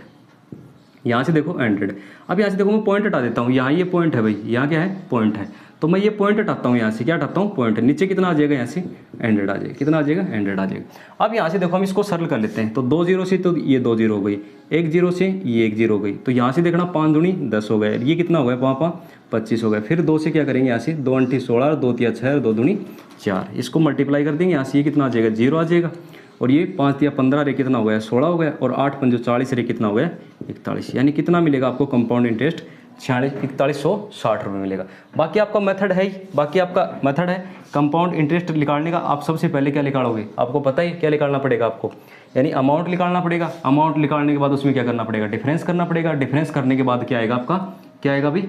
यहाँ से देखो 100। अब यहाँ से देखो मैं पॉइंट हटा देता हूँ, यहाँ ये पॉइंट है भाई, यहाँ क्या है, पॉइंट है। तो मैं ये पॉइंट हटाता हूँ यहाँ से, क्या हटाता हूँ, पॉइंट। नीचे कितना आ जाएगा, यहाँ से 100 आ जाएगा। कितना आ जाएगा, 100 आ जाएगा। अब यहाँ से देखो हम इसको सरल कर लेते हैं। तो 2 0 से तो ये 2 0 हो गई, 1 0 से ये 1 0 हो गई। तो यहाँ से देखना 5 दूनी 10 हो गए, ये कितना हो गया, 5 25 हो गया। फिर 2 से क्या करेंगे, यहाँ से 2 अंटी 16, 2 तिया 6, 2 दूनी 4, इसको मल्टीप्लाई कर देंगे। यहाँ से ये कितना आ जाएगा, 0 आ जाएगा। और ये 5 तिया 15 रे कितना हो गया, 16 हो गया। और 8 पंजो 40 रे कितना हो गया, 41। यानी कितना मिलेगा आपको कंपाउंड इंटरेस्ट, 4160 रुपये मिलेगा। बाकी आपका मेथड है ही, बाकी आपका मेथड है कंपाउंड इंटरेस्ट निकालने का। आप सबसे पहले क्या निकालोगे, आपको पता ही क्या निकालना पड़ेगा आपको, यानी अमाउंट निकालना पड़ेगा। अमाउंट निकालने के बाद उसमें क्या करना पड़ेगा, डिफरेंस करना पड़ेगा। डिफरेंस करने के बाद क्या आएगा आपका, क्या आएगा भाई,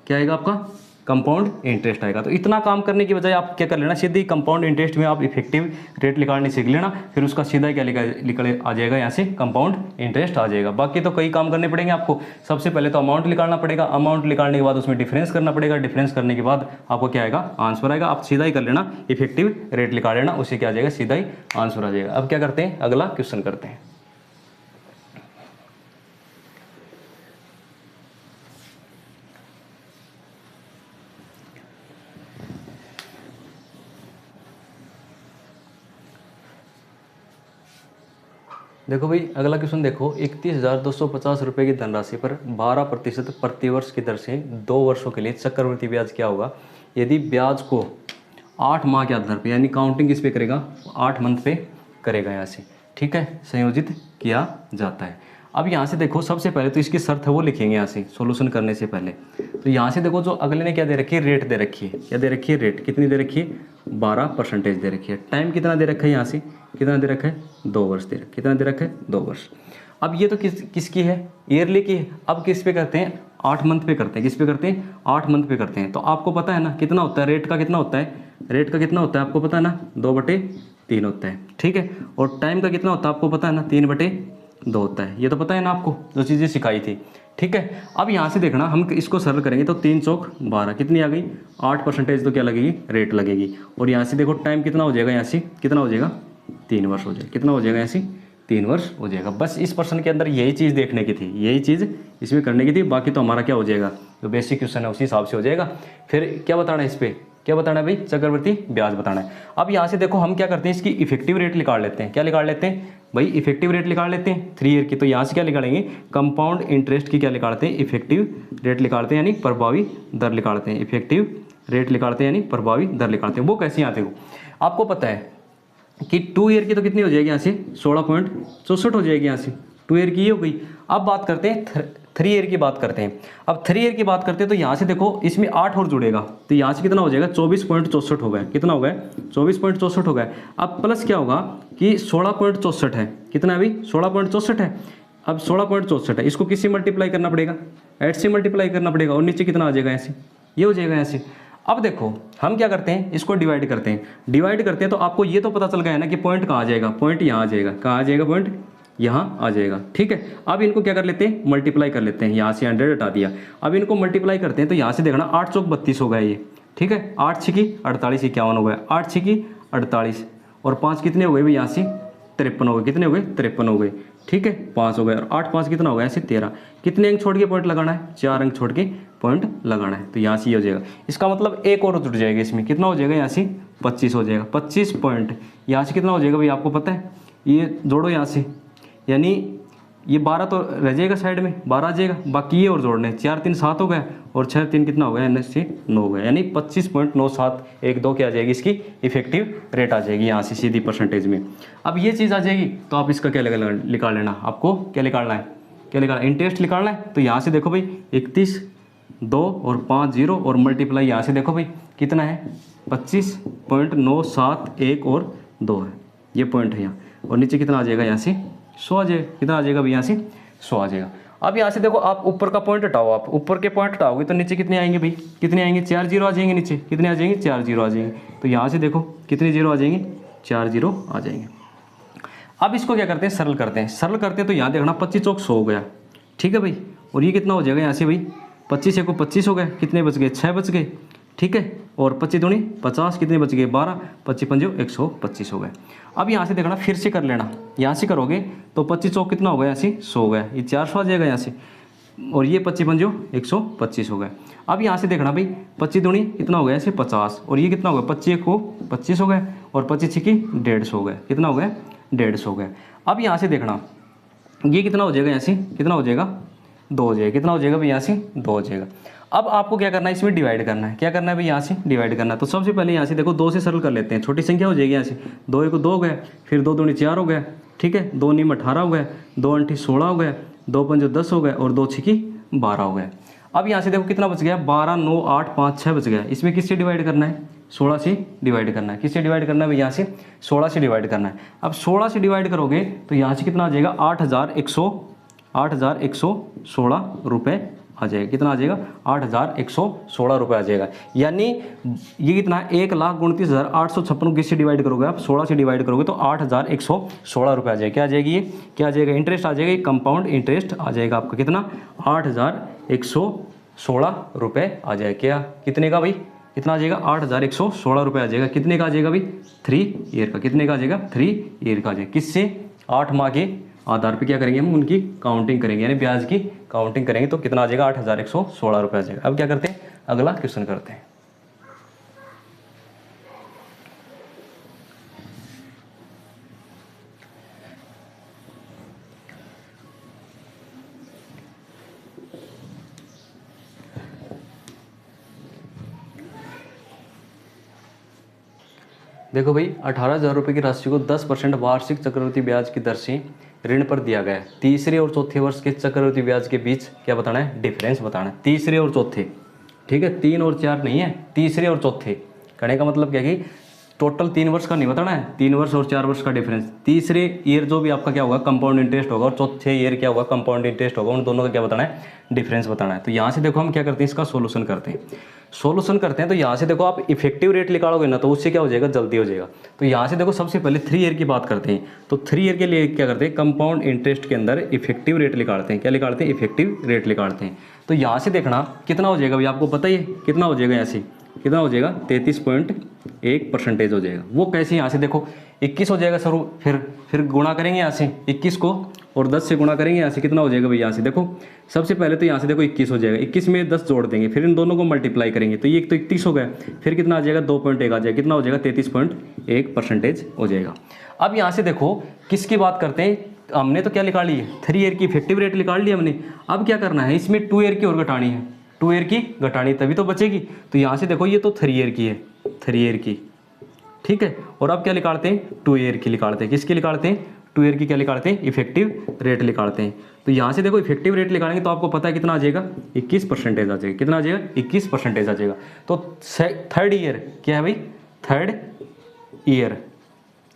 क्या आएगा आपका, कंपाउंड इंटरेस्ट आएगा। तो इतना काम करने की बजाय आप क्या कर लेना, सीधे कंपाउंड इंटरेस्ट में आप इफेक्टिव रेट निकालने सीख लेना, फिर उसका सीधा क्या निकल आ जाएगा, यहाँ से कंपाउंड इंटरेस्ट आ जाएगा। बाकी तो कई काम करने पड़ेंगे आपको। सबसे पहले तो अमाउंट निकालना पड़ेगा, अमाउंट निकालने के बाद उसमें डिफरेंस करना पड़ेगा, डिफरेंस करने के बाद आपको क्या आएगा, आंसर आएगा। आप सीधा ही कर लेना, इफेक्टिव रेट निकाल लेना, उसे क्या आ जाएगा, सीधा ही आंसर आ जाएगा। अब क्या करते हैं, अगला क्वेश्चन करते हैं। देखो भाई अगला क्वेश्चन देखो, 31,250 रुपये की धनराशि पर 12% प्रतिवर्ष की दर से 2 वर्षों के लिए चक्रवृद्धि ब्याज क्या होगा यदि ब्याज को 8 माह के आधार पर, यानी काउंटिंग किस पे करेगा, 8 मंथ पे करेगा, यहाँ से ठीक है, संयोजित किया जाता है। अब यहाँ से देखो सबसे पहले तो इसकी शर्त है वो लिखेंगे यहाँ से सॉल्यूशन करने से पहले। तो यहाँ से देखो जो अगले ने क्या दे रखी है, रेट दे रखी है। क्या दे रखी है, रेट कितनी दे रखी है, 12% दे रखी है। टाइम कितना दे रखा है, यहाँ से कितना दे रखा है, 2 वर्ष दे रखा, कितना दे रखा है, 2 वर्ष। अब ये तो किसकी है, ईयरली की है। अब किस पे करते हैं, 8 मंथ पे करते हैं। किस पे करते हैं, 8 मंथ पे करते हैं। तो आपको पता है ना कितना होता है, रेट का कितना होता है, रेट का कितना होता है आपको पता है ना, 2/3 होता है, ठीक है। और टाइम का कितना होता है आपको पता है ना, 3/2 होता है। ये तो पता है ना आपको, जो चीज़ें सिखाई थी, ठीक है। अब यहाँ से देखना हम इसको सरल करेंगे तो 3 चौक 12 कितनी आ गई, 8% तो क्या लगेगी, रेट लगेगी। और यहाँ से देखो टाइम कितना हो जाएगा, यहाँ से कितना हो जाएगा, 3 वर्ष हो जाएगा। कितना हो जाएगा, यहाँ से 3 वर्ष हो जाएगा। बस इस प्रश्न के अंदर यही चीज़ देखने की थी, यही चीज़ इसमें करने की थी। बाकी तो हमारा क्या हो जाएगा, जो बेसिक क्वेश्चन है उसी हिसाब से हो जाएगा। फिर क्या बताना है, इस पर क्या बताना है भाई, चक्रवृद्धि ब्याज बताना है। अब यहाँ से देखो हम क्या करते हैं, इसकी इफेक्टिव रेट निकाल लेते हैं। क्या निकाल लेते हैं भाई, इफेक्टिव रेट निकाल लेते हैं 3 ईयर की। तो यहाँ से क्या निकालेंगे, कंपाउंड इंटरेस्ट की क्या निकालते हैं, इफेक्टिव रेट निकालते हैं, यानी प्रभावी दर निकालते हैं। इफेक्टिव रेट निकालते हैं यानी प्रभावी दर निकालते हैं। वो कैसे आते हो, आपको पता है कि 2 ईयर की तो कितनी हो जाएगी, यहाँ से 16.64 हो जाएगी। यहाँ से 2 ईयर की ये हो गई। अब बात करते हैं 3 ईयर की बात करते हैं। अब 3 ईयर की बात करते हैं तो यहाँ से देखो इसमें 8 और जुड़ेगा, तो यहाँ से कितना हो जाएगा, 24.64 हो गया। कितना हो गया, 24.64 हो गया। अब प्लस क्या होगा कि 16.64 है, कितना है भाई, 16.64 है। अब 16.64 है, इसको किससे मल्टीप्लाई करना पड़ेगा, 8 से मल्टीप्लाई करना पड़ेगा। और नीचे कितना आ जाएगा, ऐसे ये हो जाएगा ऐसे। अब देखो हम क्या करते हैं, इसको डिवाइड करते हैं। डिवाइड करते हैं तो आपको ये तो पता चल गया है ना कि पॉइंट कहाँ आ जाएगा, पॉइंट यहाँ आ जाएगा। कहाँ आ जाएगा पॉइंट, यहाँ आ जाएगा। ठीक है, अब इनको क्या कर लेते हैं, मल्टीप्लाई कर लेते हैं। यहाँ से 100 हटा दिया, अब इनको मल्टीप्लाई करते हैं। तो यहाँ से देखना 8 चौक 32 हो गया ये। ठीक है, 8 छिकी 48, 51 हो गया, 8 छिकी 48 और 5 कितने हो गए भाई, यहाँ से 53 हो गए। कितने हो गए, 53 हो गए। ठीक है, 5 हो गए और 8 5 कितना हो गया, ऐसे 13। कितने अंक छोड़ के पॉइंट लगाना है, 4 अंक छोड़ के पॉइंट लगाना है। तो यहाँ से ये हो जाएगा। इसका मतलब एक और जुड़ जाएगा इसमें, कितना हो जाएगा, यहाँ से 25 हो जाएगा। 25 पॉइंट यहाँ से कितना हो जाएगा भाई, आपको पता है, ये जोड़ो यहाँ से, यानी ये 12 तो रह जाएगा साइड में, 12 आ जाएगा। बाकी ये और जोड़ने, 4 3 7 हो गया और 6 3 कितना हो गया, यानी से 9 हो गया। यानी 25.9712 क्या आ जाएगी, इसकी इफेक्टिव रेट आ जाएगी यहाँ से सीधी परसेंटेज में। अब ये चीज़ आ जाएगी तो आप इसका क्या निकाल लेना, आपको क्या निकालना है, क्या निकालना, इंटरेस्ट निकालना है। तो यहाँ से देखो भाई 31 2 और 5 0 और मल्टीप्लाई यहाँ से देखो भाई कितना है, 25.971 और 2 है, ये पॉइंट है यहाँ। और नीचे कितना आ जाएगा, यहाँ से 100 आ जाएगा। कितना आ जाएगा भाई, यहाँ से 100 आ जाएगा। अब यहाँ से देखो, आप ऊपर का पॉइंट हटाओ, आप ऊपर के पॉइंट हटाओगे तो नीचे कितने आएंगे भाई, कितने आएंगे, 4 0 आ जाएंगे। नीचे कितने आ जाएंगे, 4 0 आ जाएंगे। तो यहाँ से देखो कितने 0 आ जाएंगे, 4 0 आ जाएंगे। अब इसको क्या करते हैं, सरल करते हैं। सरल करते हैं तो यहाँ देखना 25 चौक 100 हो गया। ठीक है भाई, और ये कितना हो जाएगा यहाँ से भाई, 25 1 को 25 हो गए, कितने बच गए, 6 बच गए। ठीक है, और 25 दूनी 50, कितने बच गए, 12, 25 पंजे 125 हो गए। अब यहाँ से देखना, फिर से कर लेना, यहाँ से करोगे तो 25 चौक कितना हो गया, यहाँ से 100 हो गया, ये 400 आ जाएगा यहाँ से, और ये 25 पंजे 125 हो गए। अब यहाँ से देखना भाई 25 दूनी कितना हो गया, ऐसे 50, और ये कितना हो गया, 25 को 25 हो गए और 25 की 150 हो गए। कितना हो गया, 150 हो गए। अब यहाँ से देखना ये कितना हो जाएगा, यहाँ से कितना हो जाएगा, 2 हो जाएगा। कितना हो जाएगा भाई, यहाँ से 2 हो जाएगा। अब आपको क्या करना है, इसमें डिवाइड करना है। क्या करना है भाई, यहाँ से डिवाइड करना है। तो सबसे पहले यहाँ से देखो 2 से सरल कर लेते हैं, छोटी संख्या हो जाएगी यहाँ से, 2 1 2 हो गया, फिर 2 दूनी 4 हो गया। ठीक है, 2 9 18 हो गया, 2 8 16 हो गया, 2 5 10 हो गया और 2 6 12 हो गया। अब यहाँ से देखो कितना बच गया, 12 9 8 5 6 बच गया। इसमें किससे डिवाइड करना है, 16 से डिवाइड करना है। किससे डिवाइड करना है भाई, यहाँ से 16 से डिवाइड करना है। अब 16 से डिवाइड करोगे तो यहाँ से कितना आ जाएगा, 8116 रुपये आ जाएगा। कितना आ जाएगा, 8116 रुपये आ जाएगा। यानी ये कितना, 1,29,856 किससे डिवाइड करोगे आप, 16 से डिवाइड करोगे तो 8116 रुपये आ जाएगा। क्या आ जाएगी ये, क्या आ जाएगा, इंटरेस्ट आ जाएगा, कंपाउंड इंटरेस्ट आ जाएगा आपका कितना, 8116 रुपये आ जाएगा। क्या, कितने का भाई, कितना आ जाएगा, 8116 रुपये आ जाएगा। कितने का आ जाएगा भाई, 3 ईयर का। कितने का आ जाएगा, 3 ईयर का आ जाएगा। किससे, 8 माह के आधार पे क्या करेंगे हम, उनकी काउंटिंग करेंगे, यानी ब्याज की काउंटिंग करेंगे। तो कितना आ जाएगा, 8116 रुपये आ जाएगा। अब क्या करते हैं, अगला क्वेश्चन करते हैं। देखो भाई, 18,000 रुपये की राशि को 10% वार्षिक चक्रवृद्धि ब्याज की दर से ऋण पर दिया गया है। तीसरे और चौथे वर्ष के चक्रवृद्धि ब्याज के बीच क्या बताना है, डिफरेंस बताना है। तीसरे और चौथे, ठीक है, 3 और 4 नहीं है, तीसरे और चौथे। कहने का मतलब क्या है कि टोटल 3 वर्ष का नहीं बताना है, 3 वर्ष और 4 वर्ष का डिफरेंस। तीसरे ईयर जो भी आपका क्या होगा, कंपाउंड इंटरेस्ट होगा, और चौथे ईयर क्या होगा, कंपाउंड इंटरेस्ट होगा। उन दोनों का क्या बताना है, डिफरेंस बताना है। तो यहाँ से देखो हम क्या करते हैं, इसका सोल्यूशन करते हैं। सोल्यूशन करते हैं तो यहाँ से देखो आप इफेक्टिव रेट निकालोगे ना, तो उससे क्या हो जाएगा, जल्दी हो जाएगा। तो यहाँ से देखो सबसे पहले 3 ईयर की बात करते हैं। तो 3 ईयर के लिए क्या करते हैं, कंपाउंड इंटरेस्ट के अंदर इफेक्टिव रेट निकालते हैं। क्या निकालते हैं, इफेक्टिव रेट निकालते हैं। तो यहाँ से देखना कितना हो जाएगा भाई, आपको पता ही है कितना हो जाएगा, यहाँ से कितना हो जाएगा, 33.1% हो जाएगा। वो कैसे, यहाँ से देखो 21 हो जाएगा सर, फिर गुणा करेंगे यहाँ से 21 को और 10 से गुणा करेंगे। यहाँ से कितना हो जाएगा भाई, यहाँ से देखो सबसे पहले तो यहाँ से देखो 21 हो जाएगा, 21 में 10 जोड़ देंगे, फिर इन दोनों को मल्टीप्लाई करेंगे तो ये एक तो 31 हो गया, फिर कितना आ जाएगा, 2.1 आ जाएगा। कितना हो जाएगा, 33.1% हो जाएगा। अब यहाँ से देखो किसकी बात करते हैं, हमने तो क्या निकाल ली है, 3 ईयर की इफेक्टिव रेट निकाल ली हमने। अब क्या करना है, इसमें 2 ईयर की और घटानी है, 2 ईयर की घटानी तभी तो बचेगी। तो यहाँ से देखो ये तो 3 ईयर की है, 3 ईयर की, ठीक है। और अब क्या निकालते हैं, 2 ईयर की निकालते हैं। किसकी निकालते हैं, 2 ईयर की क्या निकालते हैं, इफेक्टिव रेट निकालते हैं। तो यहाँ से देखो इफेक्टिव रेट निकालेंगे तो आपको पता है कितना आ जाएगा, 21% आ जाएगा। कितना आ जाएगा, 21% आ जाएगा। तो 3rd ईयर क्या है भाई, 3rd ईयर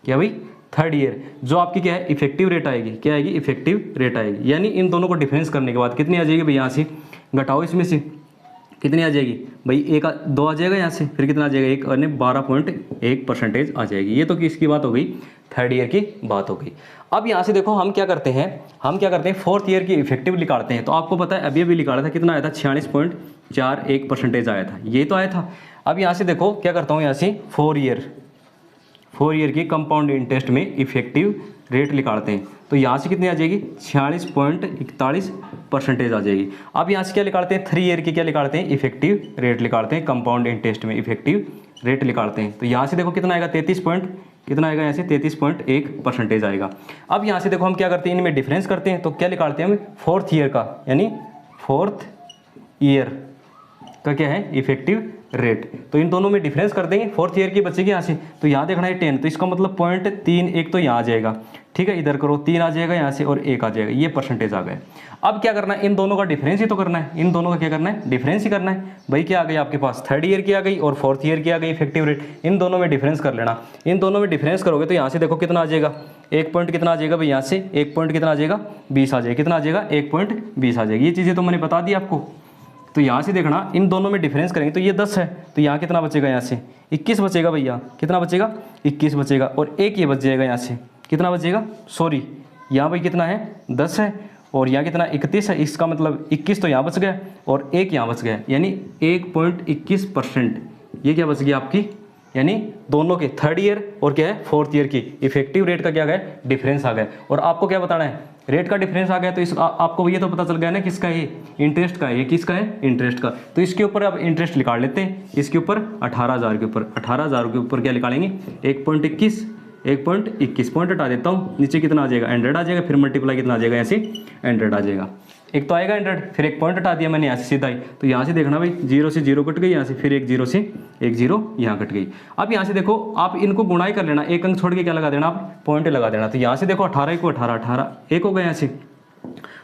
क्या भाई, 3rd ईयर जो आपकी क्या है, इफेक्टिव रेट आएगी। क्या आएगी, इफेक्टिव रेट आएगी। यानी इन दोनों को डिफरेंस करने के बाद कितनी आ जाएगी भाई, यहाँ से घटाओ इसमें से कितनी आ जाएगी भाई, एक दो आ जाएगा यहाँ से, फिर कितना आ जाएगा, एक अन्य 12.1% आ जाएगी। ये तो किसकी बात हो गई, थर्ड ईयर की बात हो गई। अब यहाँ से देखो हम क्या करते हैं फोर्थ ईयर की इफेक्टिव निकालते हैं। तो आपको पता है अभी अभी निकाला था, कितना आया था, 46.41% आया था, ये तो आया था। अब यहाँ से देखो क्या करता हूँ, यहाँ से फोर ईयर की कंपाउंड इंटरेस्ट में इफेक्टिव रेट निकालते हैं। तो यहाँ से कितनी आ जाएगी, 46.41% आ जाएगी। अब यहाँ से क्या निकालते हैं, थ्री ईयर की क्या निकालते हैं, इफेक्टिव रेट निकालते हैं, कंपाउंड इंटरेस्ट में इफेक्टिव रेट निकालते हैं। तो यहाँ से देखो कितना आएगा, कितना आएगा यहाँ से 33.1% आएगा। अब यहाँ से देखो हम क्या करते हैं, इनमें डिफरेंस करते हैं। तो क्या निकालते हैं हम, फोर्थ ईयर का, यानी फोर्थ ईयर का क्या है, इफेक्टिव रेट। तो इन दोनों में डिफरेंस कर देंगे, फोर्थ ईयर की बचेगी यहाँ से। तो यहाँ देखना है 10, तो इसका मतलब 0.31 तो यहाँ आ जाएगा, ठीक है, इधर करो 3 आ जाएगा यहाँ से और 1 आ जाएगा, ये परसेंटेज आ गया। अब क्या करना है, इन दोनों का डिफरेंस ही तो करना है, इन दोनों का क्या करना है, डिफरेंस ही करना है। भाई क्या आ गई आपके पास, थर्ड ईयर की आ गई और फोर्थ ईयर की आ गई इफेक्टिव रेट, इन दोनों में डिफरेंस कर लेना। इन दोनों में डिफरेंस करोगे तो यहाँ से देखो कितना आ जाएगा, 1 पॉइंट कितना आ जाएगा भाई, यहाँ से 1 पॉइंट कितना आ जाएगा, 20 आ जाएगा, कितना आ जाएगा, 1.20 आ जाएगी। ये चीज़ें तो मैंने बता दी आपको। तो यहाँ से देखना इन दोनों में डिफरेंस करेंगे तो ये 10 है, तो यहाँ कितना बचेगा, यहाँ से 21 बचेगा भैया, कितना बचेगा, 21 बचेगा। और एक ये बच जाएगा यहाँ से, कितना बचेगा, सॉरी यहाँ भाई कितना है, 10 है, और यहाँ कितना 31 है, इसका मतलब 21 तो यहाँ बच गया और एक यहाँ बच गया, यानी 1.21% ये क्या बच गया आपकी, यानी दोनों के थर्ड ईयर और क्या है, फोर्थ ईयर की इफेक्टिव रेट का क्या गया, डिफरेंस आ गया। और आपको क्या बताना है, रेट का डिफरेंस आ गया। तो इस आपको ये तो पता चल गया ना किसका है, इंटरेस्ट का है, ये किसका है, इंटरेस्ट का। तो इसके ऊपर अब इंटरेस्ट निकाल लेते हैं, इसके ऊपर 18,000 के ऊपर, 18,000 के ऊपर क्या निकालेंगे, 1.21 पॉइंट हटा देता हूँ, नीचे कितना आ जाएगा, 100 आ जाएगा, फिर मल्टीप्लाई कितना आ जाएगा, ऐसे 100 आ जाएगा, एक तो आएगा 100, फिर एक पॉइंट हटा दिया मैंने यहाँ से सीधा ही। तो यहाँ से देखना भाई 0 से 0 कट गई यहाँ से, फिर एक 0 से एक 0 यहाँ कट गई। अब यहाँ से देखो आप इनको गुणाई कर लेना, एक अंक छोड़ के क्या लगा देना, आप पॉइंट लगा देना। तो यहाँ से देखो 18 को 18 एक हो गया, यहाँ से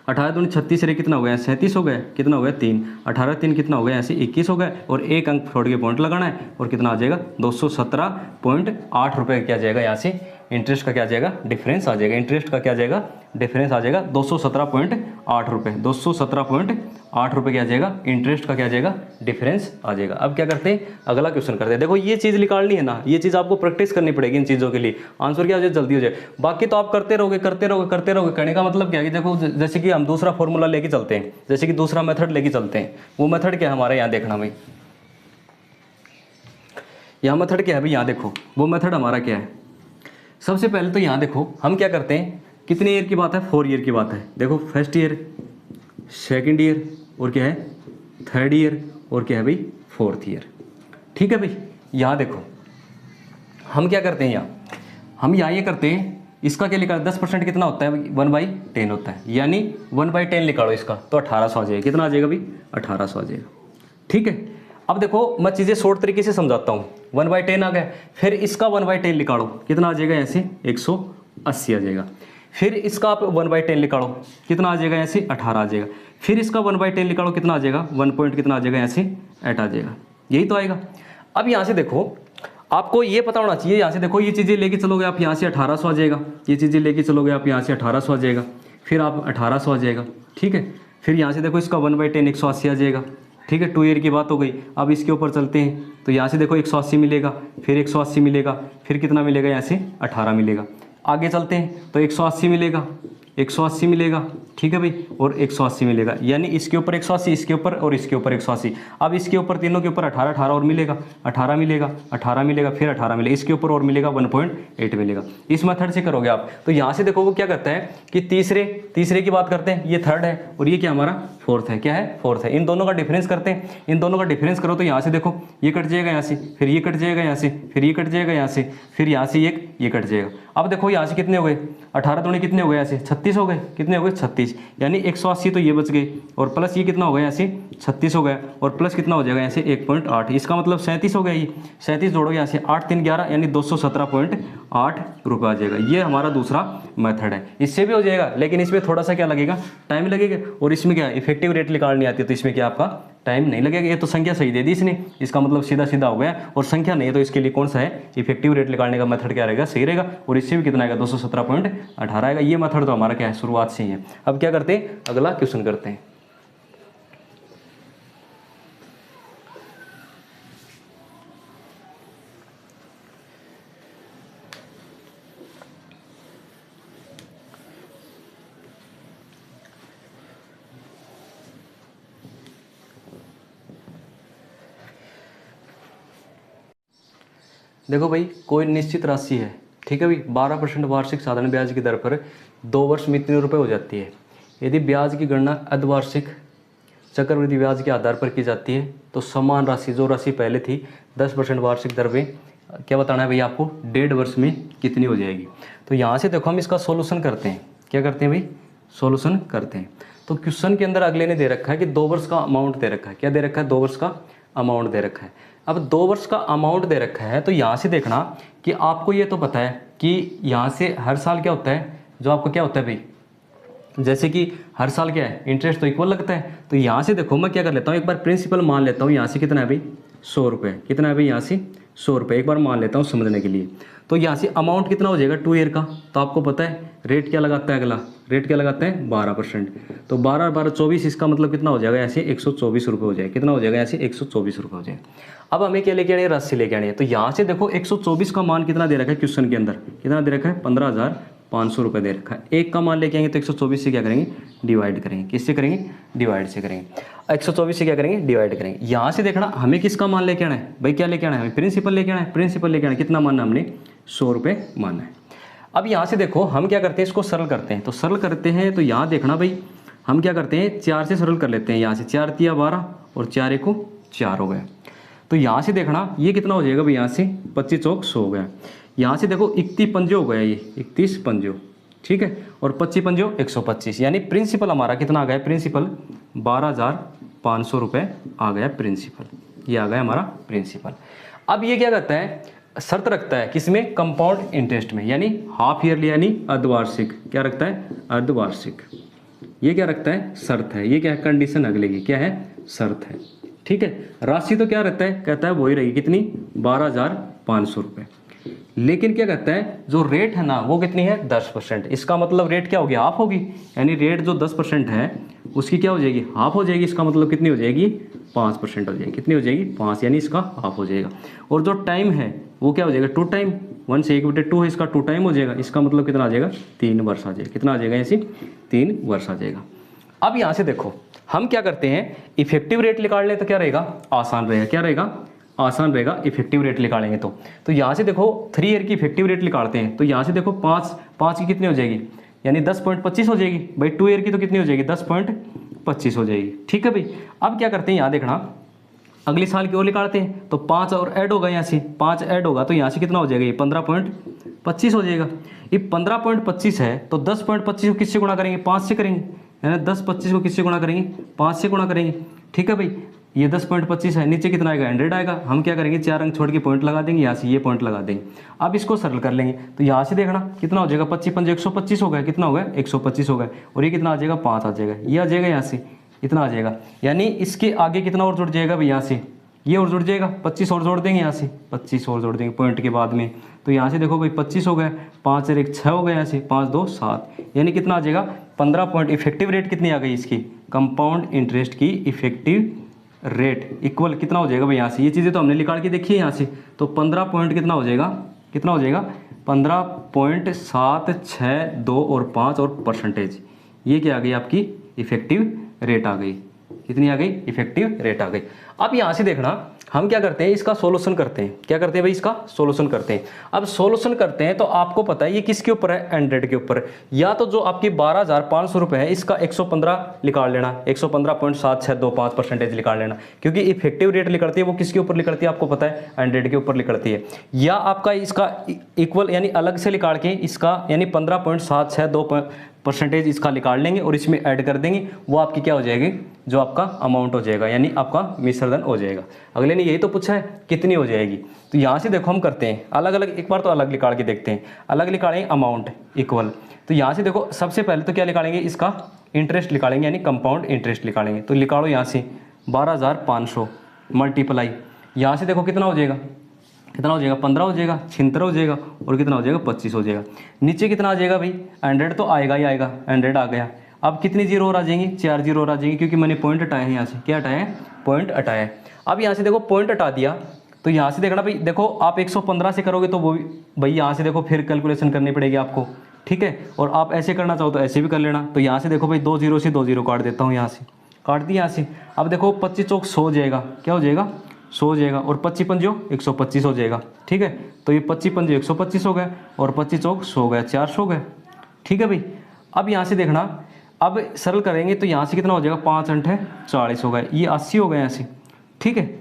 18 दूनी 36 रे कितना हो गया, 37 हो गया, कितना हो गया 3, 18 3 कितना हो गया, यहाँ से 21 हो गया, और एक अंक छोड़ के पॉइंट लगाना है, और कितना आ जाएगा 217.8 रुपये क्या जाएगा, यहाँ से इंटरेस्ट का क्या जाएगा, डिफरेंस आ जाएगा, इंटरेस्ट का क्या जाएगा, डिफरेंस आ जाएगा 217.8 रुपये, 217.8 रुपये क्या जाएगा, इंटरेस्ट का क्या जाएगा, डिफरेंस आ जाएगा। अब क्या करते हैं, अगला क्वेश्चन करते हैं। देखो ये चीज़ निकालनी है ना, ये चीज़ आपको प्रैक्टिस करनी पड़ेगी इन चीज़ों के लिए, आंसर क्या हो जाए, जल्दी हो जाए। बाकी तो आप करते रहोगे कहने का मतलब क्या है कि देखो जैसे कि हम दूसरा फॉर्मूला लेके चलते हैं, जैसे कि दूसरा मेथड लेके चलते हैं, वो मेथड क्या है हमारे यहाँ देखना भाई, यहाँ मेथड क्या है भाई, यहाँ देखो वो मेथड हमारा क्या है। सबसे पहले तो यहाँ देखो हम क्या करते हैं, कितने ईयर की बात है, 4 ईयर की बात है। देखो फर्स्ट ईयर, सेकंड ईयर, और क्या है थर्ड ईयर, और क्या है भाई फोर्थ ईयर। ठीक है भाई, यहाँ देखो हम क्या करते हैं, हम यहाँ ये करते हैं, इसका क्या निकाल 10% कितना होता है, 1/10 होता है, यानी 1/10 निकालो इसका, तो 1800 आ जाएगा, कितना आ जाएगा भाई, 1800 आ जाएगा। ठीक है, अब देखो मैं चीज़ें शॉर्ट तरीके से समझाता हूँ, 1/10 आ गया, फिर इसका 1/10 निकालो, कितना आ जाएगा, ऐसे 180 आ जाएगा। फिर इसका आप 1/10 निकालो, कितना आ जाएगा, ऐसे 18 आ जाएगा। फिर इसका 1/10 निकालो, कितना आ जाएगा, 1 पॉइंट कितना आ जाएगा, ऐसे 8 आ जाएगा, यही तो आएगा। अब यहाँ से देखो आपको ये पता होना चाहिए, यहाँ से देखो ये चीज़ें लेके चलोगे आप, यहाँ से 1800 आ जाएगा, ये चीज़ें लेके चलोगे आप, यहाँ से 1800 आ जाएगा, फिर आप 1800 आ जाएगा। ठीक है, फिर यहाँ से देखो इसका 1/10 180 आ जाएगा। ठीक है, 2 ईयर की बात हो गई। अब इसके ऊपर चलते हैं, तो यहाँ से देखो 180 मिलेगा, फिर 180 मिलेगा, फिर कितना मिलेगा, यहाँ से 18 मिलेगा। आगे चलते हैं तो 180 मिलेगा, 180 मिलेगा, ठीक है भाई, और 180 मिलेगा, यानी इसके ऊपर 180, इसके ऊपर और इसके ऊपर 180। अब इसके ऊपर तीनों के ऊपर 18 और मिलेगा, 18 मिलेगा, 18 मिलेगा, फिर 18 मिलेगा, इसके ऊपर और मिलेगा 1.8 मिलेगा। इस मेथड से करोगे आप। तो यहाँ से देखो वो क्या करता है कि तीसरे की बात करते हैं, ये थर्ड है और ये क्या हमारा फोर्थ है, क्या है, फोर्थ है। इन दोनों का डिफरेंस करते हैं, इन दोनों का डिफरेंस करो तो यहाँ से देखो ये कट जाएगा, यहाँ से फिर ये कट जाएगा, यहाँ से फिर ये कट जाएगा, यहाँ से फिर यहाँ से ये कट जाएगा। अब देखो यहाँ से कितने हो गए, 18 दूनी कितने हो गए, यहाँ से 36 हो गए, कितने हो गए 36, यानी 180 तो ये बच गए, और प्लस ये कितना हो गया, यहाँ से 36 हो गया, और प्लस कितना हो जाएगा, यहाँ से 1.8, इसका मतलब 37 हो गया। ये 37 जोड़ोगे यहाँ से 8 3 11, यानी 217.8 रुपये आ जाएगा। ये हमारा दूसरा मेथड है। इससे भी हो जाएगा, लेकिन इसमें थोड़ा सा क्या लगेगा, टाइम लगेगा, और इसमें क्या इफेक्टिव रेट निकालनी आती है, तो इसमें क्या आपका टाइम नहीं लगेगा। ये तो संख्या सही दे दी इसने, इसका मतलब सीधा सीधा हो गया, और संख्या नहीं है तो इसके लिए कौन सा है, इफेक्टिव रेट निकालने का मेथड क्या रहेगा, सही रहेगा। और इससे भी कितना आएगा, 217.18 आएगा। ये मेथड तो हमारा क्या है, शुरुआत से ही है। अब क्या करते हैं, अगला क्वेश्चन करते हैं। देखो भाई, कोई निश्चित राशि है, ठीक है भाई, 12% वार्षिक साधारण ब्याज की दर पर 2 वर्ष में इतने रुपये हो जाती है। यदि ब्याज की गणना अर्धवार्षिक चक्रवृद्धि ब्याज के आधार पर की जाती है तो समान राशि, जो राशि पहले थी 10% वार्षिक दर में, क्या बताना है भाई आपको, 1.5 वर्ष में कितनी हो जाएगी। तो यहाँ से देखो हम इसका सॉल्यूशन करते हैं। क्या करते हैं भाई, सॉल्यूशन करते हैं। तो क्वेश्चन के अंदर अगले ने दे रखा है कि 2 वर्ष का अमाउंट दे रखा है। क्या दे रखा है, 2 वर्ष का अमाउंट दे रखा है। अब 2 वर्ष का अमाउंट दे रखा है तो यहाँ से देखना कि आपको ये तो पता है कि यहाँ से हर साल क्या होता है, जो आपका क्या होता है भाई, जैसे कि हर साल क्या है, इंटरेस्ट तो इक्वल लगता है। तो यहाँ से देखो मैं क्या कर लेता हूँ, एक बार प्रिंसिपल मान लेता हूँ। यहाँ से कितना है भाई, 100 रुपये। कितना है भाई, यहाँ से 100 रुपये एक बार मान लेता हूँ समझने के लिए। तो यहाँ से अमाउंट कितना हो जाएगा 2 ईयर का। तो आपको पता है रेट क्या लगाता है, अगला रेट क्या लगाता है 12%। तो 12 12 24, इसका मतलब कितना हो जाएगा, ऐसे 124 रुपये हो जाएगा। कितना हो जाएगा, ऐसे 124 रुपये हो जाएगा। अब हमें क्या लेके आनी है, राशि लेके आनी है। तो यहाँ से देखो 124 का मान कितना दे रखा है क्वेश्चन के अंदर, कितना दे रखा है 15,500 रुपये दे रखा है। एक का मान लेके आएंगे तो 124 से क्या करेंगे, डिवाइड करेंगे। किससे करेंगे, डिवाइड से करेंगे। 124 से क्या करेंगे, डिवाइड करेंगे। यहाँ से देखना हमें किसका मान लेके आना है भाई, क्या लेके आना है, हमें प्रिंसिपल लेके आना है। प्रिंसिपल लेके आना है, कितना मानना हमने, 100 रुपये मानना है। अब यहाँ से देखो हम क्या करते हैं, इसको सरल करते हैं। तो सरल करते हैं तो यहाँ देखना भाई, हम क्या करते हैं 4 से सरल कर लेते हैं। यहाँ से 4 तिया 12 और 4 एकू 4 हो गया। तो यहाँ से देखना ये कितना हो जाएगा भाई, यहाँ से 25 चौक 100 हो गया। यहाँ से देखो 31 पंजे हो गया, ये 31 पंजे, ठीक है, और 25 पंजे 125, यानी प्रिंसिपल हमारा कितना आ गया, प्रिंसिपल 12,500 रुपये आ गया प्रिंसिपल। ये आ गया हमारा प्रिंसिपल। अब ये क्या करता है, शर्त रखता है किसमें, कंपाउंड इंटरेस्ट में, यानी हाफ ईयरली यानी अर्धवार्षिक। क्या रखता है, अर्धवार्षिक। ये क्या रखता है, शर्त है। ये क्या है, कंडीशन अगले की क्या है, शर्त है, ठीक है। राशि तो क्या रहता है, कहता है वही रहेगी, कितनी 12,500 रुपये। लेकिन क्या कहता है, जो रेट है ना वो कितनी है 10%। इसका मतलब रेट क्या होगी, हाफ होगी। यानी रेट जो 10% है उसकी क्या हो जाएगी, हाफ हो जाएगी। इसका मतलब कितनी हो जाएगी, 5% हो जाएगी। कितनी हो जाएगी, 5, यानी इसका हाफ हो जाएगा। और जो टाइम है वो क्या हो जाएगा, 2 टाइम, 1 से 1/2 है, इसका 2 टाइम हो जाएगा। इसका मतलब कितना आ जाएगा, 3 वर्ष आ जाएगा। कितना आ जाएगा, ऐसे 3 वर्ष आ जाएगा। अब यहाँ से देखो हम क्या करते हैं, इफेक्टिव रेट निकाल लें तो क्या रहेगा, आसान रहेगा। क्या रहेगा, आसान रहेगा। इफेक्टिव रेट निकालेंगे तो यहाँ से देखो 3 ईयर की इफेक्टिव रेट निकालते हैं। तो यहाँ से देखो 5 की कितनी हो जाएगी, यानी 10.25 हो जाएगी भाई। 2 ईयर की तो कितनी हो जाएगी, 10.25 हो जाएगी, ठीक है भाई। अब क्या करते हैं, यहाँ देखना अगले साल की ओर निकालते हैं। तो 5 और ऐड होगा, यहाँ से 5 ऐड होगा तो यहाँ से कितना हो जाएगा, ये 15.25 हो जाएगा। ये 15.25 है तो 10.25 को किससे गुणा करेंगे, 5 से करेंगे, यानी 10.25 को किससे गुणा करेंगे, 5 से गुणा करेंगे, ठीक है भाई। ये 10.25 है, नीचे कितना आएगा, 100 आएगा। हम क्या करेंगे, 4 अंक छोड़ के पॉइंट लगा देंगे, यहाँ से ये पॉइंट लगा देंगे। अब इसको सरल कर लेंगे तो यहाँ से देखना कितना हो जाएगा, 25 पंजे 125 हो गया। कितना हो गया, 125 हो गया। और ये कितना आ जाएगा, 5 आ जाएगा। ये आ जाएगा, यहाँ से इतना आ जाएगा। यानी इसके आगे कितना और जुड़ जाएगा भाई, यहाँ से ये और जुड़ जाएगा, 25 और जोड़ देंगे, यहाँ से 25 और जोड़ देंगे पॉइंट के बाद में। तो यहाँ से देखो भाई 25 हो गया, 5 और 1 6 हो गया, यहाँ से 5 2 7, यानी कितना आ जाएगा 15 पॉइंट। इफेक्टिव रेट कितनी आ गई इसकी, कंपाउंड इंटरेस्ट की इफेक्टिव रेट इक्वल कितना हो जाएगा भाई, यहाँ से ये चीज़ें तो हमने निकाल के देखी है यहाँ से। तो 15 पॉइंट कितना हो जाएगा, कितना हो जाएगा 15.762 और 5 और परसेंटेज। ये क्या आ गई आपकी इफेक्टिव रेट आ गई। कितनी आ गई, इफेक्टिव रेट आ गई। अब यहाँ से देखना हम क्या करते हैं, इसका सॉल्यूशन करते हैं। क्या करते हैं भाई, इसका सॉल्यूशन करते हैं। अब सॉल्यूशन करते हैं तो आपको पता है ये किसके ऊपर है, 100 के ऊपर। या तो जो आपकी 12,500 रुपये है इसका 115 निकाल लेना, 115.7625% निकाल लेना, क्योंकि इफेक्टिव रेट निकलती है वो किसके ऊपर निकलती है आपको पता है, 100 के ऊपर निकलती है। या आपका इसका इक्वल यानी अलग से निकाल के इसका यानी 15.762% इसका निकाल लेंगे और इसमें ऐड कर देंगे, वो आपकी क्या हो जाएगी, जो आपका अमाउंट हो जाएगा, यानी आपका मिश्रधन हो जाएगा। अगले ने यही तो पूछा है कितनी हो जाएगी। तो यहाँ से देखो हम करते हैं अलग अलग, एक बार तो अलग निकाल के देखते हैं। अलग निकालेंगे अमाउंट इक्वल। तो यहाँ से देखो सबसे पहले तो क्या निकालेंगे, इसका इंटरेस्ट निकालेंगे, यानी कंपाउंड इंटरेस्ट निकालेंगे। तो निकालो यहाँ से 12,500 मल्टीप्लाई, यहाँ से देखो कितना हो जाएगा, कितना हो जाएगा 15 हो जाएगा, 76 हो जाएगा और कितना हो जाएगा 25 हो जाएगा। नीचे कितना आ जाएगा भाई, 100 तो आएगा ही आएगा, 100 आ गया। अब कितनी जीरो और आ जाएंगी, 4 जीरो और आ जाएंगी, क्योंकि मैंने पॉइंट हटाया है यहाँ से। क्या हटाया है, पॉइंट हटाया है। अब यहाँ से देखो पॉइंट हटा दिया तो यहाँ से देखना भाई, देखो आप 115 से करोगे तो वो भी भाई यहाँ से देखो फिर कैलकुलेशन करनी पड़ेगी आपको, ठीक है। और आप ऐसे करना चाहो तो ऐसे भी कर लेना। तो यहाँ से देखो भाई 2 जीरो से 2 जीरो काट देता हूँ, यहाँ से काट दिया यहाँ से। अब देखो 25 चौक 100 हो जाएगा, क्या हो जाएगा 100 हो जाएगा, और 25 पंजो 125 हो जाएगा, ठीक है। तो ये 25 पंजे 125 हो गए और 25 चौक 100 गए, 400 गए। ठीक है भाई। अब यहाँ से देखना, अब सरल करेंगे तो यहाँ से कितना हो जाएगा, 5 अंठे 40 हो गए, ये 80 हो गए यहाँ से। ठीक है।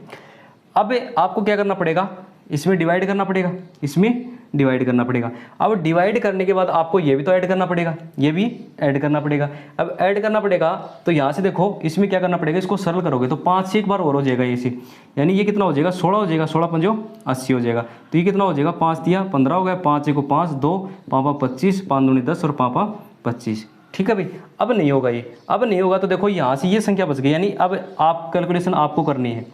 अब आपको क्या करना पड़ेगा, इसमें डिवाइड करना पड़ेगा, इसमें डिवाइड करना पड़ेगा। अब डिवाइड करने के बाद आपको ये भी तो ऐड करना पड़ेगा, ये भी ऐड करना पड़ेगा। अब ऐड करना पड़ेगा तो यहाँ से देखो इसमें क्या करना पड़ेगा, इसको सरल करोगे तो 5 से एक बार और हो जाएगा ये से, यानी ये कितना हो जाएगा, 16 हो जाएगा, 16 पंजो 80 हो जाएगा। तो ये कितना हो जाएगा, 5 दिया 15 हो गया, 5 एक 5 2 पापा 25 5 दूनी 10 और पापा 25। ठीक है भाई। अब नहीं होगा ये, अब नहीं होगा तो देखो यहाँ से ये संख्या बच गई, यानी अब आप कैलकुलेशन आपको करनी है।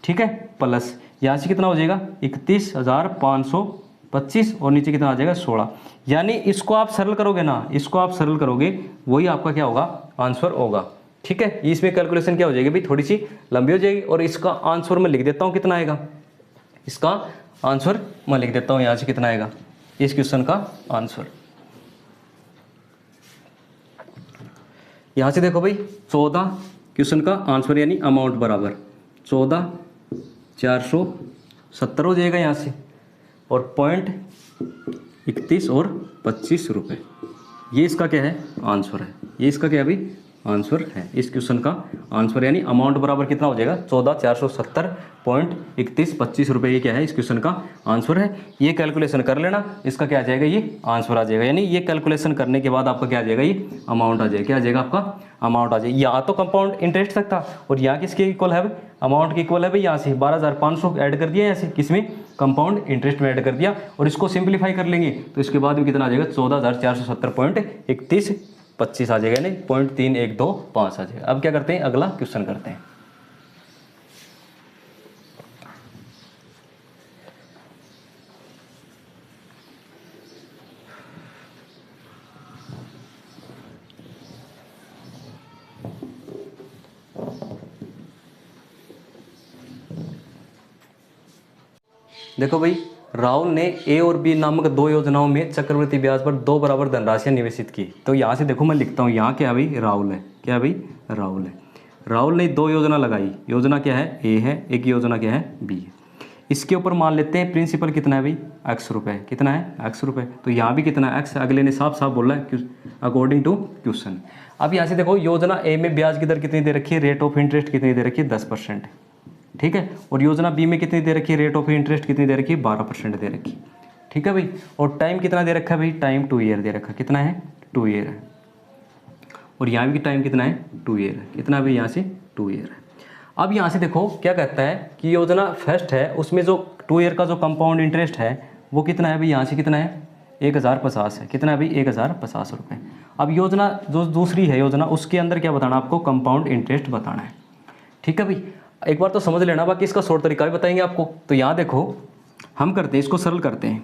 ठीक है। प्लस यहाँ से कितना हो जाएगा 31,525 और नीचे कितना आ जाएगा 16। यानी इसको आप सरल करोगे ना, इसको आप सरल करोगे, वही आपका क्या होगा, आंसर होगा। ठीक है। इसमें कैलकुलेशन क्या हो जाएगी भाई, थोड़ी सी लंबी हो जाएगी। और इसका आंसर मैं लिख देता हूँ कितना आएगा, इसका आंसर मैं लिख देता हूँ यहाँ से कितना आएगा इस क्वेश्चन का आंसर। यहाँ से देखो भाई 14 क्वेश्चन का आंसर यानी अमाउंट बराबर 14,470 हो जाएगा यहाँ से, और 0.31 और 25 रुपये, ये इसका क्या है, आंसर है। ये इसका क्या है भाई, आंसर है इस क्वेश्चन का आंसर, यानी अमाउंट बराबर कितना हो जाएगा 14,470.3125 रुपये। ये क्या है, इस क्वेश्चन का आंसर है। ये कैलकुलेशन कर लेना, इसका क्या आ जाएगा, ये आंसर आ जाएगा। यानी ये कैलकुलेशन करने के बाद आपका क्या आ जाएगा, ये अमाउंट आ जाएगा। क्या आ जाएगा आपका, अमाउंट आ जाएगा। यहाँ तो कंपाउंड इंटरेस्ट तक था और यहाँ किसके इक्वल है, अमाउंट के इक्वल है भाई। यहाँ से 12,500 ऐड कर दिया, यहाँ से किसमें, कंपाउंड इंटरेस्ट में ऐड कर दिया। और इसको सिंप्लीफाई कर लेंगे तो इसके बाद भी कितना आ जाएगा 14,470.3125 आ जाएगा, यानी 0.3125 आ जाएगा। अब क्या करते हैं, अगला क्वेश्चन करते हैं। देखो भाई, राहुल ने ए और बी नामक 2 योजनाओं में चक्रवृद्धि ब्याज पर 2 बराबर धनराशियां निवेशित की। तो यहाँ से देखो मैं लिखता हूँ, यहाँ क्या है भाई, राहुल है। क्या है भाई, राहुल है। राहुल ने 2 योजना लगाई। योजना क्या है, ए है, एक योजना क्या है, बी है। इसके ऊपर मान लेते हैं प्रिंसिपल कितना है भाई, x रुपये। कितना है, x रुपये। तो यहाँ भी कितना है, x। अगले ने साफ साफ बोला है अकॉर्डिंग टू क्वेश्चन। अब यहाँ से देखो, योजना ए में ब्याज की दर कितनी दे रखी है, रेट ऑफ इंटरेस्ट कितनी दे रखी है, 10%। ठीक है। और योजना बी में कितनी दे रखी है, रेट ऑफ इंटरेस्ट कितनी दे रखी है, 12% दे रखी। ठीक है भाई। और टाइम कितना दे रखा है भाई, टाइम 2 ईयर दे रखा है। कितना है, 2 ईयर है। और यहाँ भी टाइम कितना है, 2 ईयर है। कितना भाई, यहाँ से 2 ईयर है। अब यहाँ से देखो क्या कहता है कि योजना फर्स्ट है, उसमें जो 2 ईयर का जो कंपाउंड इंटरेस्ट है वो कितना है भाई, यहाँ से कितना है, 1050 है। कितना है भाई, 1050 रुपये। अब योजना जो दूसरी है योजना, उसके अंदर क्या बताना आपको, कंपाउंड इंटरेस्ट बताना है। ठीक है भाई। एक बार तो समझ लेना, बाकी इसका शॉर्ट तरीका भी बताएंगे आपको। तो यहाँ देखो हम करते हैं, इसको सरल करते हैं।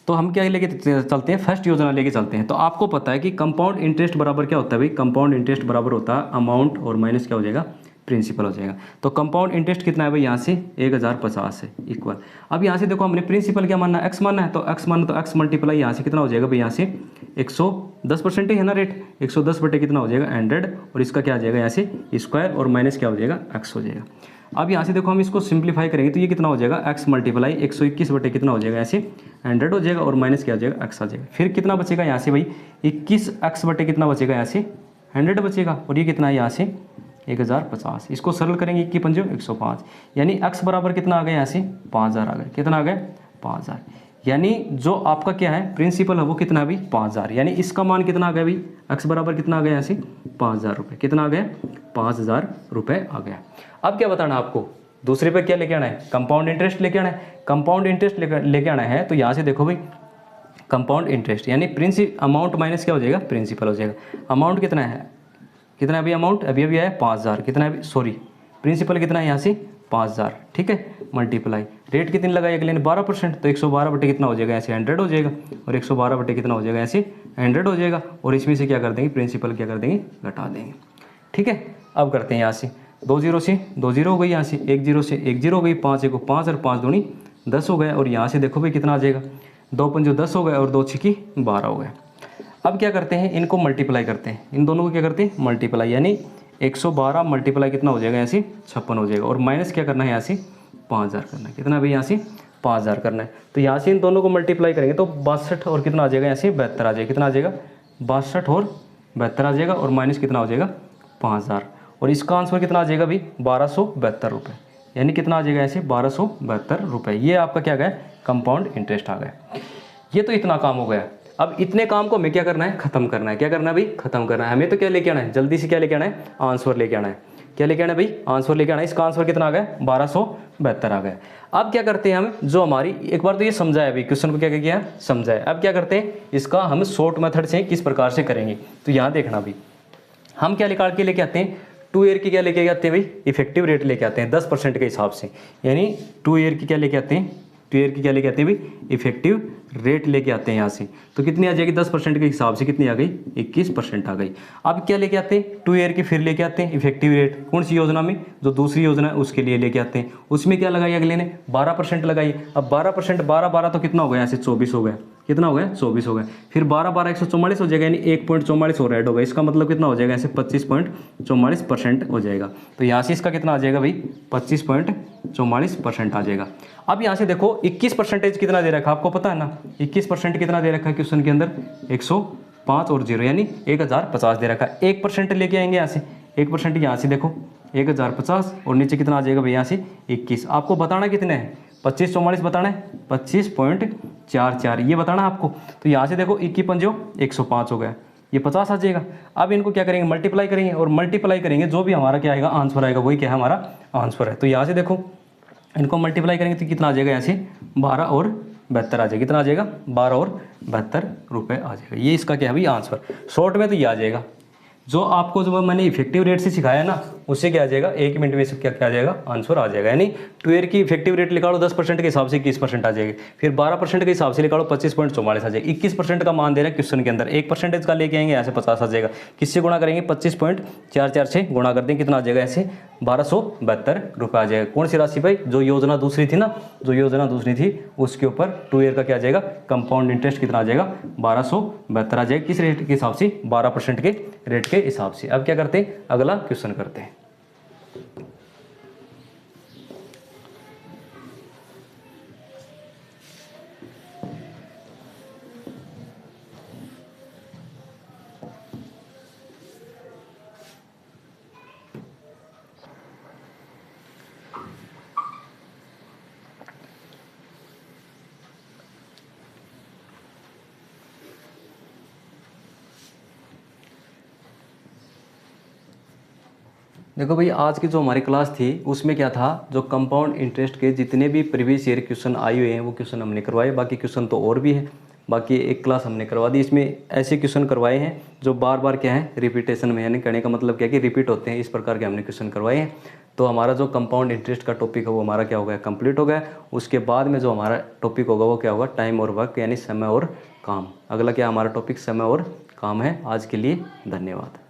तो हम क्या लेके चलते हैं, फर्स्ट योजना लेके चलते हैं। तो आपको पता है कि कंपाउंड इंटरेस्ट बराबर क्या होता है भाई, कंपाउंड इंटरेस्ट बराबर होता है अमाउंट और माइनस क्या हो जाएगा, प्रिंसिपल हो जाएगा। तो कंपाउंड इंटरेस्ट कितना है भाई, यहाँ से 1050 है इक्वल। अब यहाँ से देखो हमने प्रिंसिपल क्या मानना है, एक्स मानना है। तो एक्स मानना, तो एक्स मल्टीप्लाई यहाँ से कितना हो जाएगा भाई, यहाँ से 110% है ना रेट, 110 बटे कितना हो जाएगा 100, और इसका क्या आ जाएगा यहाँ से स्क्वायर, और माइनस क्या हो जाएगा, एक्स हो जाएगा। अब यहाँ से देखो हम इसको सिंप्लीफाई करेंगे तो ये कितना हो जाएगा, एक्स मल्टीप्लाई 121 बटे कितना हो जाएगा, यहाँ से 100 हो जाएगा, और माइनस क्या हो जाएगा, एक्स आ जाएगा। फिर कितना बचेगा यहाँ से भाई, 21 एक्स बटे कितना बचेगा, यहाँ से 100 बचेगा, और ये कितना है यहाँ से 1050। इसको सरल करेंगे, 21 पंजो 105, यानी एक्स बराबर कितना आ गया, यहाँ से 5000 आ गया। कितना आ गया, 5000। यानी जो आपका क्या है प्रिंसिपल है वो कितना है भाई, 5000। यानी इसका मान कितना आ गया भाई, एक्स बराबर कितना आ गया, यहाँ से 5000 रुपये। कितना आ गया, 5000 रुपये आ गया। अब क्या बताना आपको, दूसरे पे क्या लेके आना है, कंपाउंड इंटरेस्ट लेके आना है। कंपाउंड इंटरेस्ट लेके आना है तो यहाँ से देखो भाई, कंपाउंड इंटरेस्ट यानी अमाउंट माइनस क्या हो जाएगा, प्रिंसिपल हो जाएगा। अमाउंट कितना है, कितना है भाई अमाउंट, अभी अभी आया 5000। कितना है, सॉरी प्रिंसिपल कितना है यहाँ से 5000। ठीक है, मल्टीप्लाई रेट कितनी लगाई अगले ने 12%, तो 112 बटे कितना हो जाएगा, यहाँ से 100 हो जाएगा, और 112 बटे कितना हो जाएगा, यहाँ से 100 हो जाएगा। और इसमें से क्या कर देंगे, प्रिंसिपल क्या कर देंगे, घटा देंगे। ठीक है। अब करते हैं यहाँ से 2 0 से 2 0 हो गई, यहाँ से 1 0 से 1 0 हो गई, 5 1 5 और 5 दूनी 10 हो गए। और यहाँ से देखो भाई कितना आ जाएगा, 2 पंजो 10 हो गए, और 2 6 12 हो गए। अब क्या करते हैं, इनको मल्टीप्लाई करते हैं, इन दोनों को क्या करते हैं, मल्टीप्लाई। यानी 112 मल्टीप्लाई कितना हो जाएगा, यहाँ से 56 हो जाएगा, और माइनस क्या करना है, यहाँ से 5000 करना है। कितना भाई, यहाँ से 5000 करना है। तो यहाँ से इन दोनों को मल्टीप्लाई करेंगे तो 62 और कितना आ जाएगा, यहाँ से 72 आ जाएगा। कितना आ जाएगा, 62 और 72 आ जाएगा, और माइनस कितना हो जाएगा 5000, और इसका आंसर कितना आ जाएगा भाई 1272 रुपये, यानी कितना आ जाएगा ऐसे 1272 रुपये। ये आपका क्या गया, कंपाउंड इंटरेस्ट आ गया। ये तो इतना काम हो गया। अब इतने काम को हमें क्या करना है, खत्म करना है। क्या करना है भाई, खत्म करना है। हमें तो क्या लेके आना है, जल्दी से क्या लेके आना है, आंसर लेके आना है। क्या लेके आना है भाई, आंसर लेके आना है। इसका आंसर कितना आ गया, 1272 आ गया। अब क्या करते हैं हम, जो हमारी एक बार तो ये समझाया भाई, क्वेश्चन को क्या क्या किया, समझाया। अब क्या करते हैं, इसका हम शॉर्ट मेथड से किस प्रकार से करेंगे। तो यहाँ देखना भाई, हम क्या निकाल के लेके आते हैं, 2 ईयर की क्या लेके आते हैं भाई, इफेक्टिव रेट लेके आते हैं 10% के हिसाब से। यानी 2 ईयर की क्या लेके आते हैं, 2 ईयर की क्या लेके आते हैं भाई, इफेक्टिव रेट लेके आते हैं यहाँ से। तो कितनी आ जाएगी, 10% के हिसाब से कितनी आ गई, 21% आ गई। अब क्या लेके आते हैं, 2 ईयर की फिर लेके आते हैं इफेक्टिव रेट। कौन सी योजना में, जो दूसरी योजना है उसके लिए लेके आते हैं। उसमें क्या लगाई अगले ने, 12% लगाई। अब 12%, 12 तो कितना हो गया, यहाँ से 24 हो गया। कितना हो गया, 24 हो गया। फिर 12 144 हो जाएगा, यानी 1.44 और ऐड होगा। इसका मतलब कितना हो जाएगा, ऐसे 25.44% हो जाएगा। तो यहाँ से इसका कितना आ जाएगा भाई, 25.44% आ जाएगा। अब यहाँ से देखो 21% कितना दे रखा है, आपको पता है ना, 21% कितना दे रखा है क्वेश्चन के अंदर, 105 और 0 यानी 1050 दे रखा है। 1% लेके आएंगे यहाँ से, 1% यहाँ से देखो 1050, और नीचे कितना आ जाएगा भाई, यहाँ से 21। आपको बताना कितने हैं, 25 बताना है, 25.44 ये बताना है आपको। तो यहाँ से देखो 21 105 हो गया, ये 50 आ जाएगा। अब इनको क्या करेंगे, मल्टीप्लाई करेंगे, और मल्टीप्लाई करेंगे जो भी हमारा क्या आएगा, आंसर आएगा, वही क्या है हमारा आंसर है। तो यहाँ से देखो इनको मल्टीप्लाई करेंगे तो कितना आ जाएगा, यहाँ से 12 और 72 आ जाएगा। कितना आ जाएगा, 12 और 72 रुपये आ जाएगा। ये इसका क्या है भाई आंसर। शॉर्ट में तो ये आ जाएगा। जो आपको जो मैंने इफेक्टिव रेट से सिखाया ना, उससे क्या आ जाएगा, 1 मिनट में सब क्या क्या आ जाएगा, आंसर आ जाएगा। यानी 2 ईयर की इफेक्टिव रेट निकालो 10% के हिसाब से 21% आ जाएगी। फिर 12% के हिसाब से निकालो 25.44 आ जाएगा। 21% का मान दे रहा है क्वेश्चन के अंदर, 1% का लेके आएंगे यहाँ से 50 आ जाएगा। किससे गुणा करेंगे, 25.44 से गुणा कर देंगे, कितना आ जाएगा, ऐसे 1272 रुपये आ जाएगा। कौन सी राशि भाई, जो योजना दूसरी थी ना, जो योजना दूसरी थी उसके ऊपर 2 ईयर का क्या आ जाएगा, कंपाउंड इंटरेस्ट कितना आ जाएगा, 1272 आ जाएगा। किस रेट के हिसाब से, 12% के रेट के हिसाब से। अब क्या करते हैं, अगला क्वेश्चन करते हैं। देखो भाई, आज की जो हमारी क्लास थी उसमें क्या था, जो कंपाउंड इंटरेस्ट के जितने भी प्रीवियस ईयर क्वेश्चन आए हुए हैं वो क्वेश्चन हमने करवाए। बाकी क्वेश्चन तो और भी है, बाकी एक क्लास हमने करवा दी। इसमें ऐसे क्वेश्चन करवाए हैं जो बार बार क्या है, रिपीटेशन में, यानी कहने का मतलब क्या है कि रिपीट होते हैं। इस प्रकार के हमने क्वेश्चन करवाए हैं। तो हमारा जो कंपाउंड इंटरेस्ट का टॉपिक है वो हमारा क्या हो गया, कंप्लीट हो गया। उसके बाद में जो हमारा टॉपिक होगा वो क्या होगा, टाइम और वर्क, यानी समय और काम। अगला क्या हमारा टॉपिक समय और काम है। आज के लिए धन्यवाद।